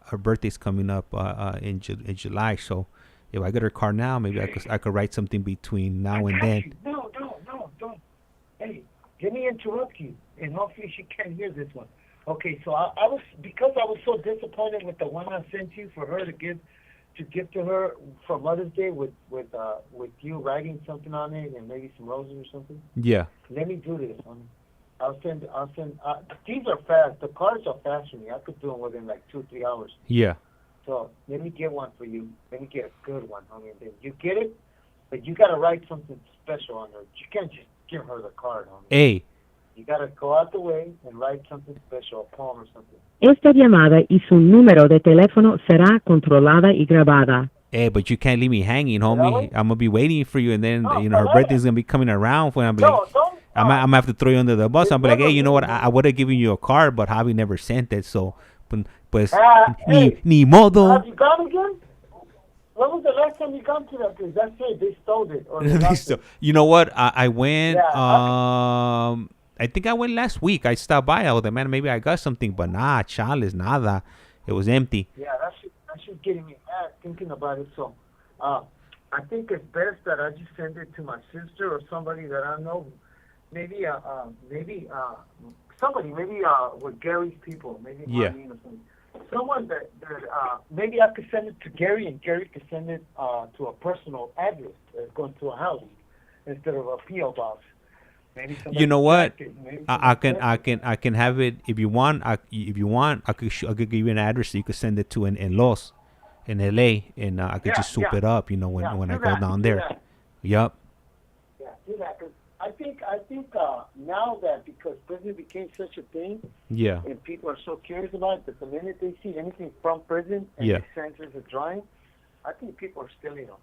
her birthday's coming up in July. So if I get her card now, maybe I could write something between now and then. No, don't. Hey, let me interrupt you, and hopefully she can't hear this one. Okay, so I was so disappointed with the one I sent you for her to give to her for Mother's Day with you writing something on it and maybe some roses or something. Yeah. Let me do this, honey. I'll send. These are fast. The cards are fast for me. I could do them within like 2-3 hours. Yeah. So let me get one for you. Let me get a good one, honey. Then you get it, but you gotta write something special on her. You can't just give her the card, honey. Hey. You gotta go out the way and write something special, a poem or something. Esta llamada y su número de teléfono será controlada y grabada. Hey, but you can't leave me hanging, homie. I'm gonna be waiting for you, and then her birthday's gonna be coming around. When I'm like, I'm gonna have to throw you under the bus. I'm like, hey, you know what? I would have given you a card, but Javi never sent it, so pues ni modo. Have you gone again? When was the last time you gone to that place? That's it. They stole it. Or you know what? I went. I think I went last week. I stopped by. I was like, man, maybe I got something, but nah, chales, nada. It was empty. Yeah, that shit getting me mad thinking about it. So, I think it's best that I just send it to my sister or somebody that I know. Maybe somebody, maybe with Gary's people, maybe Marlene or something. Someone that maybe I could send it to Gary, and Gary could send it to a personal address, going to a house instead of a PO box. Maybe you know what? I can have it if you want. I could give you an address so you could send it to in Los, in LA, and I could just soup it up. When I go down there. Yup. Yeah, do that. Cause I think now that because prison became such a thing, and people are so curious about it, that the minute they see anything from prison and it sends as a drawing, I think people are stealing them.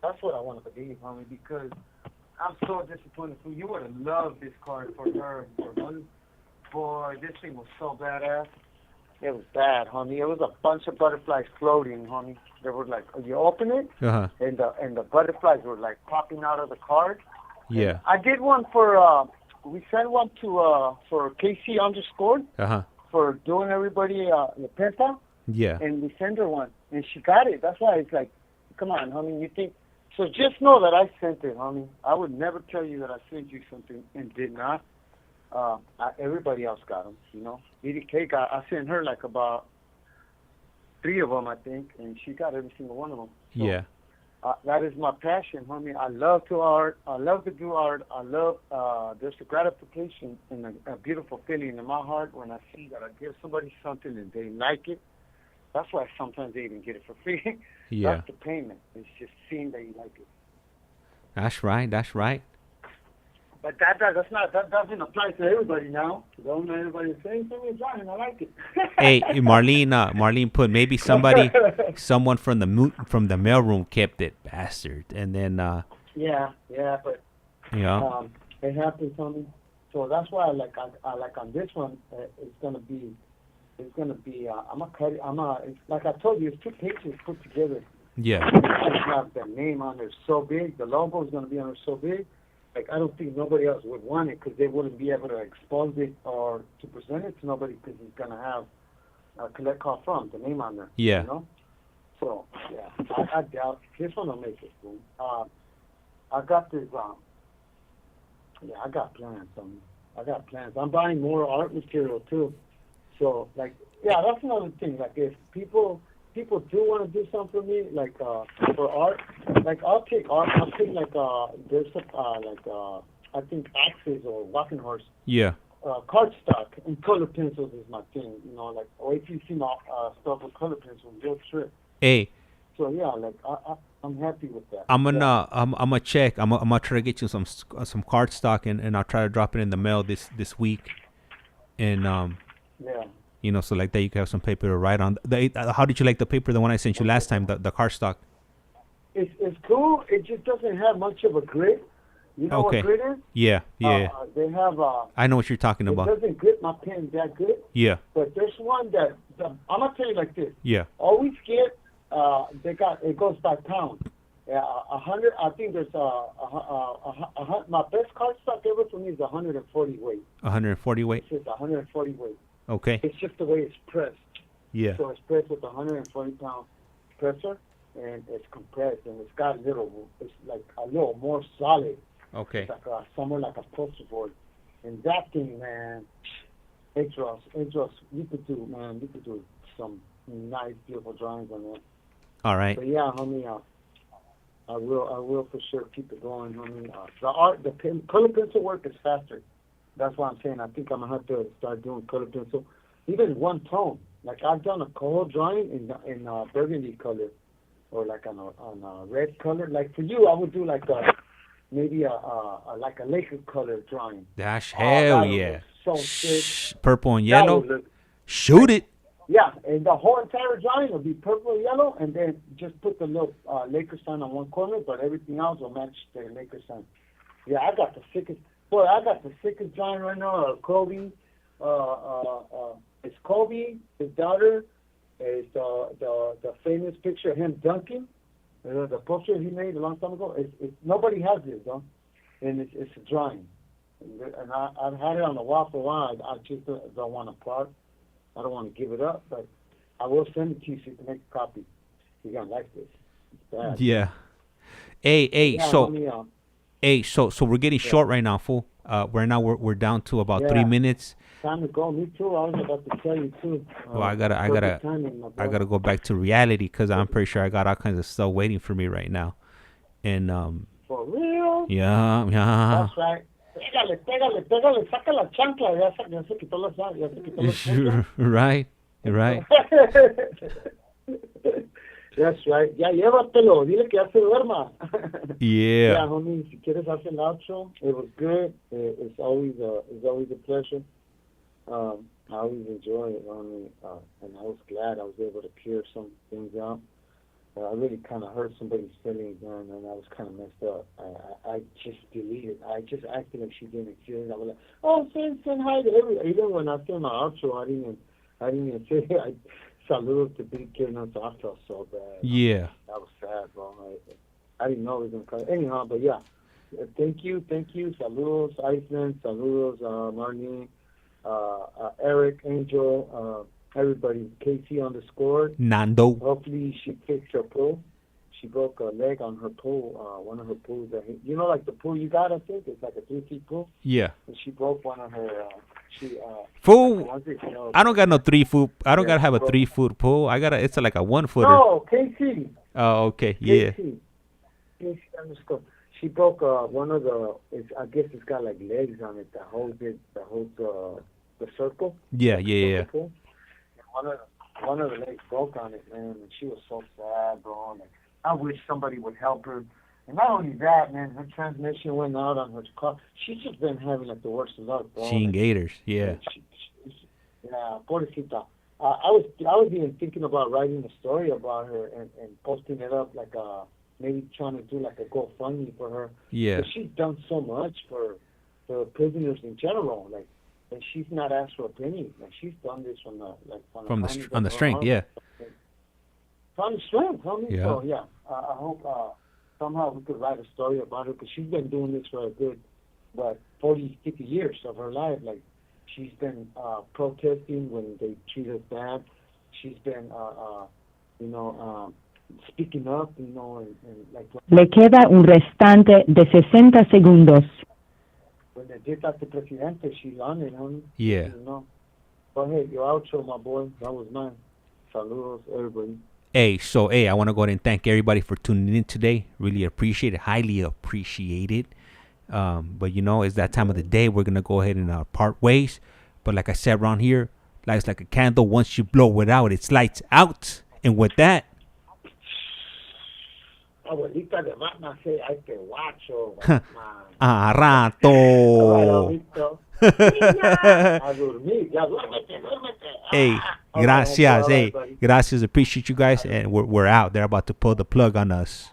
That's what I want to believe, homie, because I'm so disappointed. You would have loved this card for her. Boy, this thing was so badass. It was bad, homie. It was a bunch of butterflies floating, homie. They were like, you open it, and the butterflies were like popping out of the card. Yeah. And I did one for, we sent one to, for KC _ for doing everybody the penta. Yeah. And we sent her one, and she got it. That's why it's like, come on, homie, you think. So just know that I sent it, homie. I would never tell you that I sent you something and did not. Everybody else got them, Biddy K I sent her like about 3 of them, I think, and she got every single one of them. So, yeah. That is my passion, homie. I love to art. I love to do art. I love, there's a gratification and a beautiful feeling in my heart when I see that I give somebody something and they like it. That's why sometimes they even get it for free. Yeah. That's the payment. It's just seeing that you like it. That's right. But that doesn't apply to everybody now. Don't everybody say something, John, I like it. Hey, Marlene put maybe someone from the mailroom kept it, bastard, and then yeah, but it happens, homie. So that's why I like on this one, it's gonna be. I'm gonna cut it. It's like I told you, it's 2 pages put together. Yeah. I have the name on there so big. The logo is gonna be on there so big. Like I don't think nobody else would want it because they wouldn't be able to expose it or to present it to nobody because it's gonna have CollectCallFrom, the name on there. Yeah. So yeah, I doubt this one will make it. I got this. I got plans on. I got plans. I'm buying more art material too. So like, yeah, that's another thing. Like if people do want to do something for me, like for art, like I'll take art. I'll take like there's I think axes or walking horse. Yeah. Cardstock and color pencils is my thing. You know, like or if you see my stuff with color pencils, real trip. Hey. So yeah, like I'm happy with that. I'm gonna check. I'm gonna try to get you some cardstock and I'll try to drop it in the mail this week. And yeah. You know, so like that you can have some paper to write on. How did you like the paper, the one I sent you last time, the cardstock? It's cool. It just doesn't have much of a grit. You know what grit is? Yeah. They have. I know what you're talking about. It doesn't grip my pen that good. Yeah. But there's one that I'm gonna tell you like this. Yeah. Always get. It goes by pound. 100. I think there's my best cardstock ever for me is 140 weight. 140 weight. It's 140 weight. Okay. It's just the way it's pressed. Yeah. So it's pressed with a 140-pound presser, and it's compressed, and it's got it's like a little more solid. Okay. It's like somewhere like a poster board. And that thing, man, it draws. You could do some nice, beautiful drawings on it. All right. But yeah, homie, I will for sure keep it going, homie. The art, color pencil work is faster. That's why I'm saying I think I'm gonna have to start doing color pencil, even one tone. Like I've done a coal drawing in burgundy color, or like on a red color. Like for you, I would do like maybe a Laker color drawing. That's hell yeah. So sick. Purple and yellow. Shoot it. Yeah, and the whole entire drawing will be purple and yellow, and then just put the little Laker sign on one corner, but everything else will match the Laker sign. Yeah, I got the sickest drawing right now. Kobe, it's Kobe, his daughter, is the famous picture of him dunking. The poster he made a long time ago. Nobody has this, though, and it's a drawing. And I've had it on the wall for a while. I just don't want to part. I don't want to give it up, but I will send it to you so you can make a copy. You're gonna like this. It's bad. Yeah. Hey, so we're getting short right now, fool. Right now we're down to about 3 minutes. Time to go. Me too. I was about to tell you too. Well, I gotta go back to reality because I'm pretty sure I got all kinds of stuff waiting for me right now. And for real? Yeah. That's right. Pégale, saca la chancla, ya se quitó la Right. That's right. Ya llévatelo, dile que ya se duerma. Yeah. Yeah, homie, si quieres hacer el outro, it was good. It's always a pleasure. I always enjoy it, homie, and I was glad I was able to clear some things out. I really kind of hurt somebody's feelings, man, and I was kind of messed up. I just deleted. I just acted like she didn't feel it. I was like, oh, send hi to everybody. Even when I said my outro, I didn't even say it. Saludos to Biddy K, and I felt so bad. Yeah. That was sad, bro. I didn't know it was going to come. Anyhow, but yeah. Thank you. Saludos, ICEMAN. Saludos, Marlene, Eric, Angel, everybody. Casey on the score. Nando. Hopefully she fixed her pool. She broke a leg on her pool, one of her pools. You know, like the pool you got, I think? It's like a 3-feet pool. Yeah. And she broke one of her... Fool, I don't got no 3-foot. I don't gotta have a 3-foot pool. It's like a 1-footer. No, KC. Oh, okay, yeah. KC underscore. She broke one of the. I guess it's got like legs on it that holds the circle. Yeah. Pool. One of the legs broke on it, man, and she was so sad, bro. Like, I wish somebody would help her. And not only that, man, her transmission went out on her car. She's just been having like the worst of luck, bro. She gators, yeah. Yeah, pobrecita. I was even thinking about writing a story about her and posting it up, like maybe trying to do like a GoFundMe for her. Yeah. But she's done so much for prisoners in general, like, and she's not asked for a penny. Like she's done this from the strength, yeah. From the strength, homie. Yeah. So yeah, I hope somehow we could write a story about her because she's been doing this for a good, 40, 50 years of her life. Like she's been protesting when they treat her bad. She's been, speaking up, and like. Le queda un restante de 60 segundos. Benedita tu presidente, she honored him. Yeah. You know. Go ahead, your outro, my boy. That was mine. Saludos, everybody. Hey, I want to go ahead and thank everybody for tuning in today. Really appreciate it. Highly appreciate it. But you know, it's that time of the day. We're going to go ahead and part ways. But like I said around here, life's like a candle. Once you blow it out, it's lights out. And with that, Abuelita de Batman say, ay, que guacho, a rato. A dormir, ya duérmete. Hey, gracias. Hey, gracias. Appreciate you guys. And we're out. They're about to pull the plug on us.